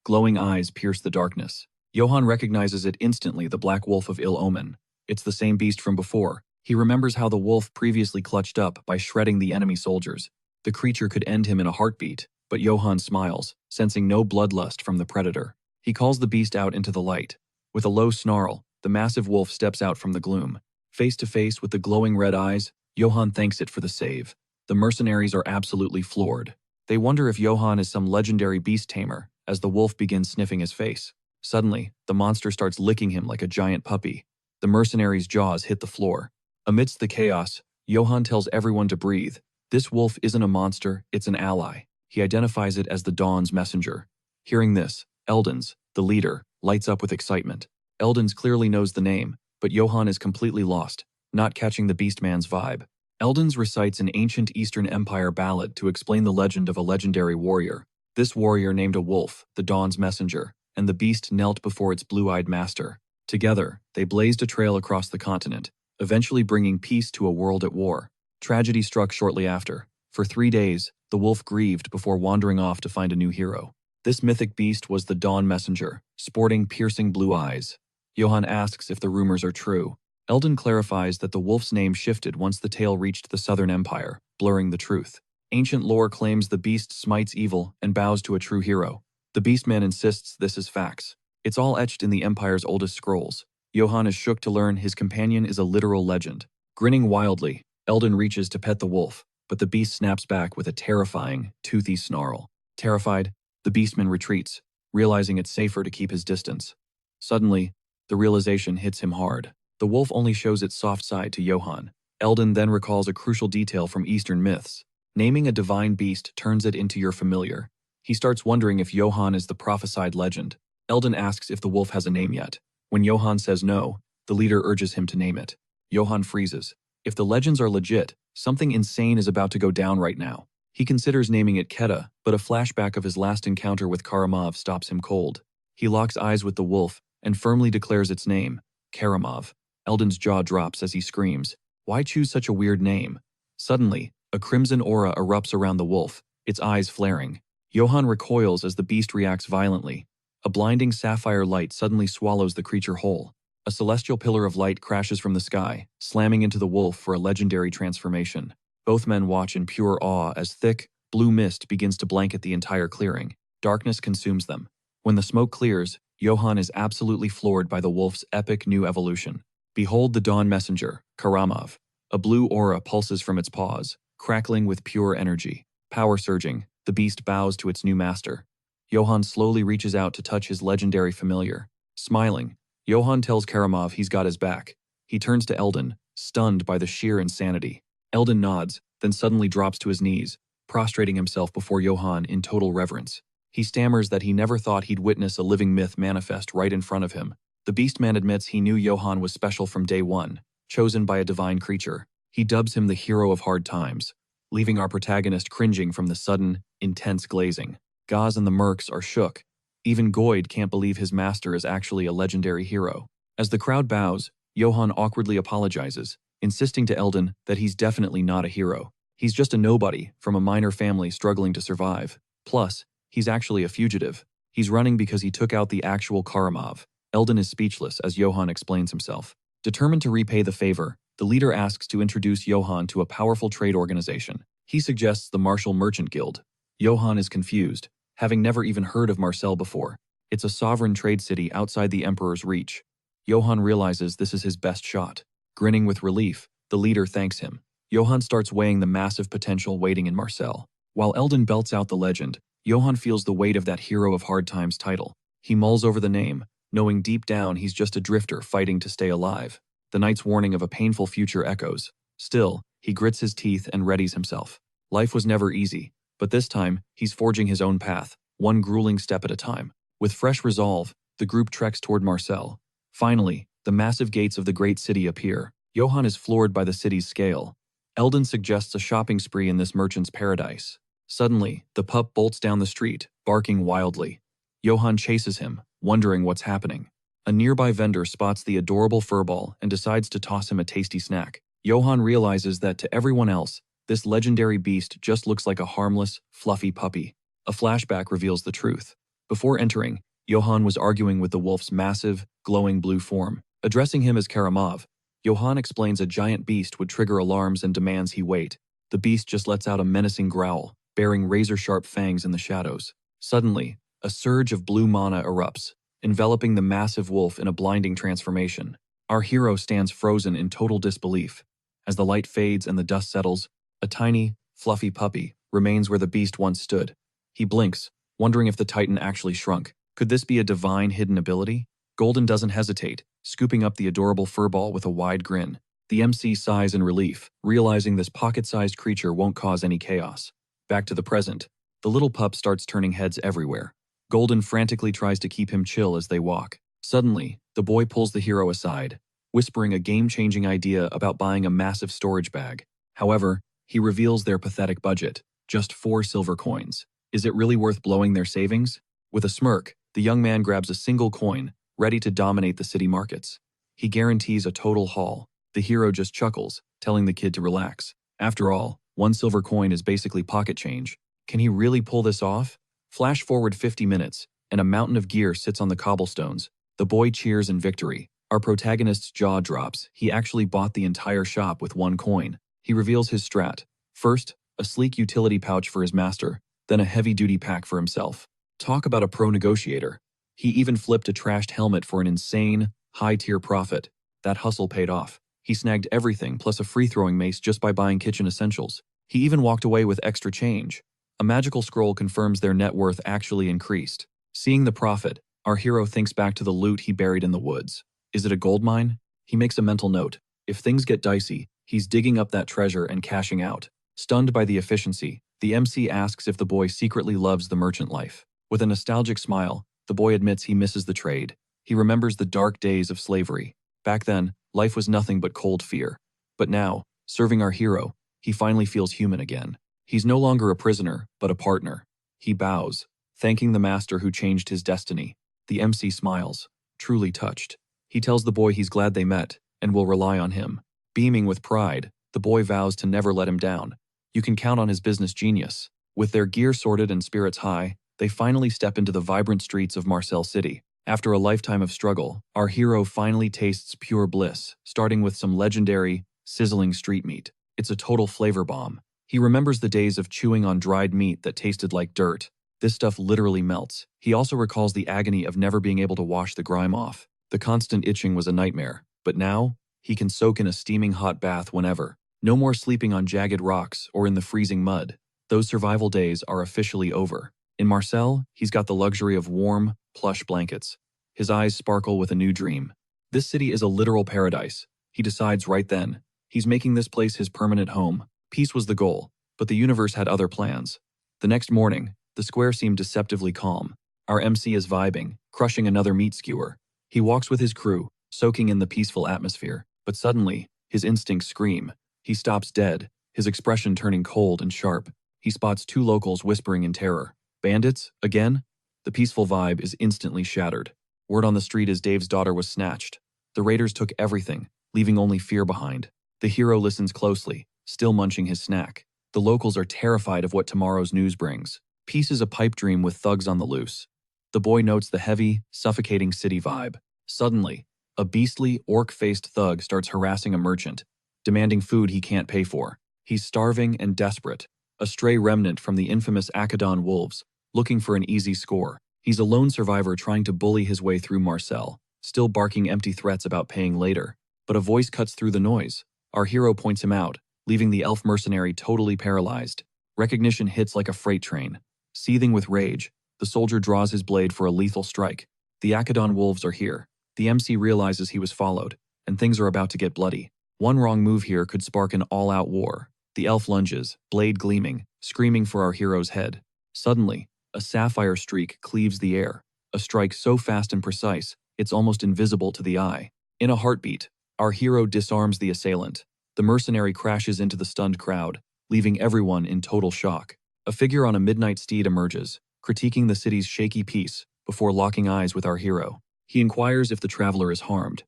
A: Glowing eyes pierce the darkness. Johann recognizes it instantly, the black wolf of ill omen. It's the same beast from before. He remembers how the wolf previously clutched up by shredding the enemy soldiers. The creature could end him in a heartbeat, but Johann smiles, sensing no bloodlust from the predator. He calls the beast out into the light. With a low snarl, the massive wolf steps out from the gloom. Face to face with the glowing red eyes, Johann thanks it for the save. The mercenaries are absolutely floored. They wonder if Johann is some legendary beast tamer, as the wolf begins sniffing his face. Suddenly, the monster starts licking him like a giant puppy. The mercenaries' jaws hit the floor. Amidst the chaos, Johann tells everyone to breathe. This wolf isn't a monster, it's an ally. He identifies it as the Dawn's messenger. Hearing this, Eldons, the leader, lights up with excitement. Eldons clearly knows the name, but Johann is completely lost, not catching the Beastman's vibe. Eldons recites an ancient Eastern Empire ballad to explain the legend of a legendary warrior. This warrior named a wolf, the Dawn's messenger, and the beast knelt before its blue-eyed master. Together, they blazed a trail across the continent, eventually bringing peace to a world at war. Tragedy struck shortly after. For 3 days, the wolf grieved before wandering off to find a new hero. This mythic beast was the Dawn Messenger, sporting piercing blue eyes. Johann asks if the rumors are true. Eldon clarifies that the wolf's name shifted once the tale reached the Southern Empire, blurring the truth. Ancient lore claims the beast smites evil and bows to a true hero. The Beastman insists this is facts. It's all etched in the Empire's oldest scrolls. Johann is shook to learn his companion is a literal legend. Grinning wildly, Eldon reaches to pet the wolf, but the beast snaps back with a terrifying, toothy snarl. Terrified, the Beastman retreats, realizing it's safer to keep his distance. Suddenly, the realization hits him hard. The wolf only shows its soft side to Johann. Eldon then recalls a crucial detail from Eastern myths. Naming a divine beast turns it into your familiar. He starts wondering if Johann is the prophesied legend. Eldon asks if the wolf has a name yet. When Johann says no, the leader urges him to name it. Johann freezes. If the legends are legit, something insane is about to go down right now. He considers naming it Keta, but a flashback of his last encounter with Keramov stops him cold. He locks eyes with the wolf and firmly declares its name, Keramov. Eldon's jaw drops as he screams, "Why choose such a weird name?" Suddenly, a crimson aura erupts around the wolf, its eyes flaring. Johann recoils as the beast reacts violently. A blinding sapphire light suddenly swallows the creature whole. A celestial pillar of light crashes from the sky, slamming into the wolf for a legendary transformation. Both men watch in pure awe as thick, blue mist begins to blanket the entire clearing. Darkness consumes them. When the smoke clears, Johann is absolutely floored by the wolf's epic new evolution. Behold the Dawn Messenger, Keramov. A blue aura pulses from its paws, crackling with pure energy. Power surging, the beast bows to its new master. Johann slowly reaches out to touch his legendary familiar. Smiling, Johann tells Keramov he's got his back. He turns to Eldon, stunned by the sheer insanity. Eldon nods, then suddenly drops to his knees, prostrating himself before Johann in total reverence. He stammers that he never thought he'd witness a living myth manifest right in front of him. The Beastman admits he knew Johann was special from day one, chosen by a divine creature. He dubs him the hero of hard times, leaving our protagonist cringing from the sudden, intense glazing. Gaz and the mercs are shook. Even Goyd can't believe his master is actually a legendary hero. As the crowd bows, Johann awkwardly apologizes, insisting to Eldon that he's definitely not a hero. He's just a nobody from a minor family struggling to survive. Plus, he's actually a fugitive. He's running because he took out the actual Keramov. Eldon is speechless as Johann explains himself. Determined to repay the favor, the leader asks to introduce Johann to a powerful trade organization. He suggests the Martial Merchant Guild. Johann is confused, having never even heard of Marcel before. It's a sovereign trade city outside the Emperor's reach. Johann realizes this is his best shot. Grinning with relief, the leader thanks him. Johann starts weighing the massive potential waiting in Marcel. While Eldon belts out the legend, Johann feels the weight of that hero of hard times title. He mulls over the name, knowing deep down he's just a drifter fighting to stay alive. The night's warning of a painful future echoes. Still, he grits his teeth and readies himself. Life was never easy, but this time, he's forging his own path, one grueling step at a time. With fresh resolve, the group treks toward Marcel. Finally, the massive gates of the great city appear. Johann is floored by the city's scale. Eldon suggests a shopping spree in this merchant's paradise. Suddenly, the pup bolts down the street, barking wildly. Johann chases him, wondering what's happening. A nearby vendor spots the adorable furball and decides to toss him a tasty snack. Johann realizes that to everyone else, this legendary beast just looks like a harmless, fluffy puppy. A flashback reveals the truth. Before entering, Johann was arguing with the wolf's massive, glowing blue form. Addressing him as Keramov, Johann explains a giant beast would trigger alarms and demands he wait. The beast just lets out a menacing growl, bearing razor-sharp fangs in the shadows. Suddenly, a surge of blue mana erupts, enveloping the massive wolf in a blinding transformation. Our hero stands frozen in total disbelief. As the light fades and the dust settles, a tiny, fluffy puppy remains where the beast once stood. He blinks, wondering if the titan actually shrunk. Could this be a divine hidden ability? Golden doesn't hesitate, scooping up the adorable furball with a wide grin. The MC sighs in relief, realizing this pocket-sized creature won't cause any chaos. Back to the present, the little pup starts turning heads everywhere. Golden frantically tries to keep him chill as they walk. Suddenly, the boy pulls the hero aside, whispering a game-changing idea about buying a massive storage bag. However, he reveals their pathetic budget, just 4 silver coins. Is it really worth blowing their savings? With a smirk, the young man grabs a single coin, ready to dominate the city markets. He guarantees a total haul. The hero just chuckles, telling the kid to relax. After all, 1 silver coin is basically pocket change. Can he really pull this off? Flash forward 50 minutes, and a mountain of gear sits on the cobblestones. The boy cheers in victory. Our protagonist's jaw drops. He actually bought the entire shop with 1 coin. He reveals his strat. First, a sleek utility pouch for his master, then a heavy-duty pack for himself. Talk about a pro negotiator. He even flipped a trashed helmet for an insane, high-tier profit. That hustle paid off. He snagged everything plus a free-throwing mace just by buying kitchen essentials. He even walked away with extra change. A magical scroll confirms their net worth actually increased. Seeing the profit, our hero thinks back to the loot he buried in the woods. Is it a gold mine? He makes a mental note. If things get dicey, he's digging up that treasure and cashing out. Stunned by the efficiency, the MC asks if the boy secretly loves the merchant life. With a nostalgic smile, the boy admits he misses the trade. He remembers the dark days of slavery. Back then, life was nothing but cold fear. But now, serving our hero, he finally feels human again. He's no longer a prisoner, but a partner. He bows, thanking the master who changed his destiny. The MC smiles, truly touched. He tells the boy he's glad they met, and will rely on him. Beaming with pride, the boy vows to never let him down. You can count on his business genius. With their gear sorted and spirits high, they finally step into the vibrant streets of Marcel City. After a lifetime of struggle, our hero finally tastes pure bliss, starting with some legendary, sizzling street meat. It's a total flavor bomb. He remembers the days of chewing on dried meat that tasted like dirt. This stuff literally melts. He also recalls the agony of never being able to wash the grime off. The constant itching was a nightmare, but now, he can soak in a steaming hot bath whenever. No more sleeping on jagged rocks or in the freezing mud. Those survival days are officially over. In Marcel, he's got the luxury of warm, plush blankets. His eyes sparkle with a new dream. This city is a literal paradise. He decides right then. He's making this place his permanent home. Peace was the goal, but the universe had other plans. The next morning, the square seemed deceptively calm. Our MC is vibing, crushing another meat skewer. He walks with his crew, soaking in the peaceful atmosphere. But suddenly, his instincts scream. He stops dead, his expression turning cold and sharp. He spots 2 locals whispering in terror. Bandits? Again? The peaceful vibe is instantly shattered. Word on the street is Dave's daughter was snatched. The raiders took everything, leaving only fear behind. The hero listens closely, still munching his snack. The locals are terrified of what tomorrow's news brings. Peace is a pipe dream with thugs on the loose. The boy notes the heavy, suffocating city vibe. Suddenly, a beastly, orc-faced thug starts harassing a merchant, demanding food he can't pay for. He's starving and desperate, a stray remnant from the infamous Akadon wolves, looking for an easy score. He's a lone survivor trying to bully his way through Marcel, still barking empty threats about paying later. But a voice cuts through the noise. Our hero points him out, leaving the elf mercenary totally paralyzed. Recognition hits like a freight train. Seething with rage, the soldier draws his blade for a lethal strike. The Akadon wolves are here. The MC realizes he was followed, and things are about to get bloody. One wrong move here could spark an all-out war. The elf lunges, blade gleaming, screaming for our hero's head. Suddenly, a sapphire streak cleaves the air, a strike so fast and precise, it's almost invisible to the eye. In a heartbeat, our hero disarms the assailant. The mercenary crashes into the stunned crowd, leaving everyone in total shock. A figure on a midnight steed emerges, critiquing the city's shaky peace before locking eyes with our hero. He inquires if the traveler is harmed.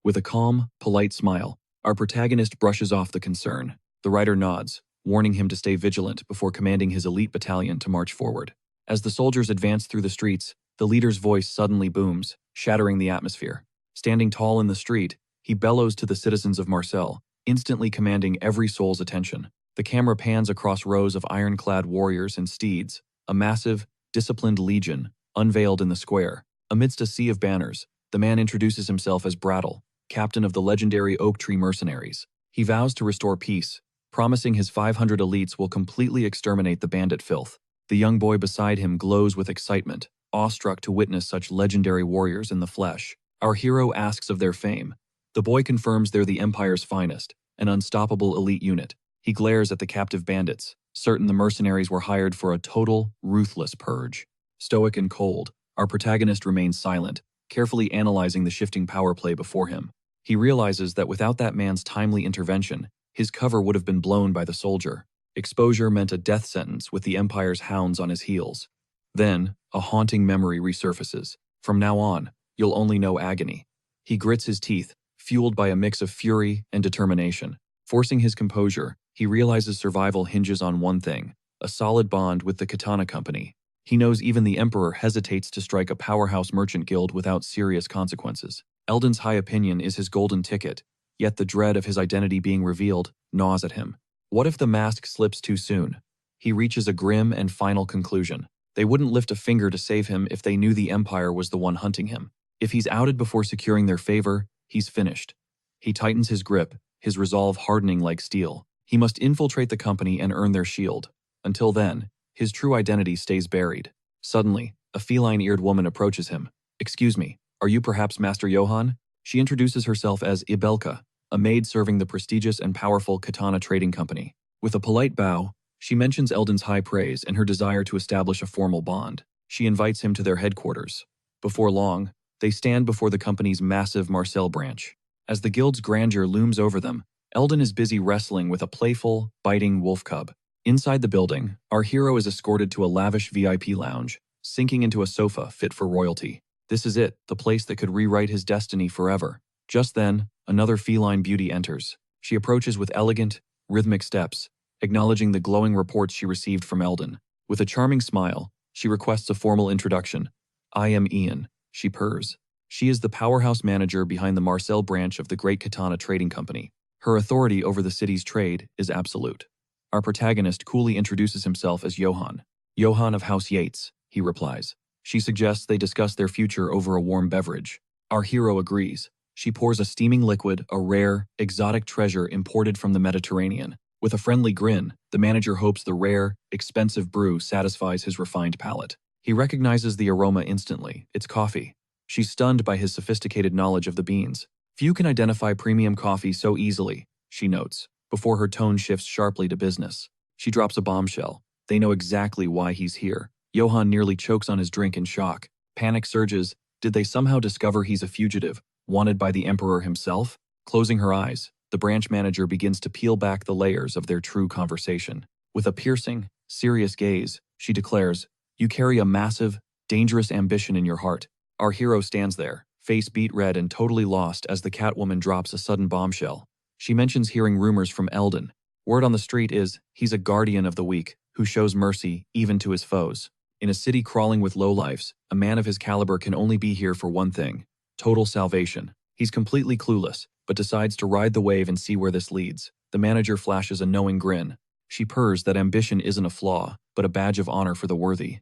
A: With a calm, polite smile, our protagonist brushes off the concern. The rider nods, warning him to stay vigilant before commanding his elite battalion to march forward. As the soldiers advance through the streets, the leader's voice suddenly booms, shattering the atmosphere. Standing tall in the street, he bellows to the citizens of Marcel, instantly commanding every soul's attention. The camera pans across rows of ironclad warriors and steeds, a massive, disciplined legion, unveiled in the square. Amidst a sea of banners, the man introduces himself as Brattle, captain of the legendary Oak Tree mercenaries. He vows to restore peace, promising his 500 elites will completely exterminate the bandit filth. The young boy beside him glows with excitement, awestruck to witness such legendary warriors in the flesh. Our hero asks of their fame. The boy confirms they're the Empire's finest, an unstoppable elite unit. He glares at the captive bandits, certain the mercenaries were hired for a total, ruthless purge. Stoic and cold, our protagonist remains silent, carefully analyzing the shifting power play before him. He realizes that without that man's timely intervention, his cover would have been blown by the soldier. Exposure meant a death sentence with the Empire's hounds on his heels. Then, a haunting memory resurfaces. From now on, you'll only know agony. He grits his teeth, fueled by a mix of fury and determination. Forcing his composure, he realizes survival hinges on one thing: a solid bond with the Katana Company. He knows even the Emperor hesitates to strike a powerhouse merchant guild without serious consequences. Eldon's high opinion is his golden ticket, yet the dread of his identity being revealed gnaws at him. What if the mask slips too soon? He reaches a grim and final conclusion. They wouldn't lift a finger to save him if they knew the Empire was the one hunting him. If he's outed before securing their favor, he's finished. He tightens his grip, his resolve hardening like steel. He must infiltrate the company and earn their shield. Until then, his true identity stays buried. Suddenly, a feline-eared woman approaches him. "Excuse me, are you perhaps Master Johann?" She introduces herself as Ibelka, a maid serving the prestigious and powerful Katana Trading Company. With a polite bow, she mentions Eldon's high praise and her desire to establish a formal bond. She invites him to their headquarters. Before long, they stand before the company's massive Marcel branch. As the guild's grandeur looms over them, Eldon is busy wrestling with a playful, biting wolf cub. Inside the building, our hero is escorted to a lavish VIP lounge, sinking into a sofa fit for royalty. This is it, the place that could rewrite his destiny forever. Just then, another feline beauty enters. She approaches with elegant, rhythmic steps, acknowledging the glowing reports she received from Eldon. With a charming smile, she requests a formal introduction. "I am Ian," she purrs. She is the powerhouse manager behind the Marcel branch of the Great Katana Trading Company. Her authority over the city's trade is absolute. Our protagonist coolly introduces himself as Johann. "Johann of House Yates," he replies. She suggests they discuss their future over a warm beverage. Our hero agrees. She pours a steaming liquid, a rare, exotic treasure imported from the Mediterranean. With a friendly grin, the manager hopes the rare, expensive brew satisfies his refined palate. He recognizes the aroma instantly. It's coffee. She's stunned by his sophisticated knowledge of the beans. "Few can identify premium coffee so easily," she notes, before her tone shifts sharply to business. She drops a bombshell. They know exactly why he's here. Johann nearly chokes on his drink in shock. Panic surges. Did they somehow discover he's a fugitive, wanted by the Emperor himself? Closing her eyes, the branch manager begins to peel back the layers of their true conversation. With a piercing, serious gaze, she declares, "You carry a massive, dangerous ambition in your heart." Our hero stands there, face beet red and totally lost as the Catwoman drops a sudden bombshell. She mentions hearing rumors from Eldon. Word on the street is, he's a guardian of the weak, who shows mercy even to his foes. In a city crawling with lowlifes, a man of his caliber can only be here for one thing: total salvation. He's completely clueless, but decides to ride the wave and see where this leads. The manager flashes a knowing grin. She purrs that ambition isn't a flaw, but a badge of honor for the worthy.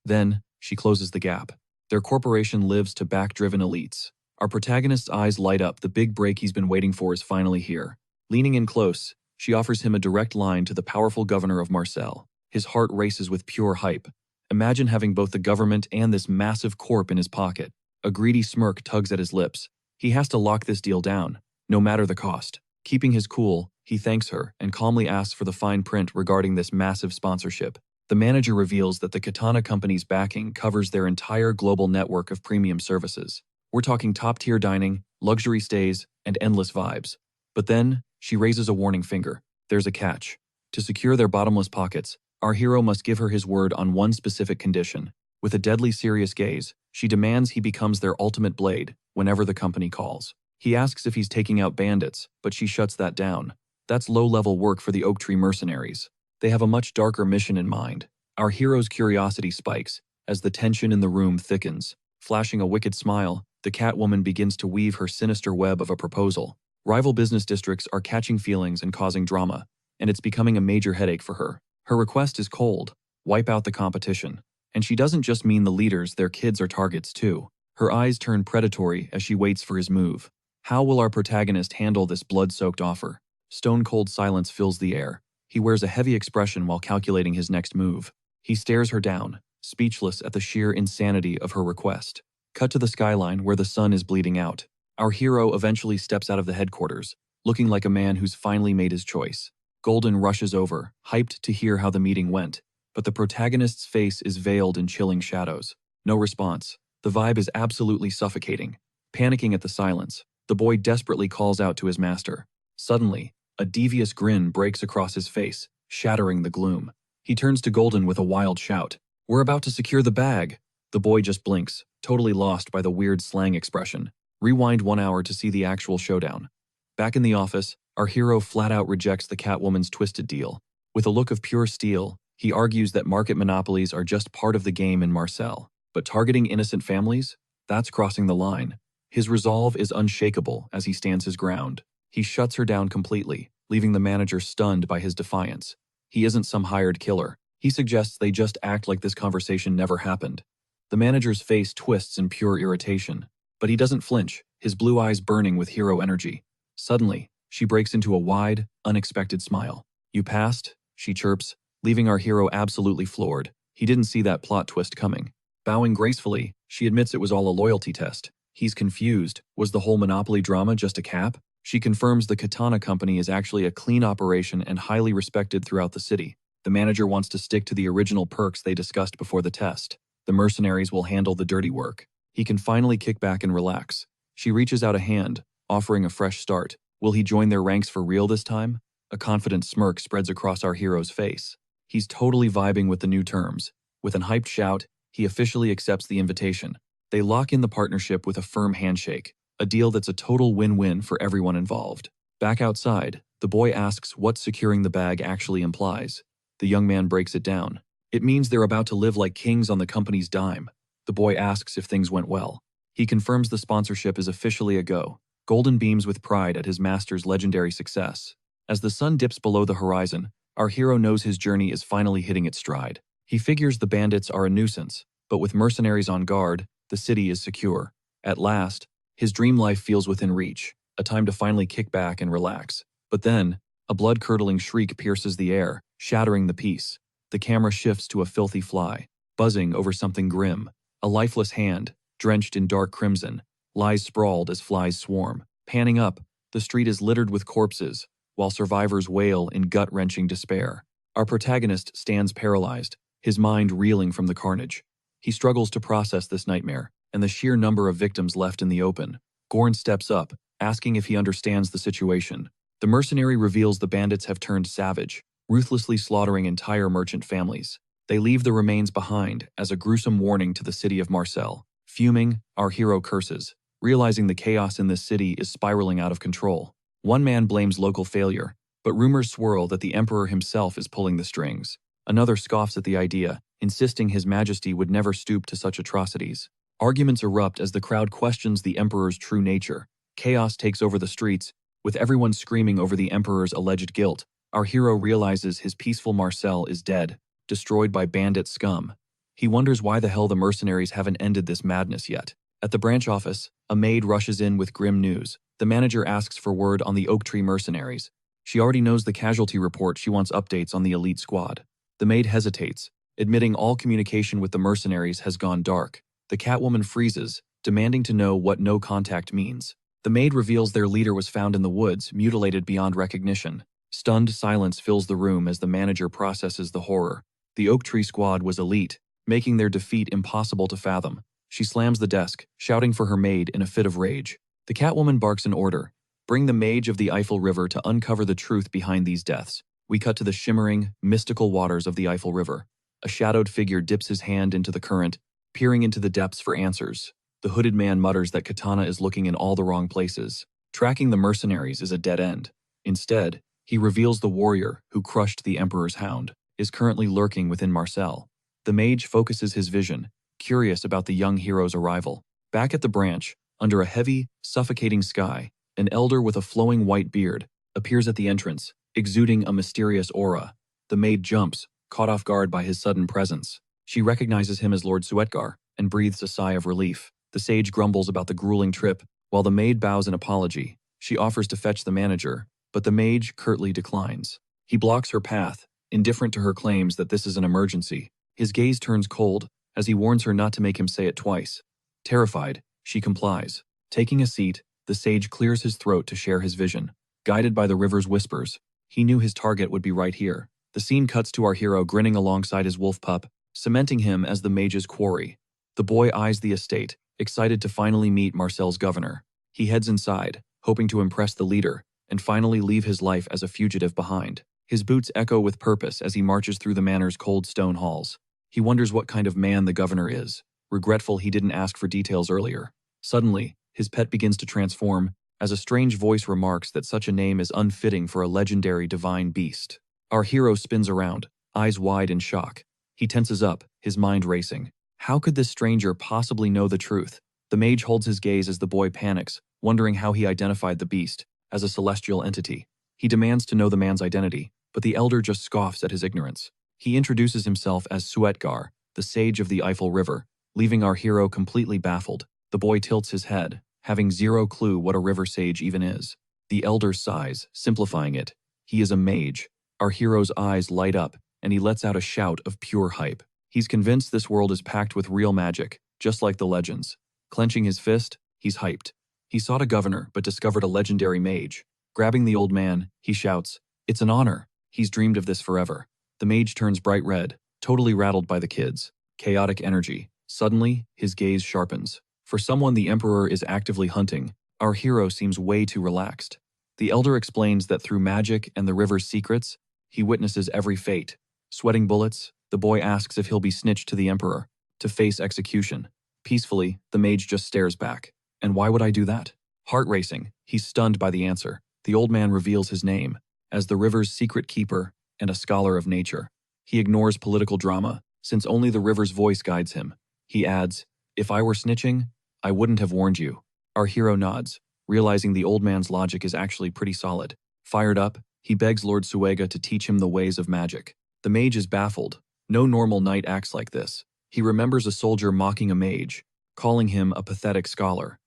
A: Then, she closes the gap. Their corporation lives to back-driven elites. Our protagonist's eyes light up. The big break he's been waiting for is finally here. Leaning in close, she offers him a direct line to the powerful governor of Marcel. His heart races with pure hype. Imagine having both the government and this massive corp in his pocket. A greedy smirk tugs at his lips. He has to lock this deal down, no matter the cost. Keeping his cool, he thanks her and calmly asks for the fine print regarding this massive sponsorship. The manager reveals that the Katana Company's backing covers their entire global network of premium services. We're talking top-tier dining, luxury stays, and endless vibes. But then, she raises a warning finger. There's a catch. To secure their bottomless pockets, our hero must give her his word on one specific condition. With a deadly serious gaze, she demands he becomes their ultimate blade whenever the company calls. He asks if he's taking out bandits, but she shuts that down. That's low-level work for the Oak Tree mercenaries. They have a much darker mission in mind. Our hero's curiosity spikes as the tension in the room thickens. Flashing a wicked smile, the Catwoman begins to weave her sinister web of a proposal. Rival business districts are catching feelings and causing drama, and it's becoming a major headache for her. Her request is cold: wipe out the competition. And she doesn't just mean the leaders, their kids are targets too. Her eyes turn predatory as she waits for his move. How will our protagonist handle this blood-soaked offer? Stone-cold silence fills the air. He wears a heavy expression while calculating his next move. He stares her down, speechless at the sheer insanity of her request. Cut to the skyline where the sun is bleeding out. Our hero eventually steps out of the headquarters, looking like a man who's finally made his choice. Golden rushes over, hyped to hear how the meeting went, but the protagonist's face is veiled in chilling shadows. No response. The vibe is absolutely suffocating. Panicking at the silence, the boy desperately calls out to his master. Suddenly, a devious grin breaks across his face, shattering the gloom. He turns to Golden with a wild shout. "We're about to secure the bag." The boy just blinks, totally lost by the weird slang expression. Rewind 1 hour to see the actual showdown. Back in the office, our hero flat out rejects the Catwoman's twisted deal. With a look of pure steel, he argues that market monopolies are just part of the game in Marcel. But targeting innocent families? That's crossing the line. His resolve is unshakable as he stands his ground. He shuts her down completely, leaving the manager stunned by his defiance. He isn't some hired killer. He suggests they just act like this conversation never happened. The manager's face twists in pure irritation, but he doesn't flinch, his blue eyes burning with hero energy. Suddenly, she breaks into a wide, unexpected smile. "You passed?" she chirps, leaving our hero absolutely floored. He didn't see that plot twist coming. Bowing gracefully, she admits it was all a loyalty test. He's confused. Was the whole Monopoly drama just a cap? She confirms the Katana Company is actually a clean operation and highly respected throughout the city. The manager wants to stick to the original perks they discussed before the test. The mercenaries will handle the dirty work. He can finally kick back and relax. She reaches out a hand, offering a fresh start. Will he join their ranks for real this time? A confident smirk spreads across our hero's face. He's totally vibing with the new terms. With an hyped shout, he officially accepts the invitation. They lock in the partnership with a firm handshake, a deal that's a total win-win for everyone involved. Back outside, the boy asks what securing the bag actually implies. The young man breaks it down. It means they're about to live like kings on the company's dime. The boy asks if things went well. He confirms the sponsorship is officially a go. Golden beams with pride at his master's legendary success. As the sun dips below the horizon, our hero knows his journey is finally hitting its stride. He figures the bandits are a nuisance, but with mercenaries on guard, the city is secure. At last, his dream life feels within reach, a time to finally kick back and relax. But then, a blood-curdling shriek pierces the air, shattering the peace. The camera shifts to a filthy fly, buzzing over something grim. A lifeless hand, drenched in dark crimson, lies sprawled as flies swarm. Panning up, the street is littered with corpses, while survivors wail in gut-wrenching despair. Our protagonist stands paralyzed, his mind reeling from the carnage. He struggles to process this nightmare, and the sheer number of victims left in the open. Gorn steps up, asking if he understands the situation. The mercenary reveals the bandits have turned savage, ruthlessly slaughtering entire merchant families. They leave the remains behind as a gruesome warning to the city of Marcel. Fuming, our hero curses, realizing the chaos in this city is spiraling out of control. One man blames local failure, but rumors swirl that the emperor himself is pulling the strings. Another scoffs at the idea, insisting his majesty would never stoop to such atrocities. Arguments erupt as the crowd questions the emperor's true nature. Chaos takes over the streets, with everyone screaming over the emperor's alleged guilt. Our hero realizes his peaceful Marcel is dead, destroyed by bandit scum. He wonders why the hell the mercenaries haven't ended this madness yet. At the branch office, a maid rushes in with grim news. The manager asks for word on the Oak Tree mercenaries. She already knows the casualty report. She wants updates on the elite squad. The maid hesitates, admitting all communication with the mercenaries has gone dark. The Catwoman freezes, demanding to know what no contact means. The maid reveals their leader was found in the woods, mutilated beyond recognition. Stunned silence fills the room as the manager processes the horror. The Oak Tree Squad was elite, making their defeat impossible to fathom. She slams the desk, shouting for her maid in a fit of rage. The Catwoman barks an order. Bring the mage of the Eifel River to uncover the truth behind these deaths. We cut to the shimmering, mystical waters of the Eifel River. A shadowed figure dips his hand into the current, peering into the depths for answers. The hooded man mutters that Katana is looking in all the wrong places. Tracking the mercenaries is a dead end. Instead, he reveals the warrior who crushed the Emperor's hound is currently lurking within Marcel. The mage focuses his vision, curious about the young hero's arrival. Back at the branch, under a heavy, suffocating sky, an elder with a flowing white beard appears at the entrance, exuding a mysterious aura. The maid jumps, caught off guard by his sudden presence. She recognizes him as Lord Suetgar and breathes a sigh of relief. The sage grumbles about the grueling trip, while the maid bows an apology. She offers to fetch the manager, but the mage curtly declines. He blocks her path, indifferent to her claims that this is an emergency. His gaze turns cold as he warns her not to make him say it twice. Terrified, she complies. Taking a seat, the sage clears his throat to share his vision. Guided by the river's whispers, he knew his target would be right here. The scene cuts to our hero grinning alongside his wolf pup, cementing him as the mage's quarry. The boy eyes the estate, excited to finally meet Marcel's governor. He heads inside, hoping to impress the leader, and finally leave his life as a fugitive behind. His boots echo with purpose as he marches through the manor's cold stone halls. He wonders what kind of man the governor is, regretful he didn't ask for details earlier. Suddenly, his pet begins to transform, as a strange voice remarks that such a name is unfitting for a legendary divine beast. Our hero spins around, eyes wide in shock. He tenses up, his mind racing. How could this stranger possibly know the truth? The mage holds his gaze as the boy panics, wondering how he identified the beast as a celestial entity. He demands to know the man's identity, but the elder just scoffs at his ignorance. He introduces himself as Suetgar, the sage of the Eifel River, leaving our hero completely baffled. The boy tilts his head, having zero clue what a river sage even is. The elder sighs, simplifying it. He is a mage. Our hero's eyes light up, and he lets out a shout of pure hype. He's convinced this world is packed with real magic, just like the legends. Clenching his fist, he's hyped. He sought a governor, but discovered a legendary mage. Grabbing the old man, he shouts, "It's an honor." He's dreamed of this forever. The mage turns bright red, totally rattled by the kids. Chaotic energy. Suddenly, his gaze sharpens. For someone the Emperor is actively hunting, our hero seems way too relaxed. The elder explains that through magic and the river's secrets, he witnesses every fate. Sweating bullets, the boy asks if he'll be snitched to the Emperor, to face execution. Peacefully, the mage just stares back. And why would I do that? Heart racing, he's stunned by the answer. The old man reveals his name, as the river's secret keeper and a scholar of nature. He ignores political drama, since only the river's voice guides him. He adds, "If I were snitching, I wouldn't have warned you." Our hero nods, realizing the old man's logic is actually pretty solid. Fired up, he begs Lord Suega to teach him the ways of magic. The mage is baffled. No normal knight acts like this. He remembers a soldier mocking a mage, calling him a pathetic scholar.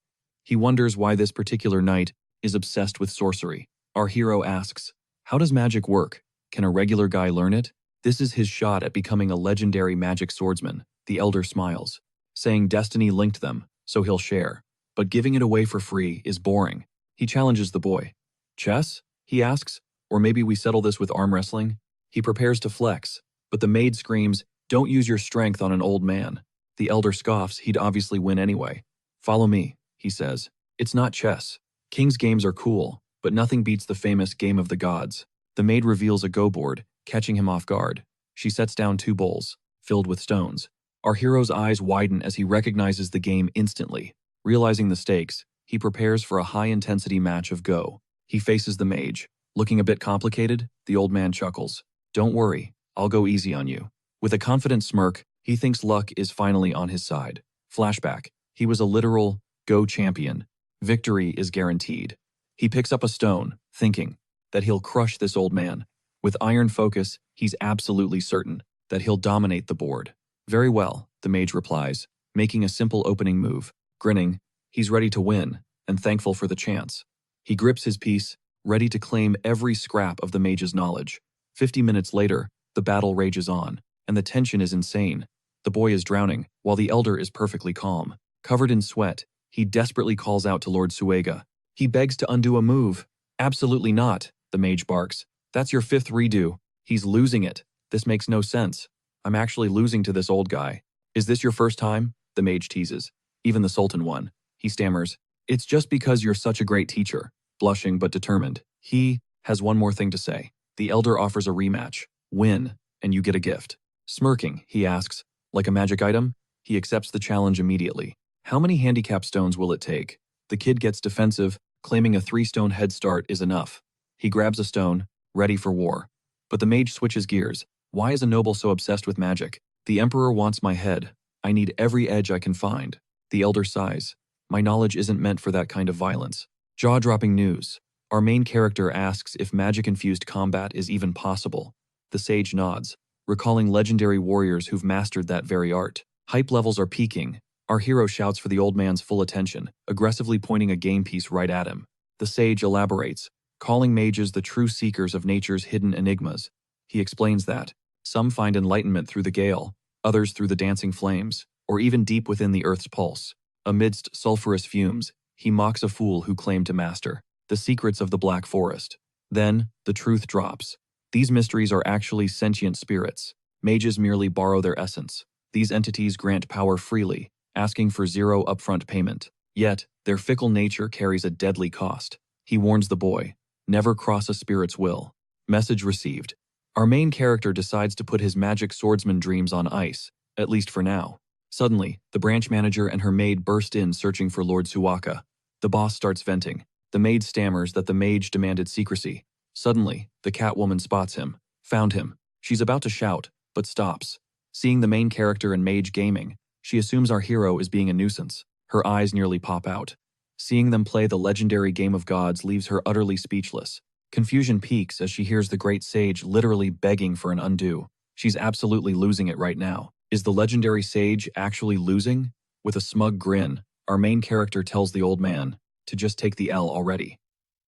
A: He wonders why this particular knight is obsessed with sorcery. Our hero asks, "How does magic work? Can a regular guy learn it?" This is his shot at becoming a legendary magic swordsman. The elder smiles, saying destiny linked them, so he'll share. But giving it away for free is boring. He challenges the boy. "Chess?" he asks, "or maybe we settle this with arm wrestling?" He prepares to flex, but the maid screams, "Don't use your strength on an old man." The elder scoffs he'd obviously win anyway. "Follow me," he says. "It's not chess. King's games are cool, but nothing beats the famous Game of the Gods." The maid reveals a go board, catching him off guard. She sets down 2 bowls, filled with stones. Our hero's eyes widen as he recognizes the game instantly. Realizing the stakes, he prepares for a high-intensity match of Go. He faces the mage. Looking a bit complicated, the old man chuckles. "Don't worry, I'll go easy on you." With a confident smirk, he thinks luck is finally on his side. Flashback. He was a literal Go champion. Victory is guaranteed. He picks up a stone, thinking that he'll crush this old man. With iron focus, he's absolutely certain that he'll dominate the board. "Very well," the mage replies, making a simple opening move. Grinning, he's ready to win, and thankful for the chance. He grips his piece, ready to claim every scrap of the mage's knowledge. 50 minutes later, the battle rages on, and the tension is insane. The boy is drowning, while the elder is perfectly calm. Covered in sweat, He desperately calls out to Lord Suega. He begs to undo a move. Absolutely not, the mage barks. That's your 5th redo. He's losing it. This makes no sense. I'm actually losing to this old guy. Is this your first time? The mage teases. Even the Sultan won. He stammers. It's just because you're such a great teacher. Blushing but determined. He has one more thing to say. The elder offers a rematch. Win, and you get a gift. Smirking, he asks, like a magic item? He accepts the challenge immediately. How many handicap stones will it take? The kid gets defensive, claiming a 3-stone head start is enough. He grabs a stone, ready for war. But the mage switches gears. Why is a noble so obsessed with magic? The emperor wants my head. I need every edge I can find. The elder sighs. My knowledge isn't meant for that kind of violence. Jaw-dropping news. Our main character asks if magic-infused combat is even possible. The sage nods, recalling legendary warriors who've mastered that very art. Hype levels are peaking. Our hero shouts for the old man's full attention, aggressively pointing a game piece right at him. The sage elaborates, calling mages the true seekers of nature's hidden enigmas. He explains that some find enlightenment through the gale, others through the dancing flames, or even deep within the earth's pulse. Amidst sulphurous fumes, he mocks a fool who claimed to master the secrets of the Black Forest. Then, the truth drops. These mysteries are actually sentient spirits. Mages merely borrow their essence. These entities grant power freely, asking for 0 upfront payment. Yet, their fickle nature carries a deadly cost. He warns the boy, never cross a spirit's will. Message received. Our main character decides to put his magic swordsman dreams on ice, at least for now. Suddenly, the branch manager and her maid burst in searching for Lord Suwaka. The boss starts venting. The maid stammers that the mage demanded secrecy. Suddenly, the Catwoman spots him. Found him. She's about to shout, but stops. Seeing the main character and mage gaming, she assumes our hero is being a nuisance. Her eyes nearly pop out. Seeing them play the legendary game of gods leaves her utterly speechless. Confusion peaks as she hears the great sage literally begging for an undo. She's absolutely losing it right now. Is the legendary sage actually losing? With a smug grin, our main character tells the old man to just take the L already.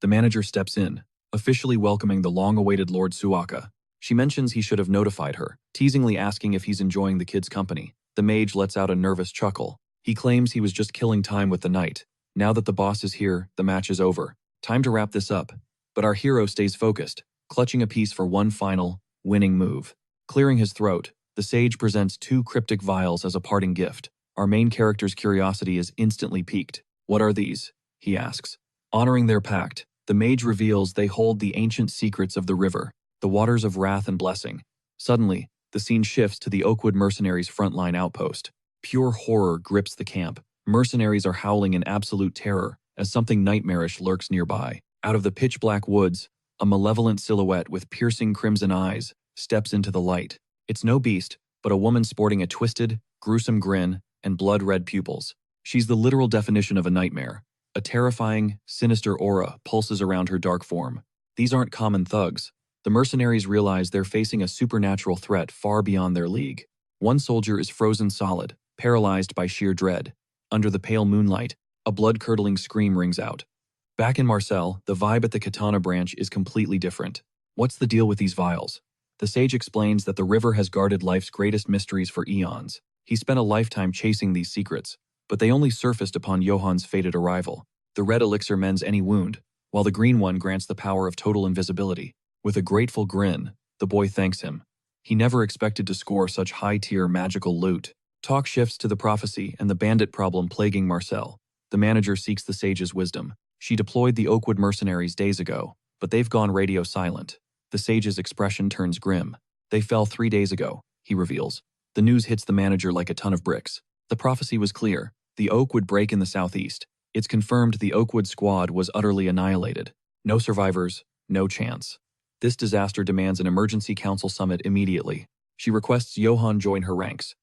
A: The manager steps in, officially welcoming the long-awaited Lord Suwaka. She mentions he should have notified her, teasingly asking if he's enjoying the kid's company. The mage lets out a nervous chuckle. He claims he was just killing time with the knight. Now that the boss is here, the match is over. Time to wrap this up. But our hero stays focused, clutching a piece for one final, winning move. Clearing his throat, the sage presents 2 cryptic vials as a parting gift. Our main character's curiosity is instantly piqued. What are these? He asks. Honoring their pact, the mage reveals they hold the ancient secrets of the river, the waters of wrath and blessing. Suddenly, the scene shifts to the Oakwood mercenaries' frontline outpost. Pure horror grips the camp. Mercenaries are howling in absolute terror as something nightmarish lurks nearby. Out of the pitch-black woods, a malevolent silhouette with piercing crimson eyes steps into the light. It's no beast, but a woman sporting a twisted, gruesome grin and blood-red pupils. She's the literal definition of a nightmare. A terrifying, sinister aura pulses around her dark form. These aren't common thugs. The mercenaries realize they're facing a supernatural threat far beyond their league. One soldier is frozen solid, paralyzed by sheer dread. Under the pale moonlight, a blood-curdling scream rings out. Back in Marcel, the vibe at the Katana branch is completely different. What's the deal with these vials? The sage explains that the river has guarded life's greatest mysteries for eons. He spent a lifetime chasing these secrets, but they only surfaced upon Johann's fated arrival. The red elixir mends any wound, while the green one grants the power of total invisibility. With a grateful grin, the boy thanks him. He never expected to score such high-tier magical loot. Talk shifts to the prophecy and the bandit problem plaguing Marcel. The manager seeks the sage's wisdom. She deployed the Oakwood mercenaries days ago, but they've gone radio silent. The sage's expression turns grim. They fell 3 days ago, he reveals. The news hits the manager like a ton of bricks. The prophecy was clear. The oak would break in the southeast. It's confirmed the Oakwood squad was utterly annihilated. No survivors, no chance. This disaster demands an emergency council summit immediately. She requests Johann join her ranks.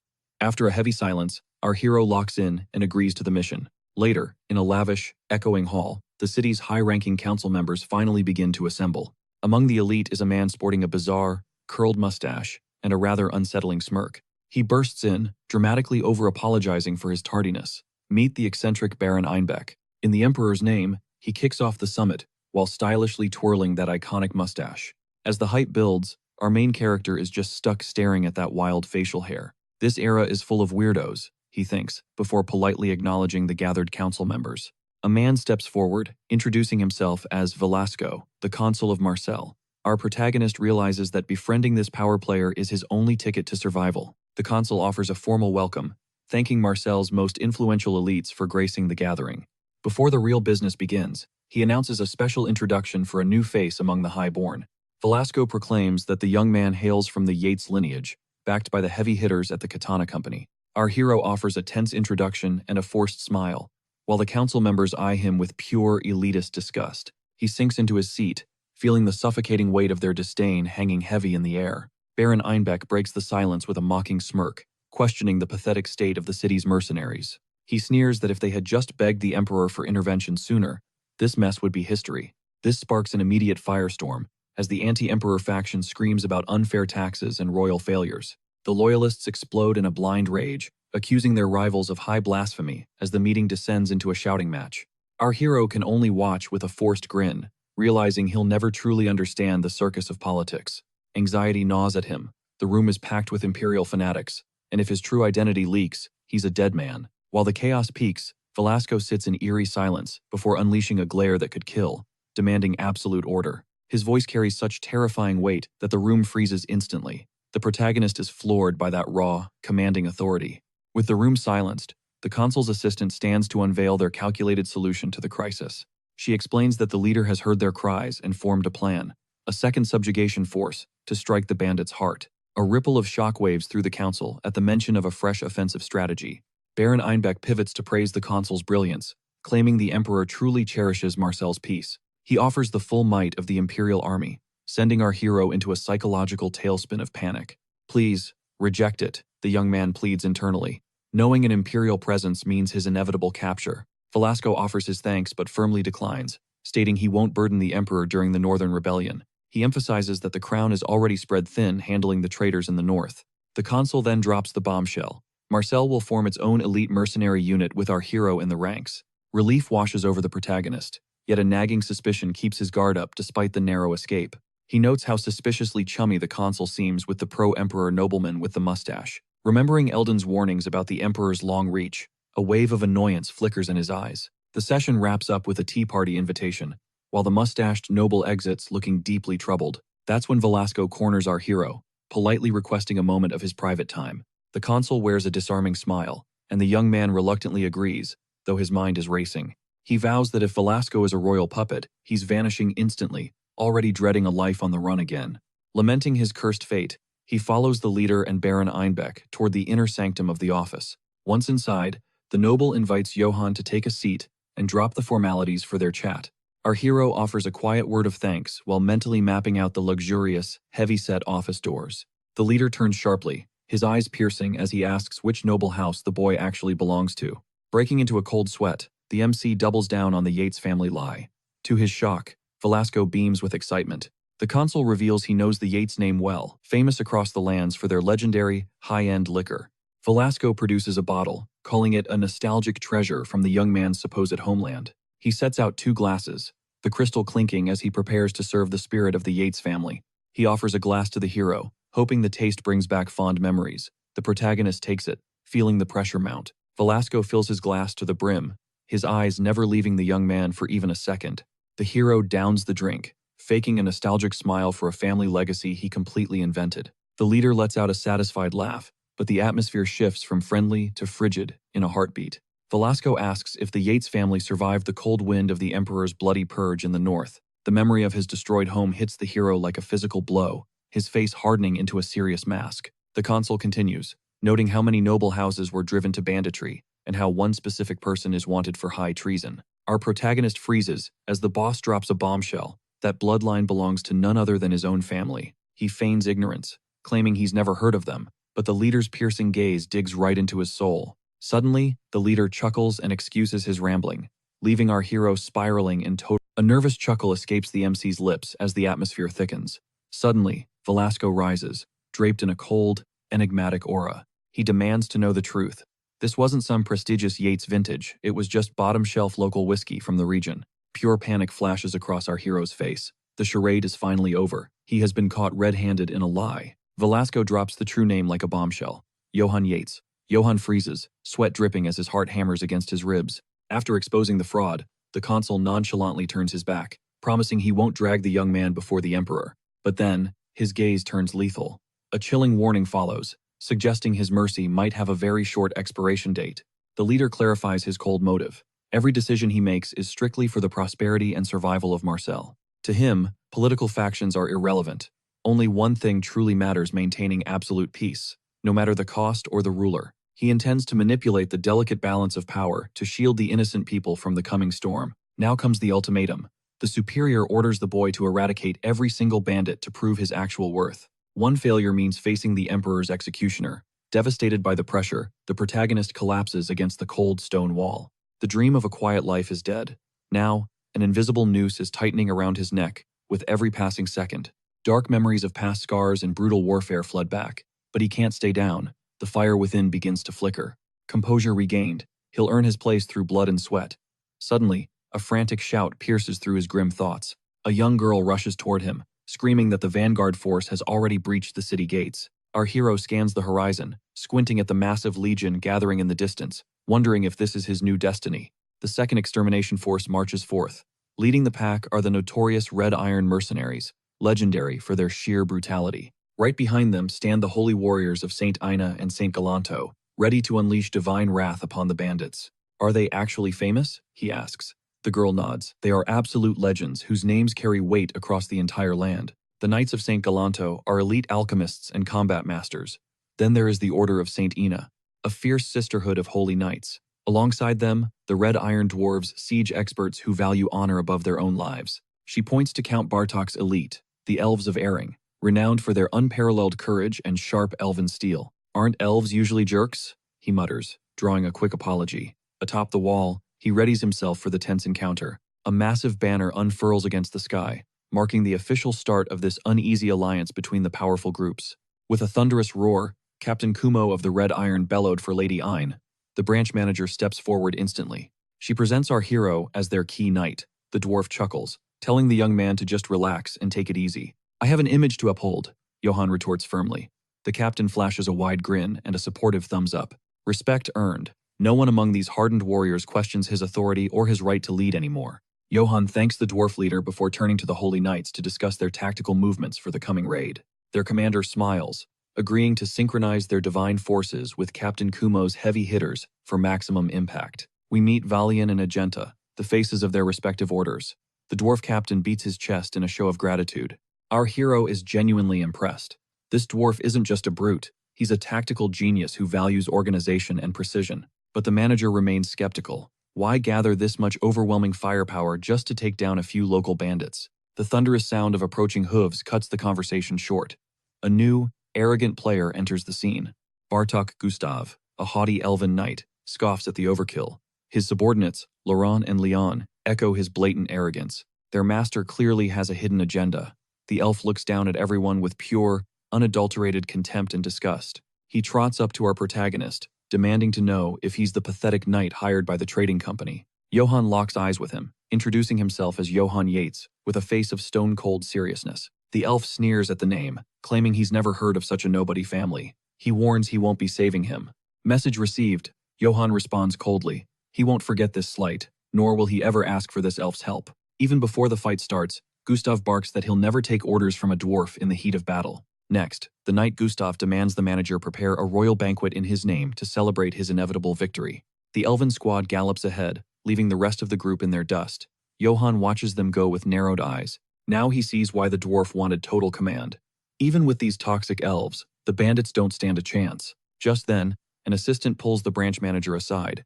A: After a heavy silence, our hero locks in and agrees to the mission. Later, in a lavish, echoing hall, the city's high-ranking council members finally begin to assemble. Among the elite is a man sporting a bizarre, curled mustache and a rather unsettling smirk. He bursts in, dramatically over-apologizing for his tardiness. Meet the eccentric Baron Einbeck. In the Emperor's name, he kicks off the summit, while stylishly twirling that iconic mustache. As the hype builds, our main character is just stuck staring at that wild facial hair. This era is full of weirdos, he thinks, before politely acknowledging the gathered council members. A man steps forward, introducing himself as Velasco, the consul of Marcel. Our protagonist realizes that befriending this power player is his only ticket to survival. The consul offers a formal welcome, thanking Marcel's most influential elites for gracing the gathering. Before the real business begins, he announces a special introduction for a new face among the highborn. Velasco proclaims that the young man hails from the Yates lineage, backed by the heavy hitters at the Katana Company. Our hero offers a tense introduction and a forced smile, while the council members eye him with pure elitist disgust. He sinks into his seat, feeling the suffocating weight of their disdain hanging heavy in the air. Baron Einbeck breaks the silence with a mocking smirk, questioning the pathetic state of the city's mercenaries. He sneers that if they had just begged the emperor for intervention sooner, this mess would be history. This sparks an immediate firestorm, as the anti-emperor faction screams about unfair taxes and royal failures. The loyalists explode in a blind rage, accusing their rivals of high blasphemy as the meeting descends into a shouting match. Our hero can only watch with a forced grin, realizing he'll never truly understand the circus of politics. Anxiety gnaws at him. The room is packed with imperial fanatics, and if his true identity leaks, he's a dead man. While the chaos peaks, Velasco sits in eerie silence before unleashing a glare that could kill, demanding absolute order. His voice carries such terrifying weight that the room freezes instantly. The protagonist is floored by that raw, commanding authority. With the room silenced, the consul's assistant stands to unveil their calculated solution to the crisis. She explains that the leader has heard their cries and formed a plan, a second subjugation force, to strike the bandit's heart. A ripple of shockwaves through the council at the mention of a fresh offensive strategy. Baron Einbeck pivots to praise the consul's brilliance, claiming the emperor truly cherishes Marcel's peace. He offers the full might of the imperial army, sending our hero into a psychological tailspin of panic. Please, reject it, the young man pleads internally. Knowing an imperial presence means his inevitable capture. Velasco offers his thanks but firmly declines, stating he won't burden the emperor during the Northern Rebellion. He emphasizes that the crown is already spread thin handling the traitors in the north. The consul then drops the bombshell. Marcel will form its own elite mercenary unit with our hero in the ranks. Relief washes over the protagonist, yet a nagging suspicion keeps his guard up despite the narrow escape. He notes how suspiciously chummy the consul seems with the pro-emperor nobleman with the mustache. Remembering Eldon's warnings about the emperor's long reach, a wave of annoyance flickers in his eyes. The session wraps up with a tea party invitation, while the mustached noble exits looking deeply troubled. That's when Velasco corners our hero, politely requesting a moment of his private time. The consul wears a disarming smile, and the young man reluctantly agrees, though his mind is racing. He vows that if Velasco is a royal puppet, he's vanishing instantly, already dreading a life on the run again. Lamenting his cursed fate, he follows the leader and Baron Einbeck toward the inner sanctum of the office. Once inside, the noble invites Johann to take a seat and drop the formalities for their chat. Our hero offers a quiet word of thanks while mentally mapping out the luxurious, heavy-set office doors. The leader turns sharply, his eyes piercing as he asks which noble house the boy actually belongs to. Breaking into a cold sweat, the MC doubles down on the Yates family lie. To his shock, Velasco beams with excitement. The consul reveals he knows the Yates name well, famous across the lands for their legendary, high-end liquor. Velasco produces a bottle, calling it a nostalgic treasure from the young man's supposed homeland. He sets out 2 glasses, the crystal clinking as he prepares to serve the spirit of the Yates family. He offers a glass to the hero, hoping the taste brings back fond memories. The protagonist takes it, feeling the pressure mount. Velasco fills his glass to the brim, his eyes never leaving the young man for even a second. The hero downs the drink, faking a nostalgic smile for a family legacy he completely invented. The leader lets out a satisfied laugh, but the atmosphere shifts from friendly to frigid in a heartbeat. Velasco asks if the Yates family survived the cold wind of the emperor's bloody purge in the north. The memory of his destroyed home hits the hero like a physical blow, his face hardening into a serious mask. The consul continues, noting how many noble houses were driven to banditry, and how one specific person is wanted for high treason. Our protagonist freezes as the boss drops a bombshell. That bloodline belongs to none other than his own family. He feigns ignorance, claiming he's never heard of them, but the leader's piercing gaze digs right into his soul. Suddenly, the leader chuckles and excuses his rambling, leaving our hero spiraling in total. A nervous chuckle escapes the MC's lips as the atmosphere thickens. Suddenly, Velasco rises, draped in a cold, enigmatic aura. He demands to know the truth. This wasn't some prestigious Yates vintage, it was just bottom-shelf local whiskey from the region. Pure panic flashes across our hero's face. The charade is finally over. He has been caught red-handed in a lie. Velasco drops the true name like a bombshell. Johann Yates, Johann freezes, sweat dripping as his heart hammers against his ribs. After exposing the fraud, the consul nonchalantly turns his back, promising he won't drag the young man before the emperor. But then, his gaze turns lethal. A chilling warning follows, suggesting his mercy might have a very short expiration date. The leader clarifies his cold motive. Every decision he makes is strictly for the prosperity and survival of Marcel. To him, political factions are irrelevant. Only one thing truly matters: maintaining absolute peace, no matter the cost or the ruler. He intends to manipulate the delicate balance of power to shield the innocent people from the coming storm. Now comes the ultimatum. The superior orders the boy to eradicate every single bandit to prove his actual worth. One failure means facing the emperor's executioner. Devastated by the pressure, the protagonist collapses against the cold stone wall. The dream of a quiet life is dead. Now, an invisible noose is tightening around his neck with every passing second. Dark memories of past scars and brutal warfare flood back. But he can't stay down. The fire within begins to flicker. Composure regained, he'll earn his place through blood and sweat. Suddenly, a frantic shout pierces through his grim thoughts. A young girl rushes toward him, screaming that the vanguard force has already breached the city gates. Our hero scans the horizon, squinting at the massive legion gathering in the distance, wondering if this is his new destiny. The second extermination force marches forth. Leading the pack are the notorious Red Iron mercenaries, legendary for their sheer brutality. Right behind them stand the holy warriors of Saint Ina and Saint Galanto, ready to unleash divine wrath upon the bandits. Are they actually famous? He asks. The girl nods. They are absolute legends whose names carry weight across the entire land. The Knights of Saint Galanto are elite alchemists and combat masters. Then there is the Order of Saint Ina, a fierce sisterhood of holy knights. Alongside them, the Red Iron dwarves, siege experts who value honor above their own lives. She points to Count Bartok's elite, the Elves of Aring, renowned for their unparalleled courage and sharp elven steel. Aren't elves usually jerks? He mutters, drawing a quick apology. Atop the wall, he readies himself for the tense encounter. A massive banner unfurls against the sky, marking the official start of this uneasy alliance between the powerful groups. With a thunderous roar, Captain Kumo of the Red Iron bellowed for Lady Ayn. The branch manager steps forward instantly. She presents our hero as their key knight. The dwarf chuckles, telling the young man to just relax and take it easy. I have an image to uphold, Johann retorts firmly. The captain flashes a wide grin and a supportive thumbs up. Respect earned. No one among these hardened warriors questions his authority or his right to lead anymore. Johann thanks the dwarf leader before turning to the Holy Knights to discuss their tactical movements for the coming raid. Their commander smiles, agreeing to synchronize their divine forces with Captain Kumo's heavy hitters for maximum impact. We meet Valian and Agenta, the faces of their respective orders. The dwarf captain beats his chest in a show of gratitude. Our hero is genuinely impressed. This dwarf isn't just a brute, he's a tactical genius who values organization and precision. But the manager remains skeptical. Why gather this much overwhelming firepower just to take down a few local bandits? The thunderous sound of approaching hooves cuts the conversation short. A new, arrogant player enters the scene. Bartok Gustav, a haughty elven knight, scoffs at the overkill. His subordinates, Laurent and Leon, echo his blatant arrogance. Their master clearly has a hidden agenda. The elf looks down at everyone with pure, unadulterated contempt and disgust. He trots up to our protagonist, demanding to know if he's the pathetic knight hired by the trading company. Johann locks eyes with him, introducing himself as Johann Yates, with a face of stone-cold seriousness. The elf sneers at the name, claiming he's never heard of such a nobody family. He warns he won't be saving him. Message received. Johann responds coldly. He won't forget this slight, nor will he ever ask for this elf's help. Even before the fight starts, Gustav barks that he'll never take orders from a dwarf in the heat of battle. Next, the knight Gustav demands the manager prepare a royal banquet in his name to celebrate his inevitable victory. The elven squad gallops ahead, leaving the rest of the group in their dust. Johann watches them go with narrowed eyes. Now he sees why the dwarf wanted total command. Even with these toxic elves, the bandits don't stand a chance. Just then, an assistant pulls the branch manager aside.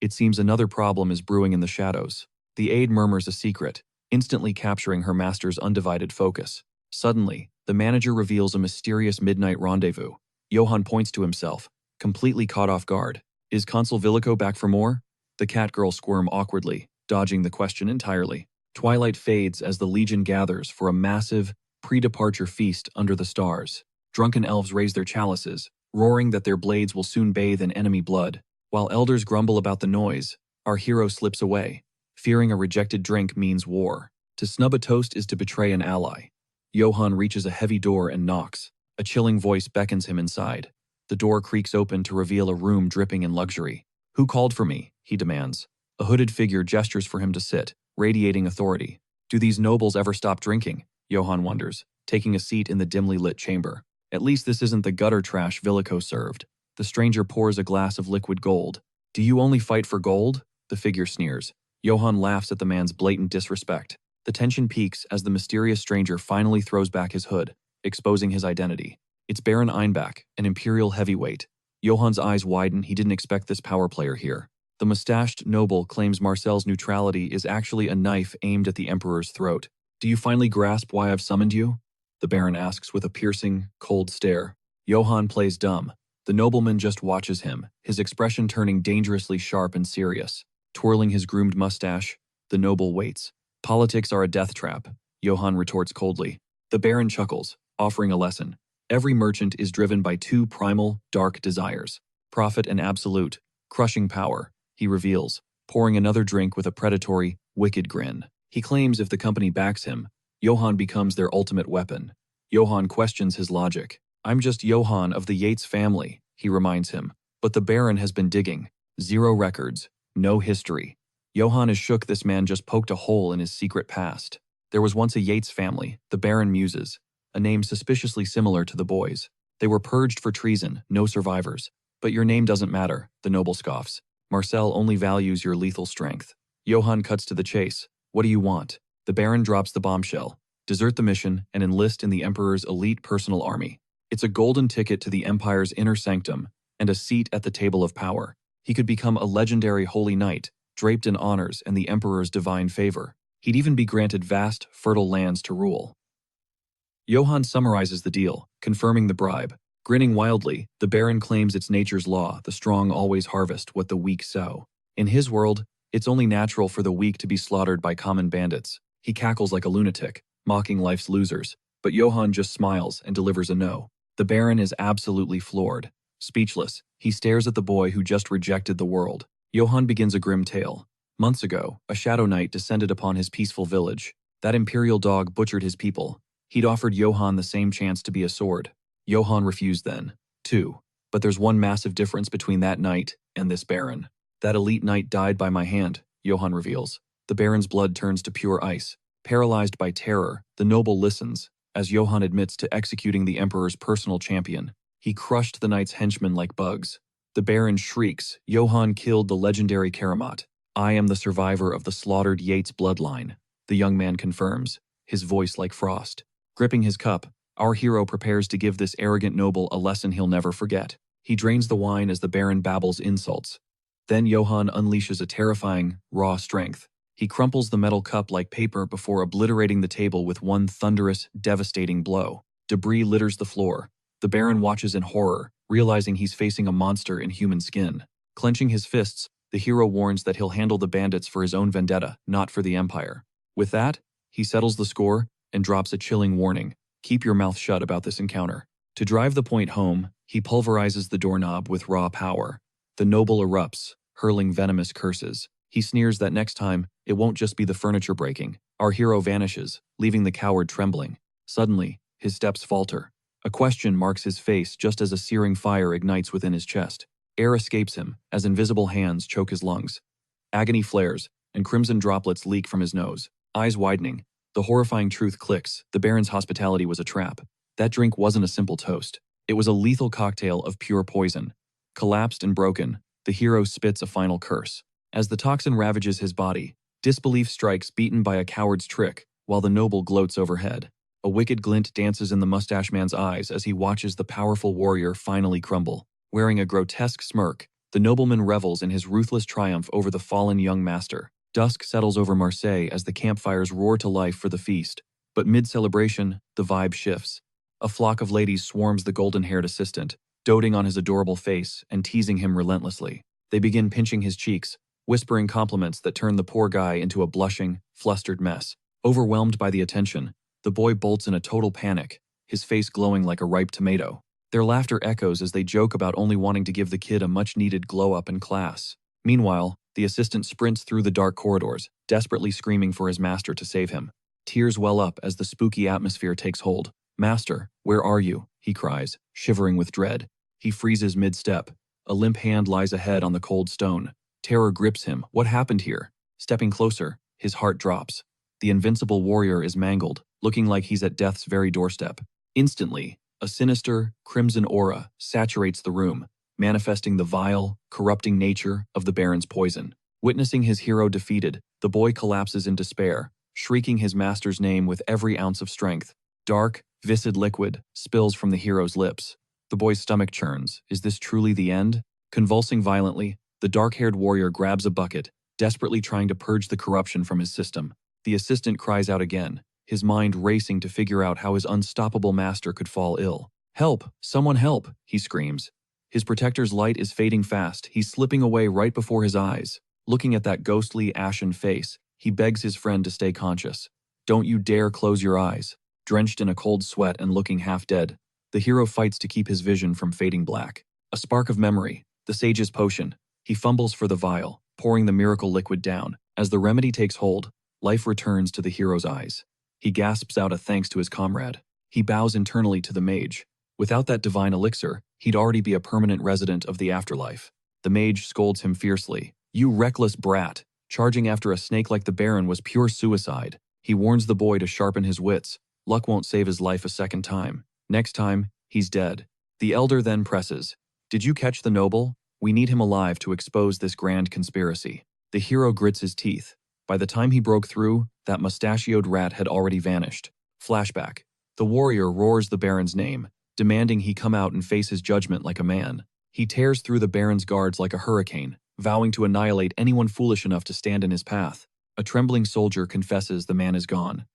A: It seems another problem is brewing in the shadows. The aide murmurs a secret, instantly capturing her master's undivided focus. Suddenly, the manager reveals a mysterious midnight rendezvous. Johann points to himself, completely caught off guard. Is Consul Villico back for more? The catgirl squirm awkwardly, dodging the question entirely. Twilight fades as the Legion gathers for a massive, pre-departure feast under the stars. Drunken elves raise their chalices, roaring that their blades will soon bathe in enemy blood. While elders grumble about the noise, our hero slips away. Fearing a rejected drink means war. To snub a toast is to betray an ally. Johann reaches a heavy door and knocks. A chilling voice beckons him inside. The door creaks open to reveal a room dripping in luxury. "Who called for me?" he demands. A hooded figure gestures for him to sit, radiating authority. Do these nobles ever stop drinking? Johann wonders, taking a seat in the dimly lit chamber. At least this isn't the gutter trash Villico served. The stranger pours a glass of liquid gold. "Do you only fight for gold?" The figure sneers. Johann laughs at the man's blatant disrespect. The tension peaks as the mysterious stranger finally throws back his hood, exposing his identity. It's Baron Einbach, an imperial heavyweight. Johann's eyes widen. He didn't expect this power player here. The mustached noble claims Marcel's neutrality is actually a knife aimed at the Emperor's throat. "Do you finally grasp why I've summoned you?" the Baron asks with a piercing, cold stare. Johann plays dumb. The nobleman just watches him, his expression turning dangerously sharp and serious. Twirling his groomed mustache, the noble waits. "Politics are a death trap," Johann retorts coldly. The Baron chuckles, offering a lesson. Every merchant is driven by two primal, dark desires: profit and absolute, crushing power, he reveals, pouring another drink with a predatory, wicked grin. He claims if the company backs him, Johann becomes their ultimate weapon. Johann questions his logic. "I'm just Johann of the Yates family," he reminds him. But the Baron has been digging. 0 records, no history. Johann is shook this man just poked a hole in his secret past. "There was once a Yates family," the Baron muses, a name suspiciously similar to the boys. "They were purged for treason, no survivors. But your name doesn't matter," the noble scoffs. "Marcel only values your lethal strength." Johann cuts to the chase. "What do you want?" The Baron drops the bombshell. "Desert the mission and enlist in the Emperor's elite personal army. It's a golden ticket to the Empire's inner sanctum and a seat at the table of power. He could become a legendary holy knight, draped in honors and the Emperor's divine favor. He'd even be granted vast, fertile lands to rule." Johann summarizes the deal, confirming the bribe. Grinning wildly, the Baron claims it's nature's law: the strong always harvest what the weak sow. In his world, it's only natural for the weak to be slaughtered by common bandits. He cackles like a lunatic, mocking life's losers, but Johann just smiles and delivers a no. The Baron is absolutely floored. Speechless, he stares at the boy who just rejected the world. Johann begins a grim tale. Months ago, a shadow knight descended upon his peaceful village. That imperial dog butchered his people. He'd offered Johann the same chance to be a sword. Johann refused then, too. But there's one massive difference between that knight and this Baron. That elite knight died by my hand, Johann reveals. The Baron's blood turns to pure ice. Paralyzed by terror, the noble listens, as Johann admits to executing the Emperor's personal champion. He crushed the knight's henchmen like bugs. The Baron shrieks, "Johann killed the legendary Keramov. I am the survivor of the slaughtered Yates bloodline," the young man confirms, his voice like frost. Gripping his cup, our hero prepares to give this arrogant noble a lesson he'll never forget. He drains the wine as the Baron babbles insults. Then Johann unleashes a terrifying, raw strength. He crumples the metal cup like paper before obliterating the table with one thunderous, devastating blow. Debris litters the floor. The Baron watches in horror, realizing he's facing a monster in human skin. Clenching his fists, the hero warns that he'll handle the bandits for his own vendetta, not for the Empire. With that, he settles the score and drops a chilling warning: keep your mouth shut about this encounter. To drive the point home, he pulverizes the doorknob with raw power. The noble erupts, hurling venomous curses. He sneers that next time, it won't just be the furniture breaking. Our hero vanishes, leaving the coward trembling. Suddenly, his steps falter. A question marks his face just as a searing fire ignites within his chest. Air escapes him as invisible hands choke his lungs. Agony flares, and crimson droplets leak from his nose. Eyes widening, the horrifying truth clicks: the Baron's hospitality was a trap. That drink wasn't a simple toast. It was a lethal cocktail of pure poison. Collapsed and broken, the hero spits a final curse. As the toxin ravages his body, disbelief strikes, beaten by a coward's trick, while the noble gloats overhead. A wicked glint dances in the mustache man's eyes as he watches the powerful warrior finally crumble. Wearing a grotesque smirk, the nobleman revels in his ruthless triumph over the fallen young master. Dusk settles over Marseille as the campfires roar to life for the feast. But mid-celebration, the vibe shifts. A flock of ladies swarms the golden-haired assistant, doting on his adorable face and teasing him relentlessly. They begin pinching his cheeks, whispering compliments that turn the poor guy into a blushing, flustered mess. Overwhelmed by the attention, the boy bolts in a total panic, his face glowing like a ripe tomato. Their laughter echoes as they joke about only wanting to give the kid a much-needed glow-up in class. Meanwhile, the assistant sprints through the dark corridors, desperately screaming for his master to save him. Tears well up as the spooky atmosphere takes hold. "Master, where are you?" he cries, shivering with dread. He freezes mid-step. A limp hand lies ahead on the cold stone. Terror grips him. What happened here? Stepping closer, his heart drops. The invincible warrior is mangled, looking like he's at death's very doorstep. Instantly, a sinister, crimson aura saturates the room, manifesting the vile, corrupting nature of the Baron's poison. Witnessing his hero defeated, the boy collapses in despair, shrieking his master's name with every ounce of strength. Dark, viscid liquid spills from the hero's lips. The boy's stomach churns. Is this truly the end? Convulsing violently, the dark-haired warrior grabs a bucket, desperately trying to purge the corruption from his system. The assistant cries out again, his mind racing to figure out how his unstoppable master could fall ill. "Help! Someone help!" he screams. His protector's light is fading fast. He's slipping away right before his eyes. Looking at that ghostly, ashen face, he begs his friend to stay conscious. "Don't you dare close your eyes." Drenched in a cold sweat and looking half dead, the hero fights to keep his vision from fading black. A spark of memory, the sage's potion. He fumbles for the vial, pouring the miracle liquid down. As the remedy takes hold, life returns to the hero's eyes. He gasps out a thanks to his comrade. He bows internally to the mage. Without that divine elixir, he'd already be a permanent resident of the afterlife. The mage scolds him fiercely. "You reckless brat! Charging after a snake like the Baron was pure suicide." He warns the boy to sharpen his wits. Luck won't save his life a second time. Next time, he's dead. The elder then presses. "Did you catch the noble? We need him alive to expose this grand conspiracy." The hero grits his teeth. By the time he broke through, that mustachioed rat had already vanished. Flashback. The warrior roars the Baron's name, demanding he come out and face his judgment like a man. He tears through the Baron's guards like a hurricane, vowing to annihilate anyone foolish enough to stand in his path. A trembling soldier confesses the man is gone.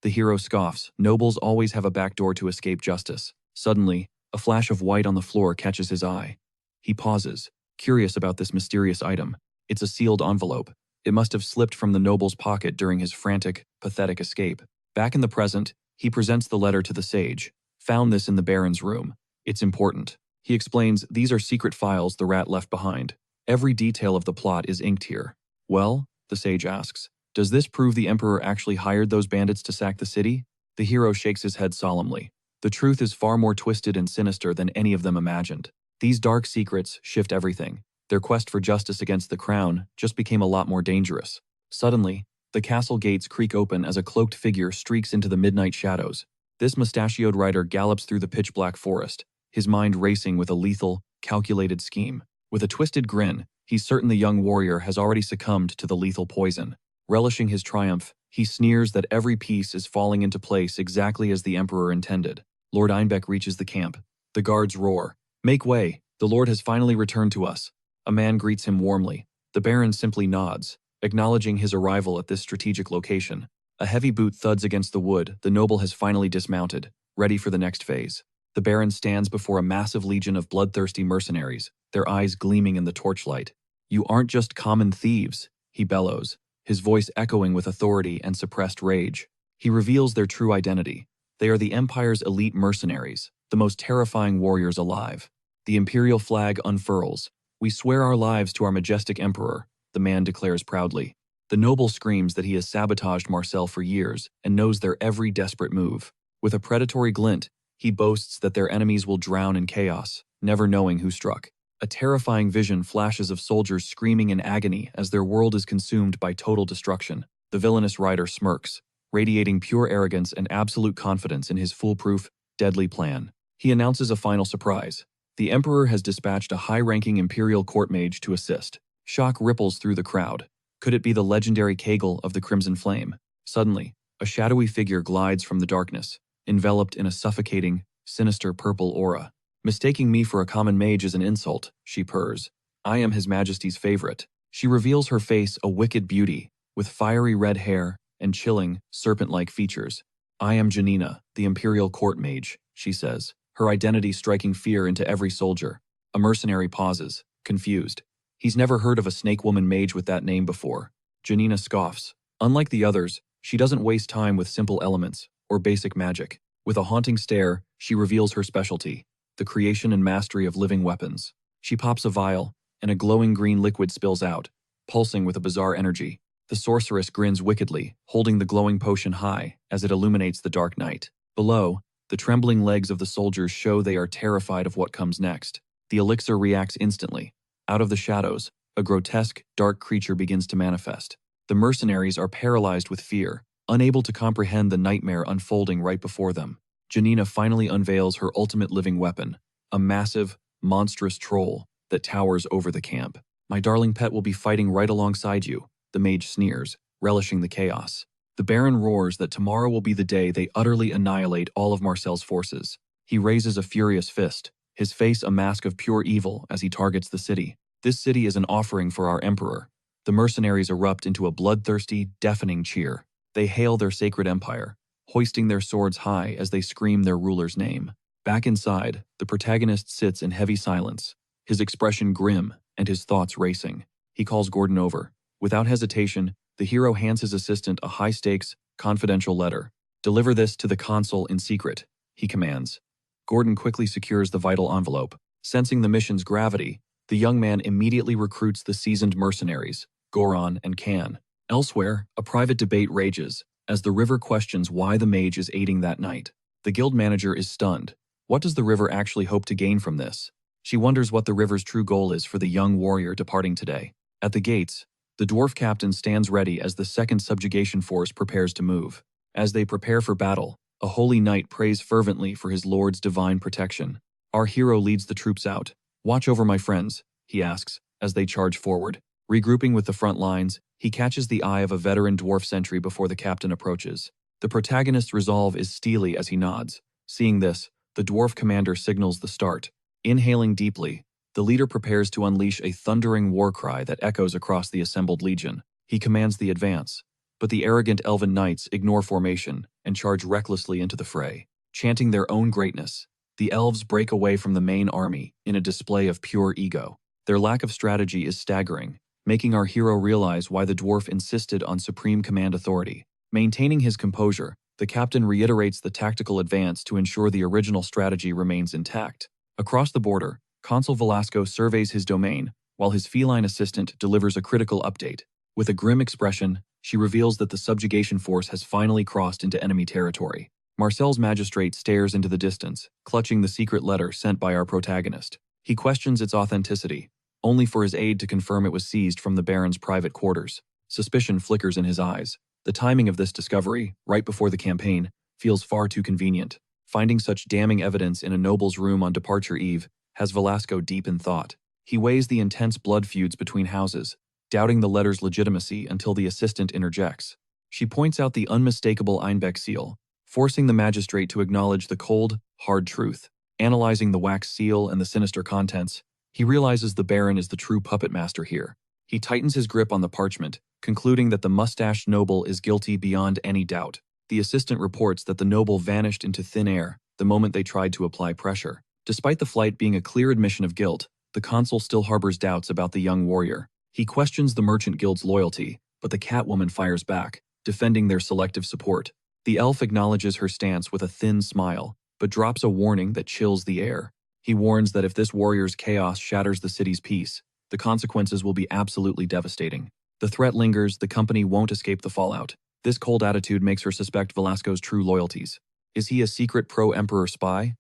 A: The hero scoffs. Nobles always have a back door to escape justice. Suddenly, a flash of white on the floor catches his eye. He pauses, curious about this mysterious item. It's a sealed envelope. It must have slipped from the noble's pocket during his frantic, pathetic escape. Back in the present, he presents the letter to the sage. "Found this in the Baron's room. It's important." He explains these are secret files the rat left behind. Every detail of the plot is inked here. "Well," the sage asks, "does this prove the Emperor actually hired those bandits to sack the city?" The hero shakes his head solemnly. The truth is far more twisted and sinister than any of them imagined. These dark secrets shift everything. Their quest for justice against the crown just became a lot more dangerous. Suddenly, the castle gates creak open as a cloaked figure streaks into the midnight shadows. This mustachioed rider gallops through the pitch-black forest, his mind racing with a lethal, calculated scheme. With a twisted grin, he's certain the young warrior has already succumbed to the lethal poison. Relishing his triumph, he sneers that every piece is falling into place exactly as the Emperor intended. Lord Einbeck reaches the camp. The guards roar. "Make way! The Lord has finally returned to us." A man greets him warmly. The Baron simply nods, acknowledging his arrival at this strategic location. A heavy boot thuds against the wood. The noble has finally dismounted, ready for the next phase. The Baron stands before a massive legion of bloodthirsty mercenaries, their eyes gleaming in the torchlight. "You aren't just common thieves," he bellows, his voice echoing with authority and suppressed rage. He reveals their true identity. They are the Empire's elite mercenaries, the most terrifying warriors alive. The imperial flag unfurls. "We swear our lives to our majestic emperor," the man declares proudly. The noble screams that he has sabotaged Marcel for years and knows their every desperate move. With a predatory glint, he boasts that their enemies will drown in chaos, never knowing who struck. A terrifying vision flashes of soldiers screaming in agony as their world is consumed by total destruction. The villainous rider smirks, radiating pure arrogance and absolute confidence in his foolproof, deadly plan. He announces a final surprise. The Emperor has dispatched a high-ranking imperial court mage to assist. Shock ripples through the crowd. Could it be the legendary Kegel of the Crimson Flame? Suddenly, a shadowy figure glides from the darkness, enveloped in a suffocating, sinister purple aura. "Mistaking me for a common mage is an insult," she purrs. "I am His Majesty's favorite." She reveals her face a wicked beauty, with fiery red hair and chilling, serpent-like features. "I am Janina, the imperial court mage," she says, her identity striking fear into every soldier. A mercenary pauses, confused. He's never heard of a snake woman mage with that name before. Janina scoffs. Unlike the others, she doesn't waste time with simple elements or basic magic. With a haunting stare, she reveals her specialty, the creation and mastery of living weapons. She pops a vial, and a glowing green liquid spills out, pulsing with a bizarre energy. The sorceress grins wickedly, holding the glowing potion high as it illuminates the dark night. Below, the trembling legs of the soldiers show they are terrified of what comes next. The elixir reacts instantly. Out of the shadows, a grotesque, dark creature begins to manifest. The mercenaries are paralyzed with fear, unable to comprehend the nightmare unfolding right before them. Janina finally unveils her ultimate living weapon, a massive, monstrous troll that towers over the camp. "My darling pet will be fighting right alongside you," the mage sneers, relishing the chaos. The Baron roars that tomorrow will be the day they utterly annihilate all of Marcel's forces. He raises a furious fist, his face a mask of pure evil as he targets the city. "This city is an offering for our emperor." The mercenaries erupt into a bloodthirsty, deafening cheer. They hail their sacred empire, hoisting their swords high as they scream their ruler's name. Back inside, the protagonist sits in heavy silence, his expression grim and his thoughts racing. He calls Gordon over. Without hesitation, the hero hands his assistant a high-stakes, confidential letter. "Deliver this to the consul in secret," he commands. Gordon quickly secures the vital envelope. Sensing the mission's gravity, the young man immediately recruits the seasoned mercenaries, Goron and Kan. Elsewhere, a private debate rages, as the River questions why the mage is aiding that night. The guild manager is stunned. What does the River actually hope to gain from this? She wonders what the River's true goal is for the young warrior departing today. At the gates, the dwarf captain stands ready as the second subjugation force prepares to move. As they prepare for battle, a holy knight prays fervently for his lord's divine protection. Our hero leads the troops out. "Watch over my friends," he asks, as they charge forward. Regrouping with the front lines, he catches the eye of a veteran dwarf sentry before the captain approaches. The protagonist's resolve is steely as he nods. Seeing this, the dwarf commander signals the start. Inhaling deeply, the leader prepares to unleash a thundering war cry that echoes across the assembled legion. He commands the advance, but the arrogant elven knights ignore formation and charge recklessly into the fray. Chanting their own greatness, the elves break away from the main army in a display of pure ego. Their lack of strategy is staggering, making our hero realize why the dwarf insisted on supreme command authority. Maintaining his composure, the captain reiterates the tactical advance to ensure the original strategy remains intact. Across the border, Consul Velasco surveys his domain, while his feline assistant delivers a critical update. With a grim expression, she reveals that the subjugation force has finally crossed into enemy territory. Marcel's magistrate stares into the distance, clutching the secret letter sent by our protagonist. He questions its authenticity, only for his aide to confirm it was seized from the Baron's private quarters. Suspicion flickers in his eyes. The timing of this discovery, right before the campaign, feels far too convenient. Finding such damning evidence in a noble's room on departure eve has Velasco deep in thought. He weighs the intense blood feuds between houses, doubting the letter's legitimacy until the assistant interjects. She points out the unmistakable Einbeck seal, forcing the magistrate to acknowledge the cold, hard truth. Analyzing the wax seal and the sinister contents, he realizes the Baron is the true puppet master here. He tightens his grip on the parchment, concluding that the mustached noble is guilty beyond any doubt. The assistant reports that the noble vanished into thin air the moment they tried to apply pressure. Despite the flight being a clear admission of guilt, the consul still harbors doubts about the young warrior. He questions the merchant guild's loyalty, but the Catwoman fires back, defending their selective support. The elf acknowledges her stance with a thin smile, but drops a warning that chills the air. He warns that if this warrior's chaos shatters the city's peace, the consequences will be absolutely devastating. The threat lingers, the company won't escape the fallout. This cold attitude makes her suspect Velasco's true loyalties. Is he a secret pro-emperor spy?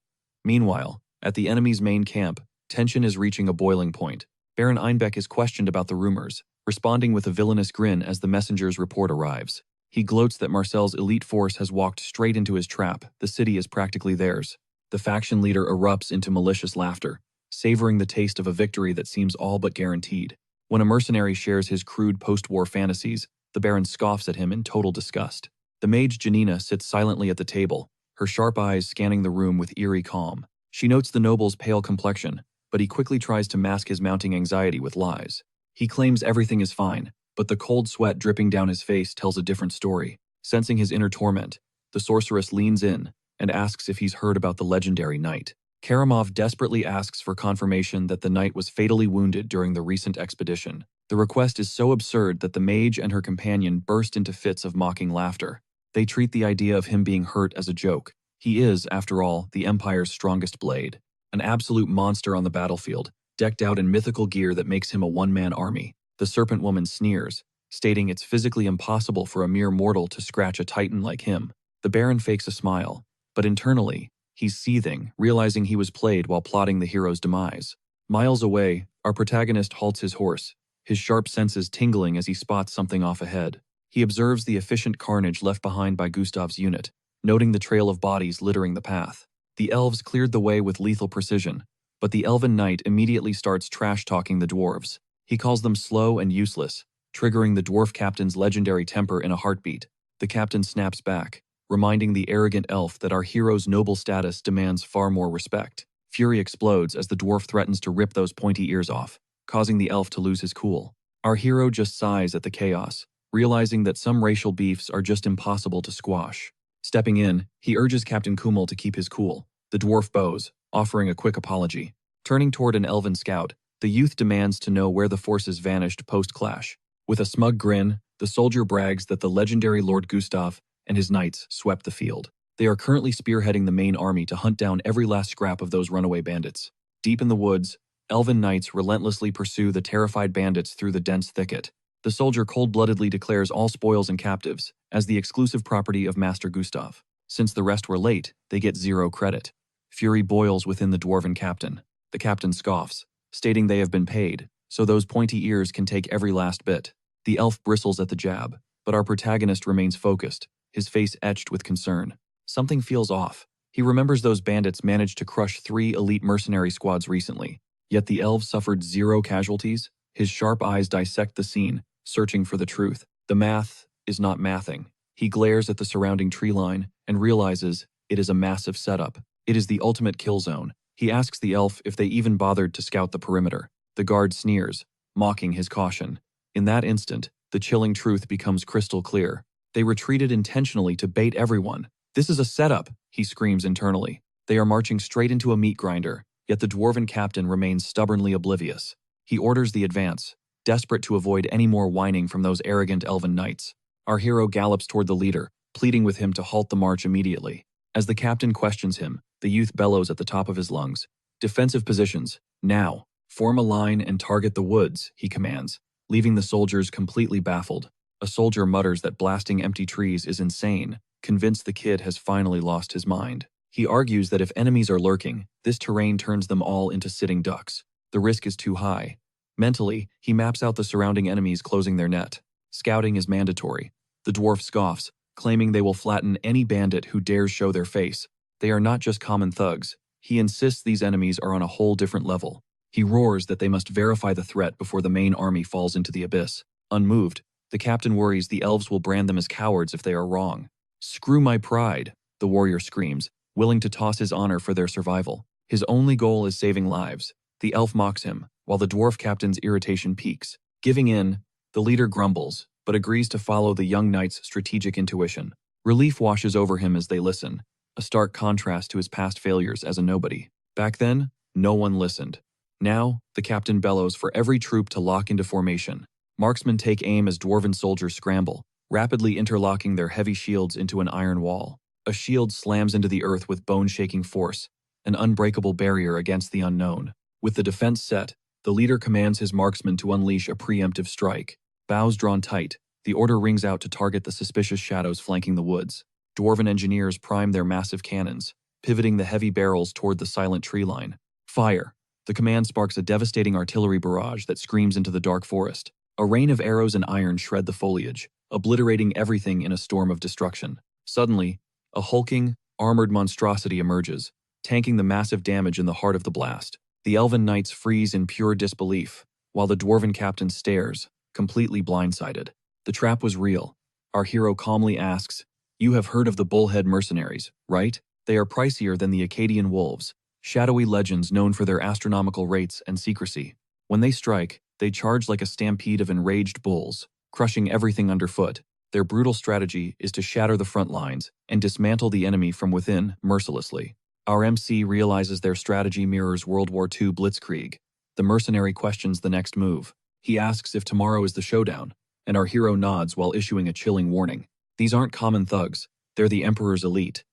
A: Meanwhile, at the enemy's main camp, tension is reaching a boiling point. Baron Einbeck is questioned about the rumors, responding with a villainous grin as the messenger's report arrives. He gloats that Marcel's elite force has walked straight into his trap. The city is practically theirs. The faction leader erupts into malicious laughter, savoring the taste of a victory that seems all but guaranteed. When a mercenary shares his crude post-war fantasies, the Baron scoffs at him in total disgust. The mage Janina sits silently at the table, her sharp eyes scanning the room with eerie calm. She notes the noble's pale complexion, but he quickly tries to mask his mounting anxiety with lies. He claims everything is fine, but the cold sweat dripping down his face tells a different story. Sensing his inner torment, the sorceress leans in and asks if he's heard about the legendary knight. Keramov desperately asks for confirmation that the knight was fatally wounded during the recent expedition. The request is so absurd that the mage and her companion burst into fits of mocking laughter. They treat the idea of him being hurt as a joke. He is, after all, the Empire's strongest blade, an absolute monster on the battlefield, decked out in mythical gear that makes him a one-man army. The Serpent Woman sneers, stating it's physically impossible for a mere mortal to scratch a titan like him. The Baron fakes a smile, but internally, he's seething, realizing he was played while plotting the hero's demise. Miles away, our protagonist halts his horse, his sharp senses tingling as he spots something off ahead. He observes the efficient carnage left behind by Gustav's unit, noting the trail of bodies littering the path. The elves cleared the way with lethal precision, but the elven knight immediately starts trash-talking the dwarves. He calls them slow and useless, triggering the dwarf captain's legendary temper in a heartbeat. The captain snaps back, reminding the arrogant elf that our hero's noble status demands far more respect. Fury explodes as the dwarf threatens to rip those pointy ears off, causing the elf to lose his cool. Our hero just sighs at the chaos, realizing that some racial beefs are just impossible to squash. Stepping in, he urges Captain Kummel to keep his cool. The dwarf bows, offering a quick apology. Turning toward an elven scout, the youth demands to know where the forces vanished post-clash. With a smug grin, the soldier brags that the legendary Lord Gustav and his knights swept the field. They are currently spearheading the main army to hunt down every last scrap of those runaway bandits. Deep in the woods, elven knights relentlessly pursue the terrified bandits through the dense thicket. The soldier cold-bloodedly declares all spoils and captives as the exclusive property of Master Gustav. Since the rest were late, they get 0 credit. Fury boils within the dwarven captain. The captain scoffs, stating they have been paid, so those pointy ears can take every last bit. The elf bristles at the jab, but our protagonist remains focused, his face etched with concern. Something feels off. He remembers those bandits managed to crush 3 elite mercenary squads recently, yet the elves suffered 0 casualties. His sharp eyes dissect the scene, searching for the truth. The math is not mathing. He glares at the surrounding tree line and realizes it is a massive setup. It is the ultimate kill zone. He asks the elf if they even bothered to scout the perimeter. The guard sneers, mocking his caution. In that instant, the chilling truth becomes crystal clear. They retreated intentionally to bait everyone. This is a setup, he screams internally. They are marching straight into a meat grinder, yet the dwarven captain remains stubbornly oblivious. He orders the advance, desperate to avoid any more whining from those arrogant elven knights. Our hero gallops toward the leader, pleading with him to halt the march immediately. As the captain questions him, the youth bellows at the top of his lungs. Defensive positions, now. Form a line and target the woods, he commands, leaving the soldiers completely baffled. A soldier mutters that blasting empty trees is insane, convinced the kid has finally lost his mind. He argues that if enemies are lurking, this terrain turns them all into sitting ducks. The risk is too high. Mentally, he maps out the surrounding enemies closing their net. Scouting is mandatory. The dwarf scoffs, claiming they will flatten any bandit who dares show their face. They are not just common thugs. He insists these enemies are on a whole different level. He roars that they must verify the threat before the main army falls into the abyss. Unmoved, the captain worries the elves will brand them as cowards if they are wrong. "Screw my pride," the warrior screams, willing to toss his honor for their survival. His only goal is saving lives. The elf mocks him, while the dwarf captain's irritation peaks. Giving in, the leader grumbles, but agrees to follow the young knight's strategic intuition. Relief washes over him as they listen, a stark contrast to his past failures as a nobody. Back then, no one listened. Now, the captain bellows for every troop to lock into formation. Marksmen take aim as dwarven soldiers scramble, rapidly interlocking their heavy shields into an iron wall. A shield slams into the earth with bone-shaking force, an unbreakable barrier against the unknown. With the defense set, the leader commands his marksmen to unleash a preemptive strike. Bows drawn tight, the order rings out to target the suspicious shadows flanking the woods. Dwarven engineers prime their massive cannons, pivoting the heavy barrels toward the silent tree line. Fire! The command sparks a devastating artillery barrage that screams into the dark forest. A rain of arrows and iron shred the foliage, obliterating everything in a storm of destruction. Suddenly, a hulking, armored monstrosity emerges, tanking the massive damage in the heart of the blast. The elven knights freeze in pure disbelief, while the dwarven captain stares, completely blindsided. The trap was real. Our hero calmly asks, "You have heard of the bullhead mercenaries, right? They are pricier than the Akkadian wolves, shadowy legends known for their astronomical rates and secrecy. When they strike, they charge like a stampede of enraged bulls, crushing everything underfoot. Their brutal strategy is to shatter the front lines and dismantle the enemy from within mercilessly." Our MC realizes their strategy mirrors World War II blitzkrieg. The mercenary questions the next move. He asks if tomorrow is the showdown, and our hero nods while issuing a chilling warning. These aren't common thugs, they're the Emperor's elite.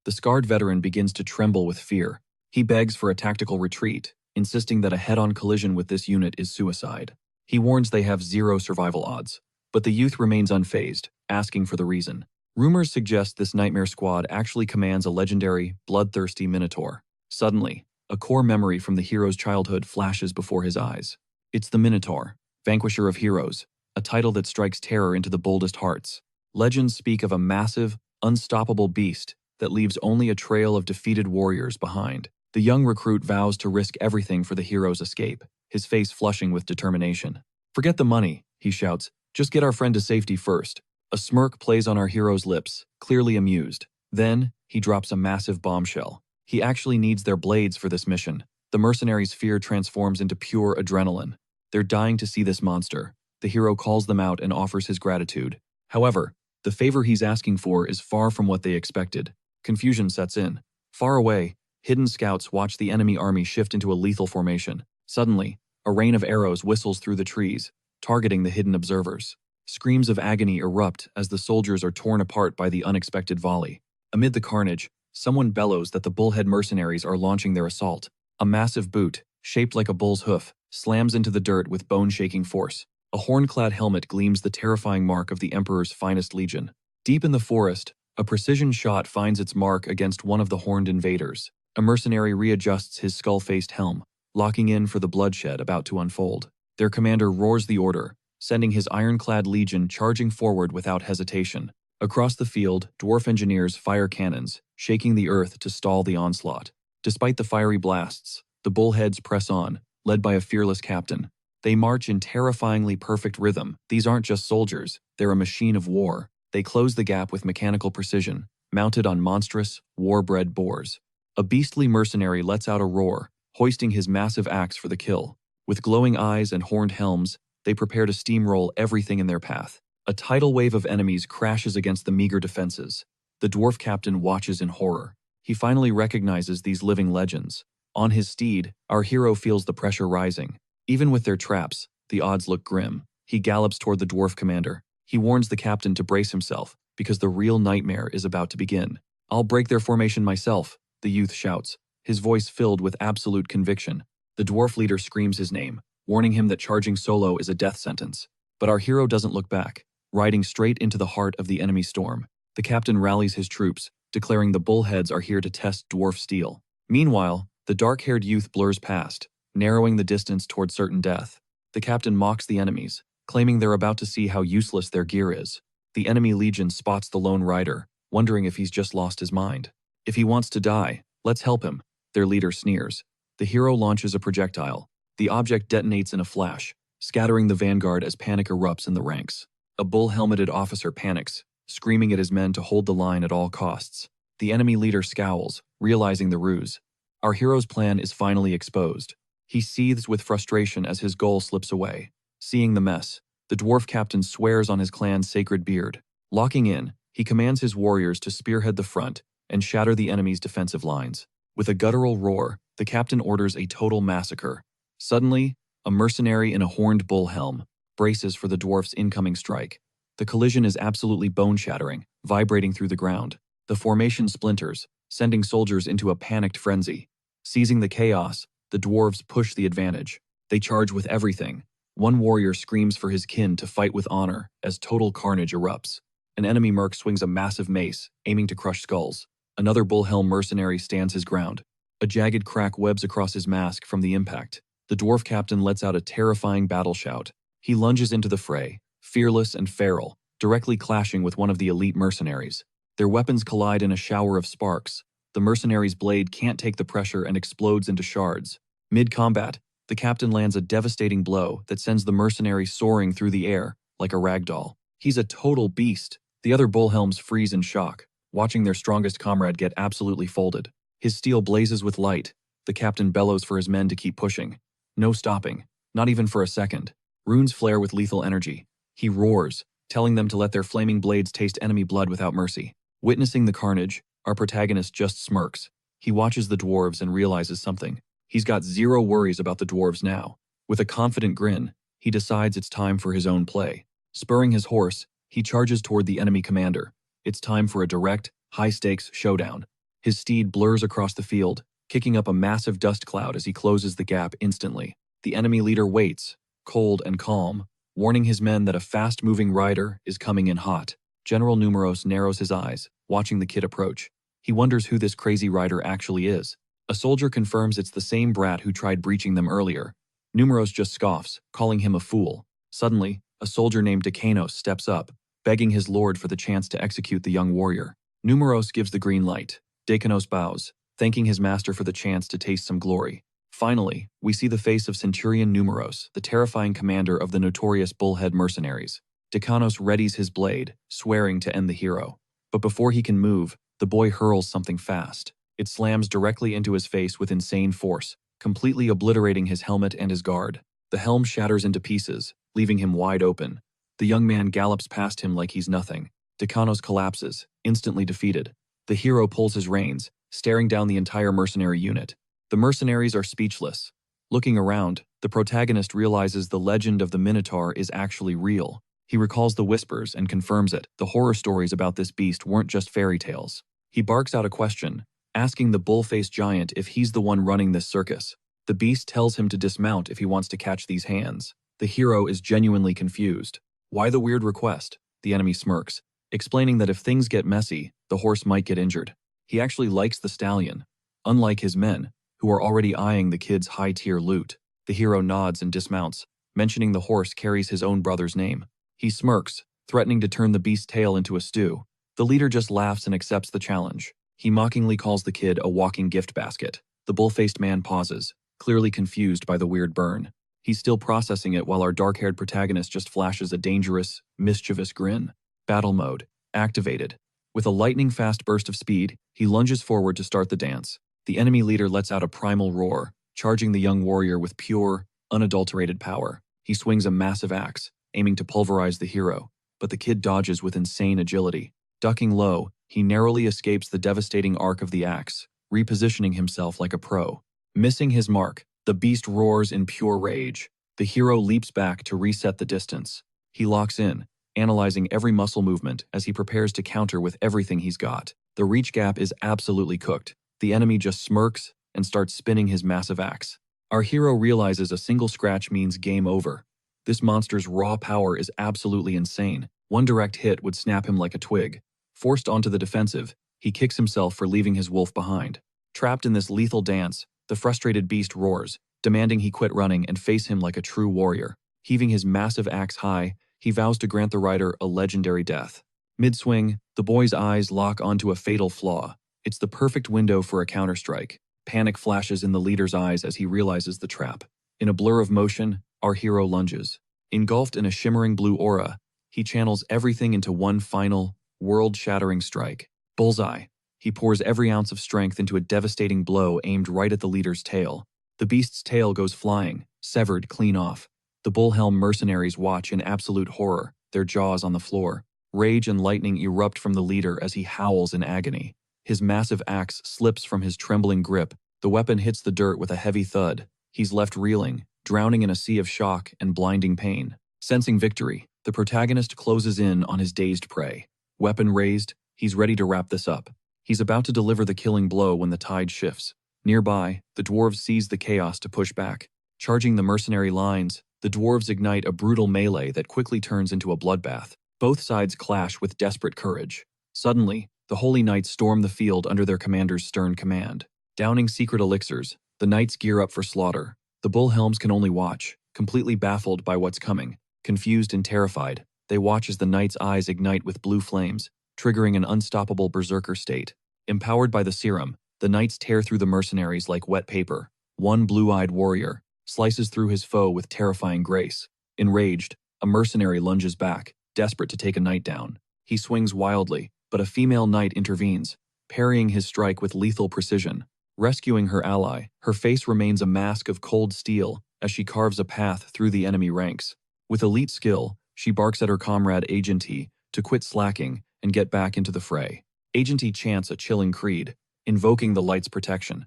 A: The scarred veteran begins to tremble with fear. He begs for a tactical retreat, insisting that a head-on collision with this unit is suicide. He warns they have 0 survival odds, but the youth remains unfazed, asking for the reason. Rumors suggest this nightmare squad actually commands a legendary, bloodthirsty Minotaur. Suddenly, A core memory from the hero's childhood flashes before his eyes. It's the Minotaur, vanquisher of heroes, a title that strikes terror into the boldest hearts. Legends speak of a massive, unstoppable beast that leaves only a trail of defeated warriors behind. The young recruit vows to risk everything for the hero's escape, his face flushing with determination. "Forget the money," he shouts. "Just get our friend to safety first." A smirk plays on our hero's lips, clearly amused. Then, he drops a massive bombshell. He actually needs their blades for this mission. The mercenaries' fear transforms into pure adrenaline. They're dying to see this monster. The hero calls them out and offers his gratitude. However, the favor he's asking for is far from what they expected. Confusion sets in. Far away, hidden scouts watch the enemy army shift into a lethal formation. Suddenly, a rain of arrows whistles through the trees, targeting the hidden observers. Screams of agony erupt as the soldiers are torn apart by the unexpected volley. Amid the carnage, someone bellows that the bullhead mercenaries are launching their assault. A massive boot, shaped like a bull's hoof, slams into the dirt with bone-shaking force. A horn-clad helmet gleams the terrifying mark of the Emperor's finest legion. Deep in the forest, a precision shot finds its mark against one of the horned invaders. A mercenary readjusts his skull-faced helm, locking in for the bloodshed about to unfold. Their commander roars the order, sending his ironclad legion charging forward without hesitation. Across the field, dwarf engineers fire cannons, shaking the earth to stall the onslaught. Despite the fiery blasts, the bullheads press on, led by a fearless captain. They march in terrifyingly perfect rhythm. These aren't just soldiers, they're a machine of war. They close the gap with mechanical precision, mounted on monstrous, war-bred boars. A beastly mercenary lets out a roar, hoisting his massive axe for the kill. With glowing eyes and horned helms, they prepare to steamroll everything in their path. A tidal wave of enemies crashes against the meager defenses. The dwarf captain watches in horror. He finally recognizes these living legends. On his steed, our hero feels the pressure rising. Even with their traps, the odds look grim. He gallops toward the dwarf commander. He warns the captain to brace himself, because the real nightmare is about to begin. "I'll break their formation myself," the youth shouts, his voice filled with absolute conviction. The dwarf leader screams his name, warning him that charging solo is a death sentence. But our hero doesn't look back. Riding straight into the heart of the enemy storm, the captain rallies his troops, declaring the bullheads are here to test dwarf steel. Meanwhile, the dark-haired youth blurs past, narrowing the distance toward certain death. The captain mocks the enemies, claiming they're about to see how useless their gear is. The enemy legion spots the lone rider, wondering if he's just lost his mind. "If he wants to die, let's help him," their leader sneers. The hero launches a projectile. The object detonates in a flash, scattering the vanguard as panic erupts in the ranks. A bull-helmeted officer panics, screaming at his men to hold the line at all costs. The enemy leader scowls, realizing the ruse. Our hero's plan is finally exposed. He seethes with frustration as his goal slips away. Seeing the mess, the dwarf captain swears on his clan's sacred beard. Locking in, he commands his warriors to spearhead the front and shatter the enemy's defensive lines. With a guttural roar, the captain orders a total massacre. Suddenly, a mercenary in a horned bull helm braces for the dwarf's incoming strike. The collision is absolutely bone-shattering, vibrating through the ground. The formation splinters, sending soldiers into a panicked frenzy. Seizing the chaos, the dwarves push the advantage. They charge with everything. One warrior screams for his kin to fight with honor as total carnage erupts. An enemy merc swings a massive mace, aiming to crush skulls. Another bullhelm mercenary stands his ground. A jagged crack webs across his mask from the impact. The dwarf captain lets out a terrifying battle shout. He lunges into the fray, fearless and feral, directly clashing with one of the elite mercenaries. Their weapons collide in a shower of sparks. The mercenary's blade can't take the pressure and explodes into shards. Mid-combat, the captain lands a devastating blow that sends the mercenary soaring through the air like a ragdoll. He's a total beast. The other bullhelms freeze in shock, watching their strongest comrade get absolutely folded. His steel blazes with light. The captain bellows for his men to keep pushing. No stopping, not even for a second. Runes flare with lethal energy. He roars, telling them to let their flaming blades taste enemy blood without mercy. Witnessing the carnage, our protagonist just smirks. He watches the dwarves and realizes something. He's got zero worries about the dwarves now. With a confident grin, he decides it's time for his own play. Spurring his horse, he charges toward the enemy commander. It's time for a direct, high-stakes showdown. His steed blurs across the field, kicking up a massive dust cloud as he closes the gap instantly. The enemy leader waits, cold and calm, warning his men that a fast-moving rider is coming in hot. General Numeros narrows his eyes, watching the kid approach. He wonders who this crazy rider actually is. A soldier confirms it's the same brat who tried breaching them earlier. Numeros just scoffs, calling him a fool. Suddenly, a soldier named Decanos steps up, begging his lord for the chance to execute the young warrior. Numeros gives the green light. Decanos bows, thanking his master for the chance to taste some glory. Finally, we see the face of Centurion Numeros, the terrifying commander of the notorious bullhead mercenaries. Decanos readies his blade, swearing to end the hero. But before he can move, the boy hurls something fast. It slams directly into his face with insane force, completely obliterating his helmet and his guard. The helm shatters into pieces, leaving him wide open. The young man gallops past him like he's nothing. Decanos collapses, instantly defeated. The hero pulls his reins, staring down the entire mercenary unit. The mercenaries are speechless. Looking around, the protagonist realizes the legend of the Minotaur is actually real. He recalls the whispers and confirms it. The horror stories about this beast weren't just fairy tales. He barks out a question, asking the bull-faced giant if he's the one running this circus. The beast tells him to dismount if he wants to catch these hands. The hero is genuinely confused. Why the weird request? The enemy smirks, explaining that if things get messy, the horse might get injured. He actually likes the stallion, unlike his men, who are already eyeing the kid's high-tier loot. The hero nods and dismounts, mentioning the horse carries his own brother's name. He smirks, threatening to turn the beast's tail into a stew. The leader just laughs and accepts the challenge. He mockingly calls the kid a walking gift basket. The bull-faced man pauses, clearly confused by the weird burn. He's still processing it while our dark-haired protagonist just flashes a dangerous, mischievous grin. Battle mode activated. With a lightning-fast burst of speed, he lunges forward to start the dance. The enemy leader lets out a primal roar, charging the young warrior with pure, unadulterated power. He swings a massive axe, aiming to pulverize the hero, but the kid dodges with insane agility. Ducking low, he narrowly escapes the devastating arc of the axe, repositioning himself like a pro. Missing his mark, the beast roars in pure rage. The hero leaps back to reset the distance. He locks in, analyzing every muscle movement as he prepares to counter with everything he's got. The reach gap is absolutely cooked. The enemy just smirks and starts spinning his massive axe. Our hero realizes a single scratch means game over. This monster's raw power is absolutely insane. One direct hit would snap him like a twig. Forced onto the defensive, he kicks himself for leaving his wolf behind. Trapped in this lethal dance, the frustrated beast roars, demanding he quit running and face him like a true warrior. Heaving his massive axe high, he vows to grant the rider a legendary death. Mid-swing, the boy's eyes lock onto a fatal flaw. It's the perfect window for a counterstrike. Panic flashes in the leader's eyes as he realizes the trap. In a blur of motion, our hero lunges. Engulfed in a shimmering blue aura, he channels everything into one final, world-shattering strike. Bullseye. He pours every ounce of strength into a devastating blow aimed right at the leader's tail. The beast's tail goes flying, severed clean off. The bullhelm mercenaries watch in absolute horror, their jaws on the floor. Rage and lightning erupt from the leader as he howls in agony. His massive axe slips from his trembling grip. The weapon hits the dirt with a heavy thud. He's left reeling, drowning in a sea of shock and blinding pain. Sensing victory, the protagonist closes in on his dazed prey. Weapon raised, he's ready to wrap this up. He's about to deliver the killing blow when the tide shifts. Nearby, the dwarves seize the chaos to push back. Charging the mercenary lines, the dwarves ignite a brutal melee that quickly turns into a bloodbath. Both sides clash with desperate courage. Suddenly, the holy knights storm the field under their commander's stern command. Downing secret elixirs, the knights gear up for slaughter. The bullhelms can only watch, completely baffled by what's coming. Confused and terrified, they watch as the knights' eyes ignite with blue flames, triggering an unstoppable berserker state. Empowered by the serum, the knights tear through the mercenaries like wet paper. One blue-eyed warrior slices through his foe with terrifying grace. Enraged, a mercenary lunges back, desperate to take a knight down. He swings wildly, but a female knight intervenes, parrying his strike with lethal precision. Rescuing her ally, her face remains a mask of cold steel as she carves a path through the enemy ranks. With elite skill, she barks at her comrade Agenty to quit slacking and get back into the fray. Agenty chants a chilling creed, invoking the light's protection.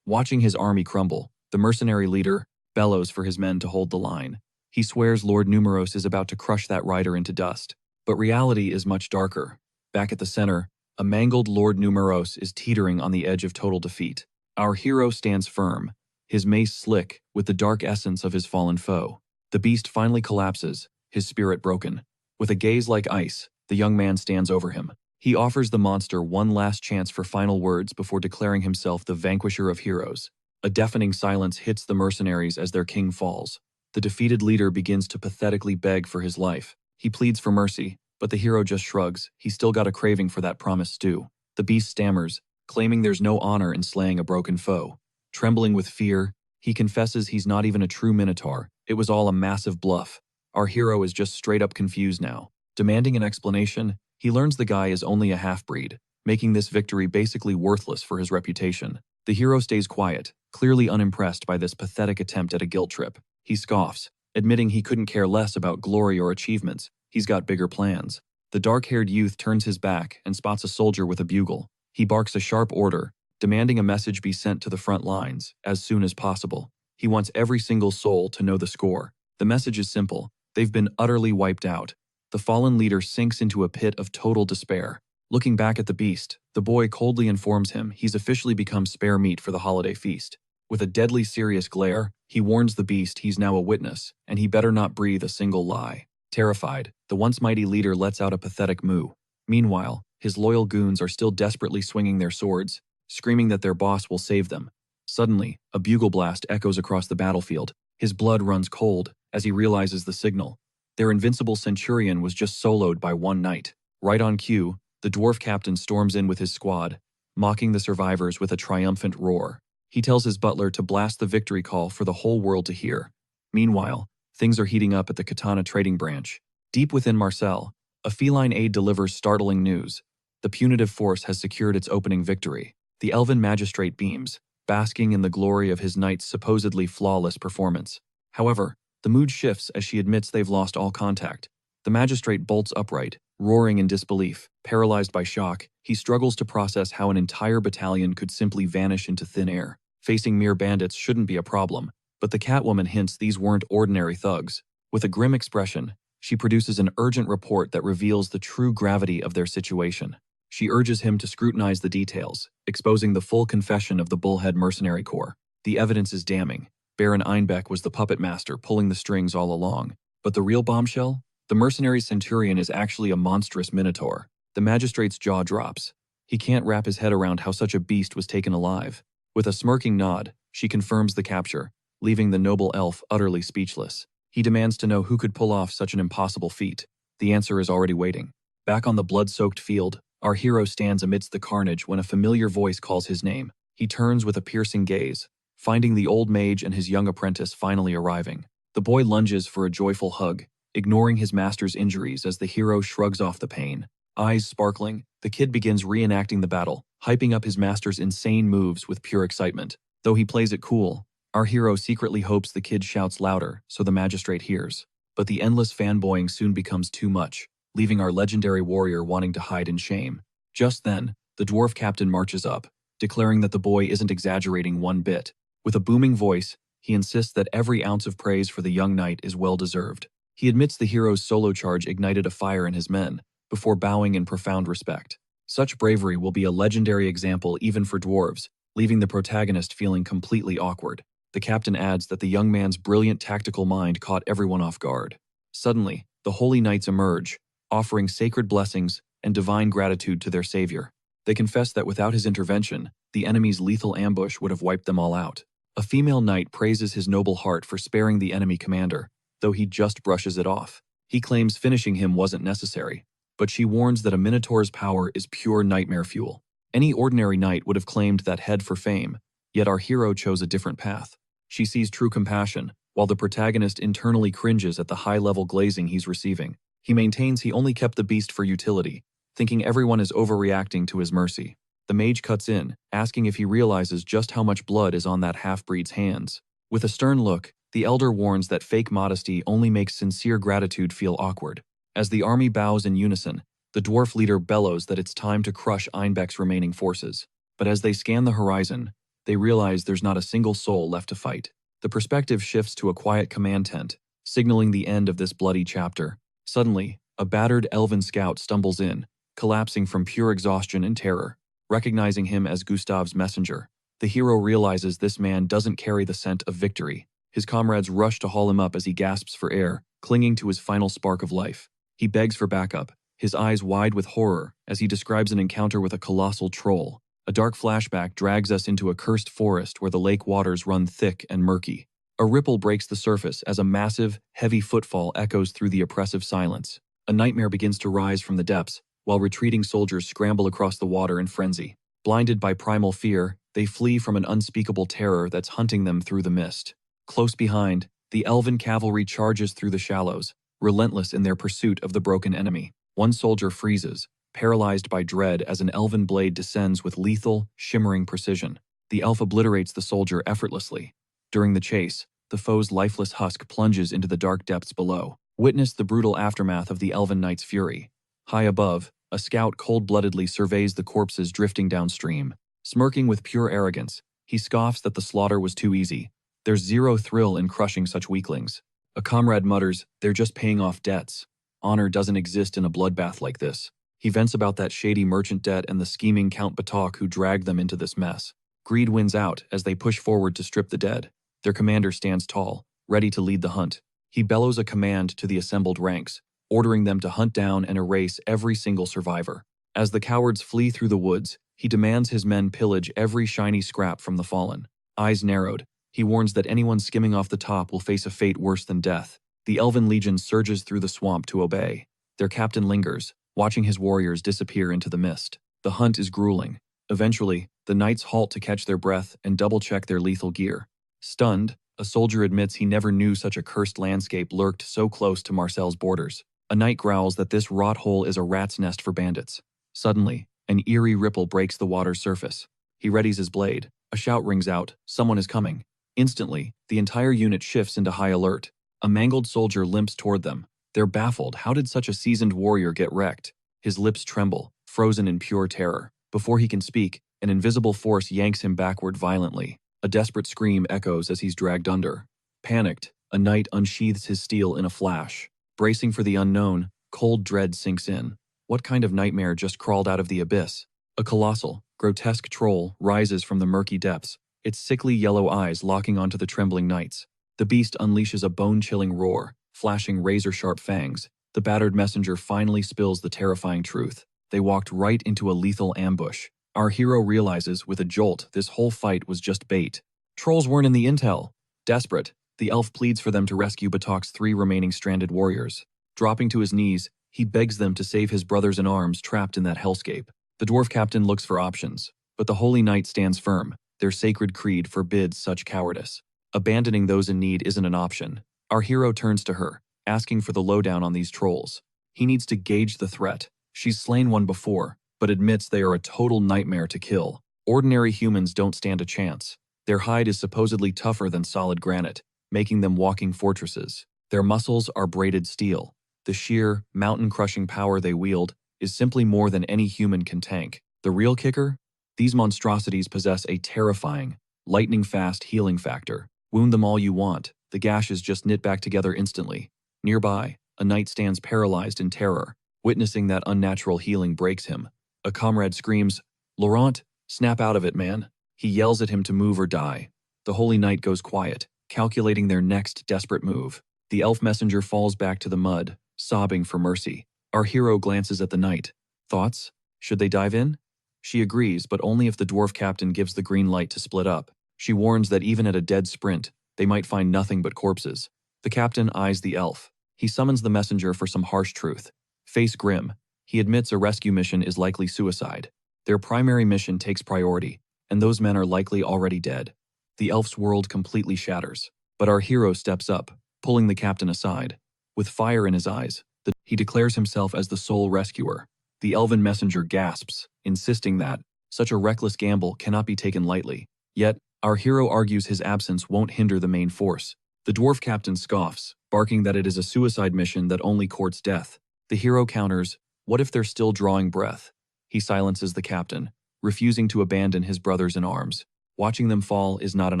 A: Watching his army crumble, the mercenary leader bellows for his men to hold the line. He swears Lord Numeros is about to crush that rider into dust. But reality is much darker. Back at the center, a mangled Lord Numeros is teetering on the edge of total defeat. Our hero stands firm, his mace slick with the dark essence of his fallen foe. The beast finally collapses, his spirit broken. With a gaze like ice, the young man stands over him. He offers the monster one last chance for final words before declaring himself the vanquisher of heroes. A deafening silence hits the mercenaries as their king falls. The defeated leader begins to pathetically beg for his life. He pleads for mercy, but the hero just shrugs. He's still got a craving for that promised stew. The beast stammers, claiming there's no honor in slaying a broken foe. Trembling with fear, he confesses he's not even a true minotaur. It was all a massive bluff. Our hero is just straight up confused now. Demanding an explanation, he learns the guy is only a half-breed, making this victory basically worthless for his reputation. The hero stays quiet, clearly unimpressed by this pathetic attempt at a guilt trip. He scoffs, admitting he couldn't care less about glory or achievements. He's got bigger plans. The dark-haired youth turns his back and spots a soldier with a bugle. He barks a sharp order, demanding a message be sent to the front lines as soon as possible. He wants every single soul to know the score. The message is simple. They've been utterly wiped out. The fallen leader sinks into a pit of total despair. Looking back at the beast, the boy coldly informs him he's officially become spare meat for the holiday feast. With a deadly serious glare, he warns the beast he's now a witness, and he better not breathe a single lie. Terrified, the once mighty leader lets out a pathetic moo. Meanwhile, his loyal goons are still desperately swinging their swords, screaming that their boss will save them. Suddenly, a bugle blast echoes across the battlefield. His blood runs cold as he realizes the signal. Their invincible centurion was just soloed by one knight. Right on cue, the dwarf captain storms in with his squad, mocking the survivors with a triumphant roar. He tells his butler to blast the victory call for the whole world to hear. Meanwhile, things are heating up at the Katana trading branch. Deep within Marcel, a feline aide delivers startling news. The punitive force has secured its opening victory. The elven magistrate beams, basking in the glory of his knight's supposedly flawless performance. However, the mood shifts as she admits they've lost all contact. The magistrate bolts upright, roaring in disbelief. Paralyzed by shock, he struggles to process how an entire battalion could simply vanish into thin air. Facing mere bandits shouldn't be a problem, but the Catwoman hints these weren't ordinary thugs. With a grim expression, she produces an urgent report that reveals the true gravity of their situation. She urges him to scrutinize the details, exposing the full confession of the Bullhead Mercenary Corps. The evidence is damning. Baron Einbeck was the puppet master pulling the strings all along. But the real bombshell? The mercenary centurion is actually a monstrous minotaur. The magistrate's jaw drops. He can't wrap his head around how such a beast was taken alive. With a smirking nod, she confirms the capture, leaving the noble elf utterly speechless. He demands to know who could pull off such an impossible feat. The answer is already waiting. Back on the blood-soaked field, our hero stands amidst the carnage when a familiar voice calls his name. He turns with a piercing gaze, finding the old mage and his young apprentice finally arriving. The boy lunges for a joyful hug, ignoring his master's injuries as the hero shrugs off the pain. Eyes sparkling, the kid begins reenacting the battle, hyping up his master's insane moves with pure excitement. Though he plays it cool, our hero secretly hopes the kid shouts louder so the magistrate hears. But the endless fanboying soon becomes too much, leaving our legendary warrior wanting to hide in shame. Just then, the dwarf captain marches up, declaring that the boy isn't exaggerating one bit. With a booming voice, he insists that every ounce of praise for the young knight is well-deserved. He admits the hero's solo charge ignited a fire in his men, before bowing in profound respect. Such bravery will be a legendary example even for dwarves, leaving the protagonist feeling completely awkward. The captain adds that the young man's brilliant tactical mind caught everyone off guard. Suddenly, the holy knights emerge, offering sacred blessings and divine gratitude to their savior. They confess that without his intervention, the enemy's lethal ambush would have wiped them all out. A female knight praises his noble heart for sparing the enemy commander, though he just brushes it off. He claims finishing him wasn't necessary, but she warns that a minotaur's power is pure nightmare fuel. Any ordinary knight would have claimed that head for fame, yet our hero chose a different path. She sees true compassion, while the protagonist internally cringes at the high-level glazing he's receiving. He maintains he only kept the beast for utility, thinking everyone is overreacting to his mercy. The mage cuts in, asking if he realizes just how much blood is on that half-breed's hands. With a stern look, the elder warns that fake modesty only makes sincere gratitude feel awkward. As the army bows in unison, the dwarf leader bellows that it's time to crush Einbeck's remaining forces. But as they scan the horizon, they realize there's not a single soul left to fight. The perspective shifts to a quiet command tent, signaling the end of this bloody chapter. Suddenly, a battered elven scout stumbles in, collapsing from pure exhaustion and terror. Recognizing him as Gustav's messenger, the hero realizes this man doesn't carry the scent of victory. His comrades rush to haul him up as he gasps for air, clinging to his final spark of life. He begs for backup, his eyes wide with horror as he describes an encounter with a colossal troll. A dark flashback drags us into a cursed forest where the lake waters run thick and murky. A ripple breaks the surface as a massive, heavy footfall echoes through the oppressive silence. A nightmare begins to rise from the depths, while retreating soldiers scramble across the water in frenzy. Blinded by primal fear, they flee from an unspeakable terror that's hunting them through the mist. Close behind, the elven cavalry charges through the shallows, relentless in their pursuit of the broken enemy. One soldier freezes, paralyzed by dread as an elven blade descends with lethal, shimmering precision. The elf obliterates the soldier effortlessly. During the chase, the foe's lifeless husk plunges into the dark depths below. Witness the brutal aftermath of the elven knight's fury. High above, a scout cold-bloodedly surveys the corpses drifting downstream. Smirking with pure arrogance, he scoffs that the slaughter was too easy. There's zero thrill in crushing such weaklings. A comrade mutters, "They're just paying off debts. Honor doesn't exist in a bloodbath like this." He vents about that shady merchant debt and the scheming Count Batok who dragged them into this mess. Greed wins out as they push forward to strip the dead. Their commander stands tall, ready to lead the hunt. He bellows a command to the assembled ranks, ordering them to hunt down and erase every single survivor. As the cowards flee through the woods, he demands his men pillage every shiny scrap from the fallen. Eyes narrowed, he warns that anyone skimming off the top will face a fate worse than death. The Elven Legion surges through the swamp to obey. Their captain lingers, watching his warriors disappear into the mist. The hunt is grueling. Eventually, the knights halt to catch their breath and double-check their lethal gear. Stunned, a soldier admits he never knew such a cursed landscape lurked so close to Marcel's borders. A knight growls that this rot hole is a rat's nest for bandits. Suddenly, an eerie ripple breaks the water's surface. He readies his blade. A shout rings out, "Someone is coming." Instantly, the entire unit shifts into high alert. A mangled soldier limps toward them. They're baffled. How did such a seasoned warrior get wrecked? His lips tremble, frozen in pure terror. Before he can speak, an invisible force yanks him backward violently. A desperate scream echoes as he's dragged under. Panicked, a knight unsheathes his steel in a flash. Bracing for the unknown, cold dread sinks in. What kind of nightmare just crawled out of the abyss? A colossal, grotesque troll rises from the murky depths, its sickly yellow eyes locking onto the trembling knights. The beast unleashes a bone-chilling roar, flashing razor-sharp fangs. The battered messenger finally spills the terrifying truth. They walked right into a lethal ambush. Our hero realizes, with a jolt, this whole fight was just bait. Trolls weren't in the intel. Desperate, the elf pleads for them to rescue Batok's 3 remaining stranded warriors. Dropping to his knees, he begs them to save his brothers-in-arms trapped in that hellscape. The dwarf captain looks for options, but the holy knight stands firm. Their sacred creed forbids such cowardice. Abandoning those in need isn't an option. Our hero turns to her, asking for the lowdown on these trolls. He needs to gauge the threat. She's slain one before, but admits they are a total nightmare to kill. Ordinary humans don't stand a chance. Their hide is supposedly tougher than solid granite, making them walking fortresses. Their muscles are braided steel. The sheer, mountain-crushing power they wield is simply more than any human can tank. The real kicker? These monstrosities possess a terrifying, lightning-fast healing factor. Wound them all you want, the gashes just knit back together instantly. Nearby, a knight stands paralyzed in terror. Witnessing that unnatural healing breaks him. A comrade screams, "Laurent, snap out of it, man." He yells at him to move or die. The holy knight goes quiet, calculating their next desperate move. The elf messenger falls back to the mud, sobbing for mercy. Our hero glances at the knight. Thoughts? Should they dive in? She agrees, but only if the dwarf captain gives the green light to split up. She warns that even at a dead sprint, they might find nothing but corpses. The captain eyes the elf. He summons the messenger for some harsh truth. Face grim, he admits a rescue mission is likely suicide. Their primary mission takes priority, and those men are likely already dead. The elf's world completely shatters. But our hero steps up, pulling the captain aside. With fire in his eyes, he declares himself as the sole rescuer. The elven messenger gasps, insisting that such a reckless gamble cannot be taken lightly. Yet, our hero argues his absence won't hinder the main force. The dwarf captain scoffs, barking that it is a suicide mission that only courts death. The hero counters, "What if they're still drawing breath?" He silences the captain, refusing to abandon his brothers in arms. Watching them fall is not an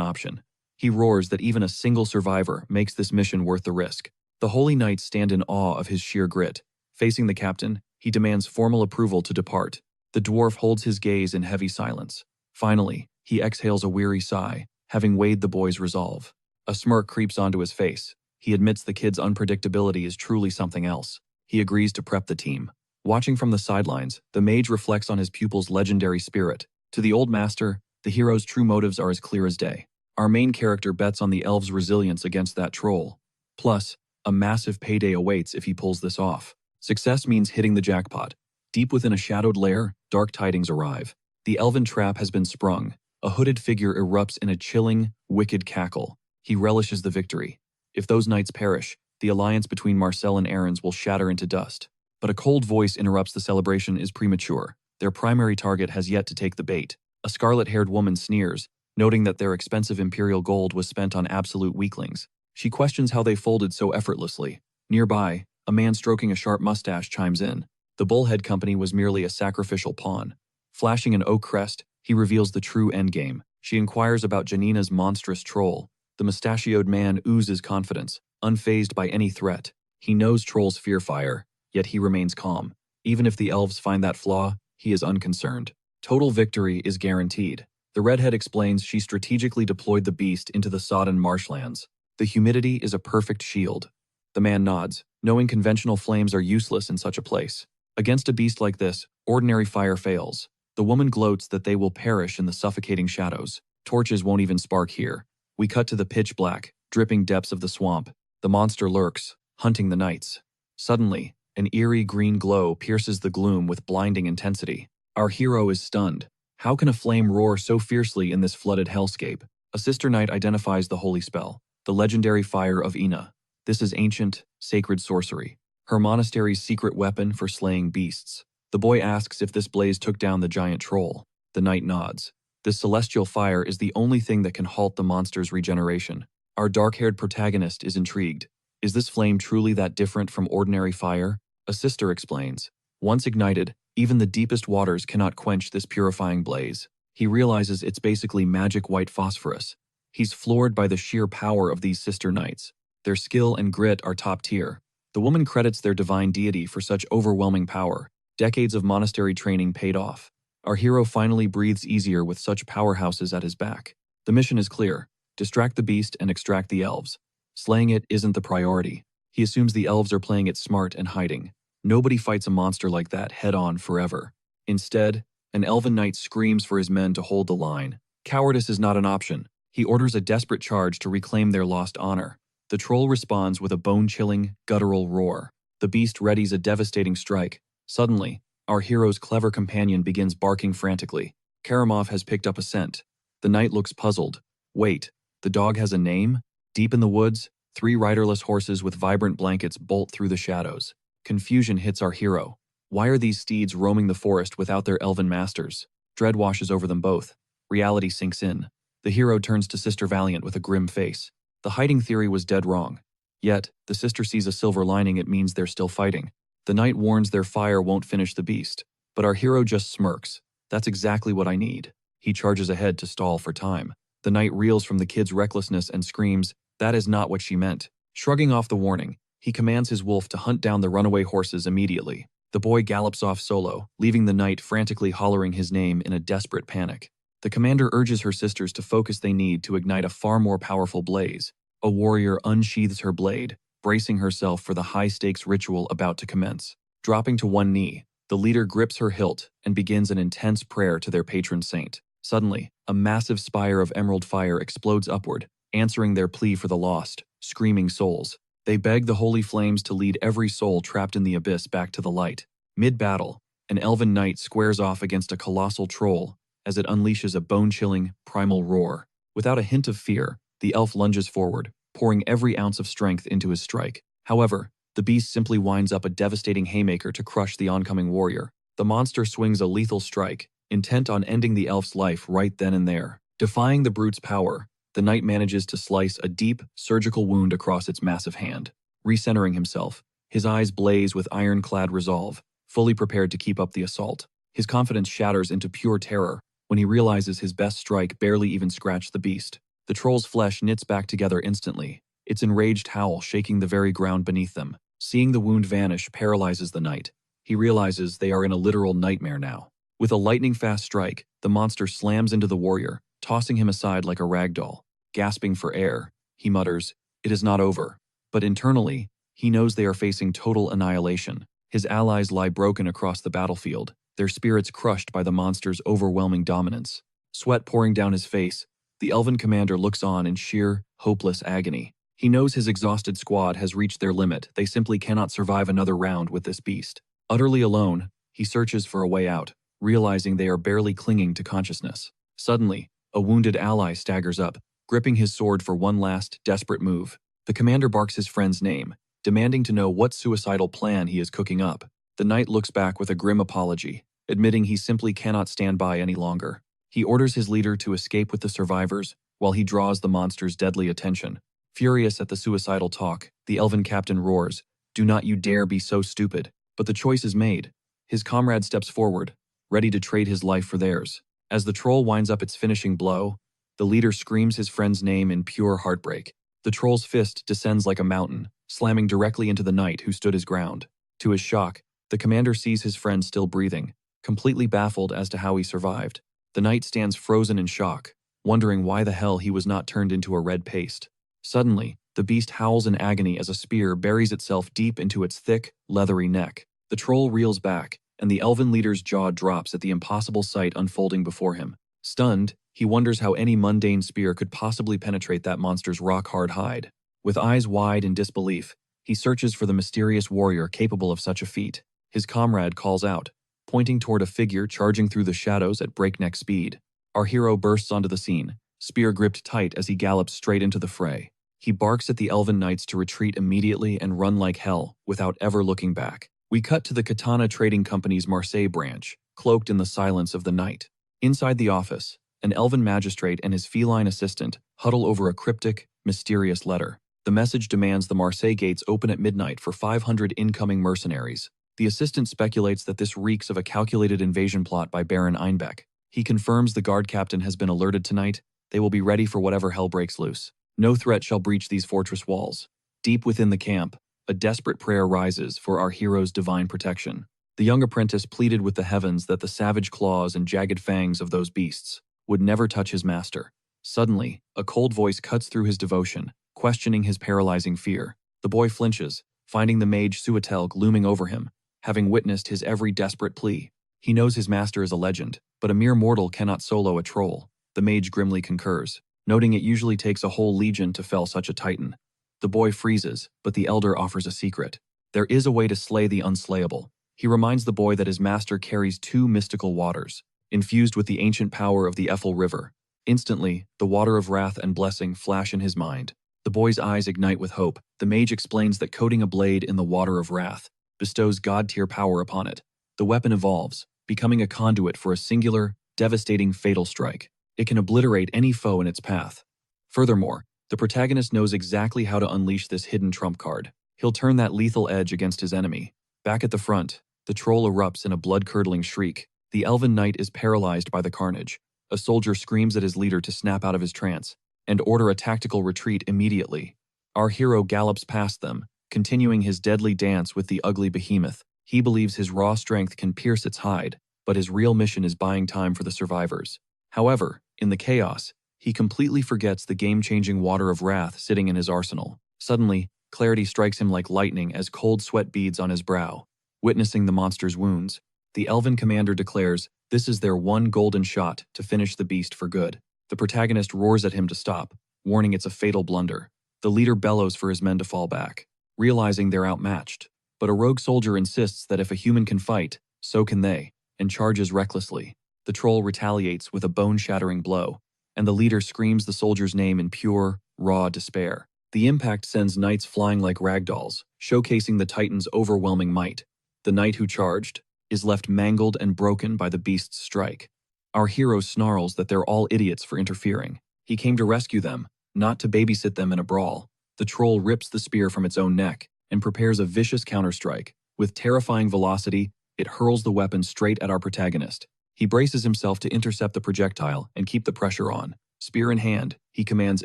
A: option. He roars that even a single survivor makes this mission worth the risk. The holy knights stand in awe of his sheer grit. Facing the captain, he demands formal approval to depart. The dwarf holds his gaze in heavy silence. Finally, he exhales a weary sigh, having weighed the boy's resolve. A smirk creeps onto his face. He admits the kid's unpredictability is truly something else. He agrees to prep the team. Watching from the sidelines, the mage reflects on his pupil's legendary spirit. To the old master, the hero's true motives are as clear as day. Our main character bets on the elf's resilience against that troll. Plus, a massive payday awaits if he pulls this off. Success means hitting the jackpot. Deep within a shadowed lair, dark tidings arrive. The elven trap has been sprung. A hooded figure erupts in a chilling, wicked cackle. He relishes the victory. If those knights perish, the alliance between Marcel and Aaron's will shatter into dust. But a cold voice interrupts the celebration is premature. Their primary target has yet to take the bait. A scarlet-haired woman sneers, noting that their expensive imperial gold was spent on absolute weaklings. She questions how they folded so effortlessly. Nearby, a man stroking a sharp mustache chimes in. The Bullhead Company was merely a sacrificial pawn. Flashing an oak crest, he reveals the true endgame. She inquires about Janina's monstrous troll. The mustachioed man oozes confidence, unfazed by any threat. He knows trolls fear fire, yet he remains calm. Even if the elves find that flaw, he is unconcerned. Total victory is guaranteed. The redhead explains she strategically deployed the beast into the sodden marshlands. The humidity is a perfect shield. The man nods, knowing conventional flames are useless in such a place. Against a beast like this, ordinary fire fails. The woman gloats that they will perish in the suffocating shadows. Torches won't even spark here. We cut to the pitch black, dripping depths of the swamp. The monster lurks, hunting the knights. Suddenly, an eerie green glow pierces the gloom with blinding intensity. Our hero is stunned. How can a flame roar so fiercely in this flooded hellscape? A sister knight identifies the holy spell, the legendary fire of Ina. This is ancient, sacred sorcery. Her monastery's secret weapon for slaying beasts. The boy asks if this blaze took down the giant troll. The knight nods. This celestial fire is the only thing that can halt the monster's regeneration. Our dark-haired protagonist is intrigued. Is this flame truly that different from ordinary fire? A sister explains. Once ignited, even the deepest waters cannot quench this purifying blaze. He realizes it's basically magic white phosphorus. He's floored by the sheer power of these sister knights. Their skill and grit are top tier. The woman credits their divine deity for such overwhelming power. Decades of monastery training paid off. Our hero finally breathes easier with such powerhouses at his back. The mission is clear. Distract the beast and extract the elves. Slaying it isn't the priority. He assumes the elves are playing it smart and hiding. Nobody fights a monster like that head-on forever. Instead, an elven knight screams for his men to hold the line. Cowardice is not an option. He orders a desperate charge to reclaim their lost honor. The troll responds with a bone-chilling, guttural roar. The beast readies a devastating strike. Suddenly, our hero's clever companion begins barking frantically. Keramov has picked up a scent. The knight looks puzzled. Wait, the dog has a name? Deep in the woods, 3 riderless horses with vibrant blankets bolt through the shadows. Confusion hits our hero. Why are these steeds roaming the forest without their elven masters? Dread washes over them both. Reality sinks in. The hero turns to Sister Valiant with a grim face. The hiding theory was dead wrong. Yet, the sister sees a silver lining. It means they're still fighting. The knight warns their fire won't finish the beast. But our hero just smirks. That's exactly what I need. He charges ahead to stall for time. The knight reels from the kid's recklessness and screams, "That is not what she meant." Shrugging off the warning, he commands his wolf to hunt down the runaway horses immediately. The boy gallops off solo, leaving the knight frantically hollering his name in a desperate panic. The commander urges her sisters to focus they need to ignite a far more powerful blaze. A warrior unsheathes her blade, bracing herself for the high-stakes ritual about to commence. Dropping to one knee, the leader grips her hilt and begins an intense prayer to their patron saint. Suddenly, a massive spire of emerald fire explodes upward, answering their plea for the lost, screaming souls. They beg the holy flames to lead every soul trapped in the abyss back to the light. Mid-battle, an elven knight squares off against a colossal troll as it unleashes a bone-chilling, primal roar. Without a hint of fear, the elf lunges forward, pouring every ounce of strength into his strike. However, the beast simply winds up a devastating haymaker to crush the oncoming warrior. The monster swings a lethal strike, intent on ending the elf's life right then and there. Defying the brute's power, the knight manages to slice a deep, surgical wound across its massive hand. Recentering himself, his eyes blaze with ironclad resolve, fully prepared to keep up the assault. His confidence shatters into pure terror when he realizes his best strike barely even scratched the beast. The troll's flesh knits back together instantly, its enraged howl shaking the very ground beneath them. Seeing the wound vanish paralyzes the knight. He realizes they are in a literal nightmare now. With a lightning-fast strike, the monster slams into the warrior, tossing him aside like a rag doll. Gasping for air, he mutters, "It is not over." But internally, he knows they are facing total annihilation. His allies lie broken across the battlefield, their spirits crushed by the monster's overwhelming dominance. Sweat pouring down his face, the elven commander looks on in sheer, hopeless agony. He knows his exhausted squad has reached their limit. They simply cannot survive another round with this beast. Utterly alone, he searches for a way out, realizing they are barely clinging to consciousness. Suddenly, a wounded ally staggers up, gripping his sword for one last, desperate move. The commander barks his friend's name, demanding to know what suicidal plan he is cooking up. The knight looks back with a grim apology, admitting he simply cannot stand by any longer. He orders his leader to escape with the survivors, while he draws the monster's deadly attention. Furious at the suicidal talk, the elven captain roars, "Do not you dare be so stupid." But the choice is made. His comrade steps forward, ready to trade his life for theirs. As the troll winds up its finishing blow, the leader screams his friend's name in pure heartbreak. The troll's fist descends like a mountain, slamming directly into the knight who stood his ground. To his shock, the commander sees his friend still breathing, completely baffled as to how he survived. The knight stands frozen in shock, wondering why the hell he was not turned into a red paste. Suddenly, the beast howls in agony as a spear buries itself deep into its thick, leathery neck. The troll reels back, and the elven leader's jaw drops at the impossible sight unfolding before him. Stunned, he wonders how any mundane spear could possibly penetrate that monster's rock-hard hide. With eyes wide in disbelief, he searches for the mysterious warrior capable of such a feat. His comrade calls out, pointing toward a figure charging through the shadows at breakneck speed. Our hero bursts onto the scene, spear gripped tight as he gallops straight into the fray. He barks at the elven knights to retreat immediately and run like hell, without ever looking back. We cut to the Katana Trading Company's Marseille branch, cloaked in the silence of the night. Inside the office, an elven magistrate and his feline assistant huddle over a cryptic, mysterious letter. The message demands the Marseille gates open at midnight for 500 incoming mercenaries. The assistant speculates that this reeks of a calculated invasion plot by Baron Einbeck. He confirms the guard captain has been alerted tonight. They will be ready for whatever hell breaks loose. No threat shall breach these fortress walls. Deep within the camp, a desperate prayer rises for our hero's divine protection. The young apprentice pleaded with the heavens that the savage claws and jagged fangs of those beasts would never touch his master. Suddenly, a cold voice cuts through his devotion, questioning his paralyzing fear. The boy flinches, finding the mage Suetelg looming over him, having witnessed his every desperate plea. He knows his master is a legend, but a mere mortal cannot solo a troll. The mage grimly concurs, noting it usually takes a whole legion to fell such a titan. The boy freezes, but the elder offers a secret. There is a way to slay the unslayable. He reminds the boy that his master carries 2 mystical waters, infused with the ancient power of the Eiffel River. Instantly, the water of wrath and blessing flash in his mind. The boy's eyes ignite with hope. The mage explains that coating a blade in the water of wrath bestows god-tier power upon it. The weapon evolves, becoming a conduit for a singular, devastating fatal strike. It can obliterate any foe in its path. Furthermore, the protagonist knows exactly how to unleash this hidden trump card. He'll turn that lethal edge against his enemy. Back at the front, the troll erupts in a blood-curdling shriek. The elven knight is paralyzed by the carnage. A soldier screams at his leader to snap out of his trance and order a tactical retreat immediately. Our hero gallops past them, continuing his deadly dance with the ugly behemoth. He believes his raw strength can pierce its hide, but his real mission is buying time for the survivors. However, in the chaos, he completely forgets the game-changing water of wrath sitting in his arsenal. Suddenly, clarity strikes him like lightning as cold sweat beads on his brow. Witnessing the monster's wounds, the elven commander declares this is their one golden shot to finish the beast for good. The protagonist roars at him to stop, warning it's a fatal blunder. The leader bellows for his men to fall back, realizing they're outmatched. But a rogue soldier insists that if a human can fight, so can they, and charges recklessly. The troll retaliates with a bone-shattering blow, and the leader screams the soldier's name in pure, raw despair. The impact sends knights flying like ragdolls, showcasing the titan's overwhelming might. The knight who charged is left mangled and broken by the beast's strike. Our hero snarls that they're all idiots for interfering. He came to rescue them, not to babysit them in a brawl. The troll rips the spear from its own neck and prepares a vicious counterstrike. With terrifying velocity, it hurls the weapon straight at our protagonist. He braces himself to intercept the projectile and keep the pressure on. Spear in hand, he commands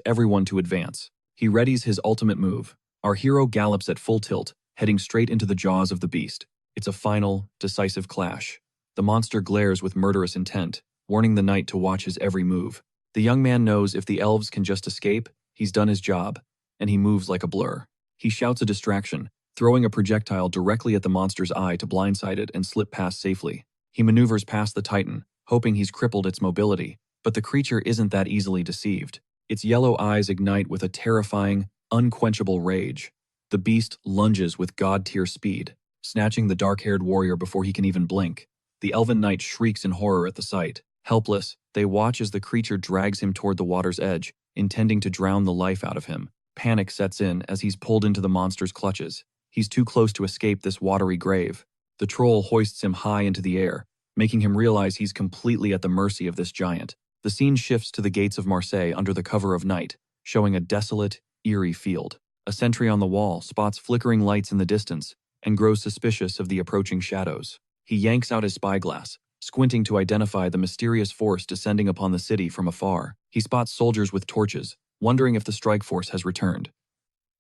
A: everyone to advance. He readies his ultimate move. Our hero gallops at full tilt, heading straight into the jaws of the beast. It's a final, decisive clash. The monster glares with murderous intent, warning the knight to watch his every move. The young man knows if the elves can just escape, he's done his job, and he moves like a blur. He shouts a distraction, throwing a projectile directly at the monster's eye to blindside it and slip past safely. He maneuvers past the Titan, hoping he's crippled its mobility, but the creature isn't that easily deceived. Its yellow eyes ignite with a terrifying, unquenchable rage. The beast lunges with god-tier speed, snatching the dark-haired warrior before he can even blink. The elven knight shrieks in horror at the sight. Helpless, they watch as the creature drags him toward the water's edge, intending to drown the life out of him. Panic sets in as he's pulled into the monster's clutches. He's too close to escape this watery grave. The troll hoists him high into the air, making him realize he's completely at the mercy of this giant. The scene shifts to the gates of Marseille under the cover of night, showing a desolate, eerie field. A sentry on the wall spots flickering lights in the distance and grows suspicious of the approaching shadows. He yanks out his spyglass, squinting to identify the mysterious force descending upon the city from afar. He spots soldiers with torches, wondering if the strike force has returned.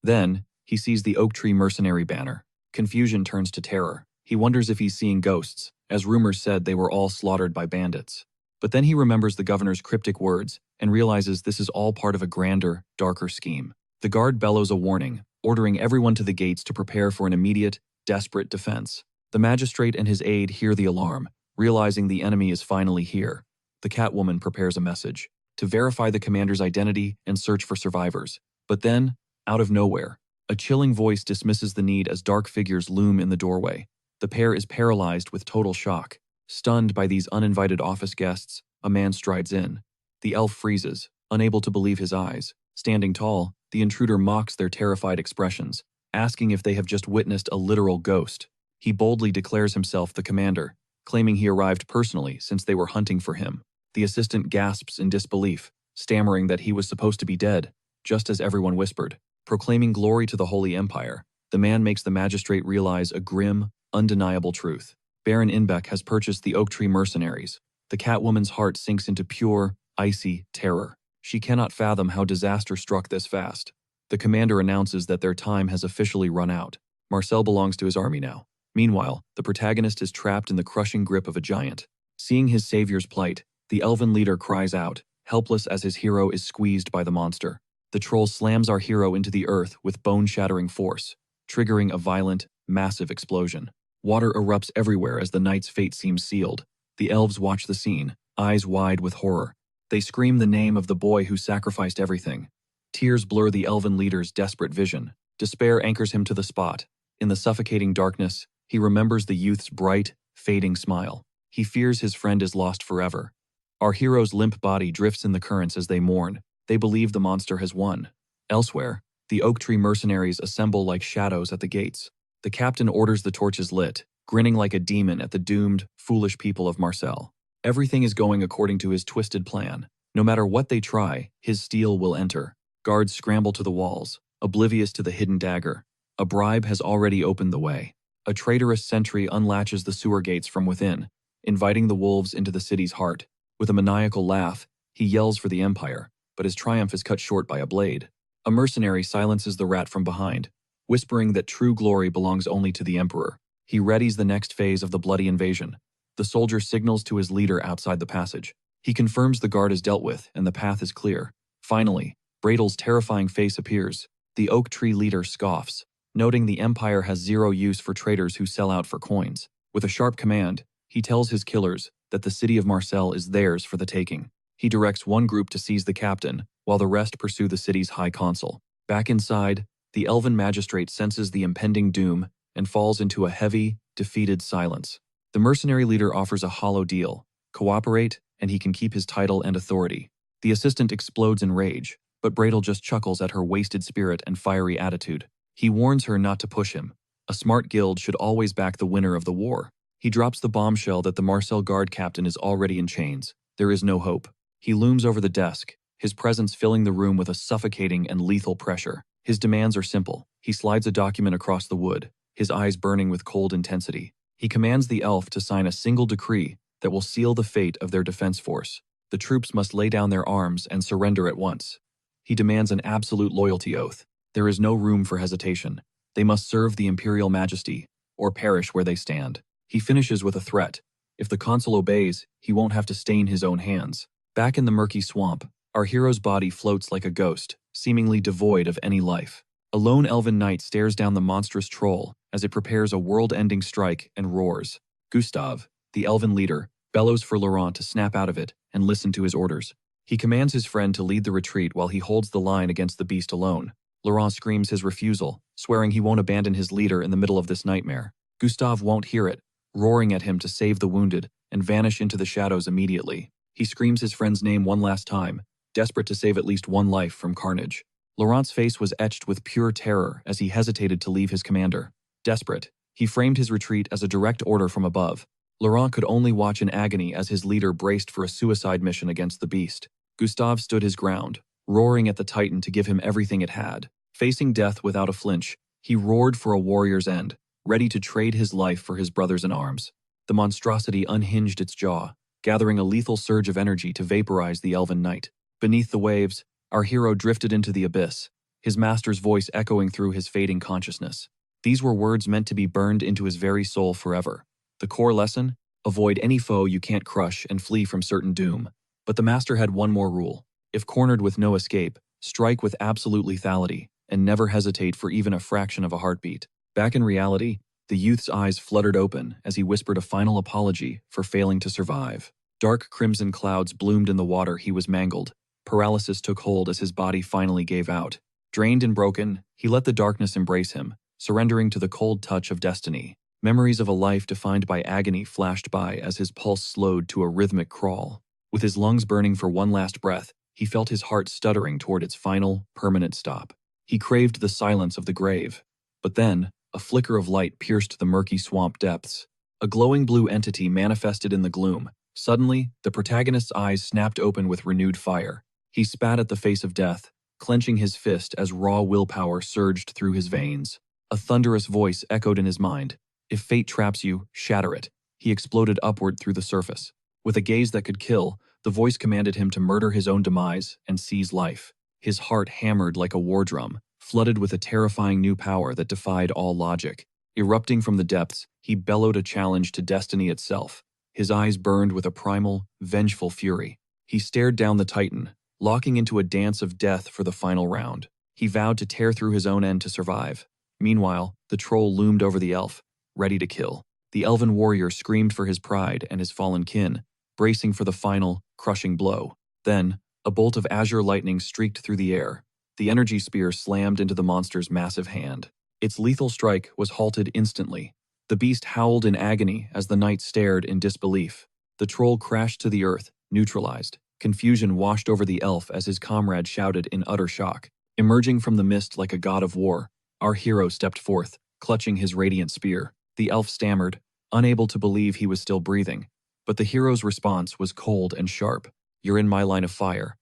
A: Then, he sees the oak tree mercenary banner. Confusion turns to terror. He wonders if he's seeing ghosts, as rumors said they were all slaughtered by bandits. But then he remembers the governor's cryptic words and realizes this is all part of a grander, darker scheme. The guard bellows a warning, ordering everyone to the gates to prepare for an immediate, desperate defense. The magistrate and his aide hear the alarm, realizing the enemy is finally here. The Catwoman prepares a message to verify the commander's identity and search for survivors. But then, out of nowhere, a chilling voice dismisses the need as dark figures loom in the doorway. The pair is paralyzed with total shock. Stunned by these uninvited office guests, a man strides in. The elf freezes, unable to believe his eyes. Standing tall, the intruder mocks their terrified expressions, asking if they have just witnessed a literal ghost. He boldly declares himself the commander, claiming he arrived personally since they were hunting for him. The assistant gasps in disbelief, stammering that he was supposed to be dead, just as everyone whispered. Proclaiming glory to the Holy Empire, the man makes the magistrate realize a grim, undeniable truth. Baron Inbeck has purchased the Oak Tree mercenaries. The Catwoman's heart sinks into pure, icy terror. She cannot fathom how disaster struck this fast. The commander announces that their time has officially run out. Marcel belongs to his army now. Meanwhile, the protagonist is trapped in the crushing grip of a giant. Seeing his savior's plight, the elven leader cries out, helpless as his hero is squeezed by the monster. The troll slams our hero into the earth with bone-shattering force, triggering a violent, massive explosion. Water erupts everywhere as the knight's fate seems sealed. The elves watch the scene, eyes wide with horror. They scream the name of the boy who sacrificed everything. Tears blur the elven leader's desperate vision. Despair anchors him to the spot. In the suffocating darkness, he remembers the youth's bright, fading smile. He fears his friend is lost forever. Our hero's limp body drifts in the currents as they mourn. They believe the monster has won. Elsewhere, the Oak Tree mercenaries assemble like shadows at the gates. The captain orders the torches lit, grinning like a demon at the doomed, foolish people of Marcel. Everything is going according to his twisted plan. No matter what they try, his steel will enter. Guards scramble to the walls, oblivious to the hidden dagger. A bribe has already opened the way. A traitorous sentry unlatches the sewer gates from within, inviting the wolves into the city's heart. With a maniacal laugh, he yells for the Empire, but his triumph is cut short by a blade. A mercenary silences the rat from behind, whispering that true glory belongs only to the Emperor. He readies the next phase of the bloody invasion. The soldier signals to his leader outside the passage. He confirms the guard is dealt with and the path is clear. Finally, Bradel's terrifying face appears. The Oak Tree leader scoffs, noting the Empire has zero use for traitors who sell out for coins. With a sharp command, he tells his killers that the city of Marcel is theirs for the taking. He directs one group to seize the captain, while the rest pursue the city's high consul. Back inside, the elven magistrate senses the impending doom and falls into a heavy, defeated silence. The mercenary leader offers a hollow deal. Cooperate, and he can keep his title and authority. The assistant explodes in rage, but Bradel just chuckles at her wasted spirit and fiery attitude. He warns her not to push him. A smart guild should always back the winner of the war. He drops the bombshell that the Marcel guard captain is already in chains. There is no hope. He looms over the desk, his presence filling the room with a suffocating and lethal pressure. His demands are simple. He slides a document across the wood, his eyes burning with cold intensity. He commands the elf to sign a single decree that will seal the fate of their defense force. The troops must lay down their arms and surrender at once. He demands an absolute loyalty oath. There is no room for hesitation. They must serve the imperial majesty, or perish where they stand. He finishes with a threat. If the consul obeys, he won't have to stain his own hands. Back in the murky swamp, our hero's body floats like a ghost, seemingly devoid of any life. A lone elven knight stares down the monstrous troll as it prepares a world-ending strike and roars. Gustav, the elven leader, bellows for Laurent to snap out of it and listen to his orders. He commands his friend to lead the retreat while he holds the line against the beast alone. Laurent screams his refusal, swearing he won't abandon his leader in the middle of this nightmare. Gustav won't hear it, roaring at him to save the wounded and vanish into the shadows immediately. He screams his friend's name one last time, desperate to save at least one life from carnage. Laurent's face was etched with pure terror as he hesitated to leave his commander. Desperate, he framed his retreat as a direct order from above. Laurent could only watch in agony as his leader braced for a suicide mission against the beast. Gustave stood his ground, roaring at the Titan to give him everything it had. Facing death without a flinch, he roared for a warrior's end, ready to trade his life for his brothers in arms. The monstrosity unhinged its jaw, gathering a lethal surge of energy to vaporize the elven knight. Beneath the waves, our hero drifted into the abyss, his master's voice echoing through his fading consciousness. These were words meant to be burned into his very soul forever. The core lesson? Avoid any foe you can't crush and flee from certain doom. But the master had one more rule. If cornered with no escape, strike with absolute lethality, and never hesitate for even a fraction of a heartbeat. Back in reality, the youth's eyes fluttered open as he whispered a final apology for failing to survive. Dark crimson clouds bloomed in the water he was mangled. Paralysis took hold as his body finally gave out. Drained and broken, he let the darkness embrace him, surrendering to the cold touch of destiny. Memories of a life defined by agony flashed by as his pulse slowed to a rhythmic crawl. With his lungs burning for one last breath, he felt his heart stuttering toward its final, permanent stop. He craved the silence of the grave. But then, a flicker of light pierced the murky swamp depths. A glowing blue entity manifested in the gloom. Suddenly, the protagonist's eyes snapped open with renewed fire. He spat at the face of death, clenching his fist as raw willpower surged through his veins. A thunderous voice echoed in his mind. If fate traps you, shatter it. He exploded upward through the surface. With a gaze that could kill, the voice commanded him to murder his own demise and seize life. His heart hammered like a war drum, flooded with a terrifying new power that defied all logic. Erupting from the depths, he bellowed a challenge to destiny itself. His eyes burned with a primal, vengeful fury. He stared down the Titan, locking into a dance of death for the final round. He vowed to tear through his own end to survive. Meanwhile, the troll loomed over the elf, ready to kill. The elven warrior screamed for his pride and his fallen kin, bracing for the final, crushing blow. Then, a bolt of azure lightning streaked through the air. The energy spear slammed into the monster's massive hand. Its lethal strike was halted instantly. The beast howled in agony as the knight stared in disbelief. The troll crashed to the earth, neutralized. Confusion washed over the elf as his comrade shouted in utter shock. Emerging from the mist like a god of war, our hero stepped forth, clutching his radiant spear. The elf stammered, unable to believe he was still breathing. But the hero's response was cold and sharp. "You're in my line of fire.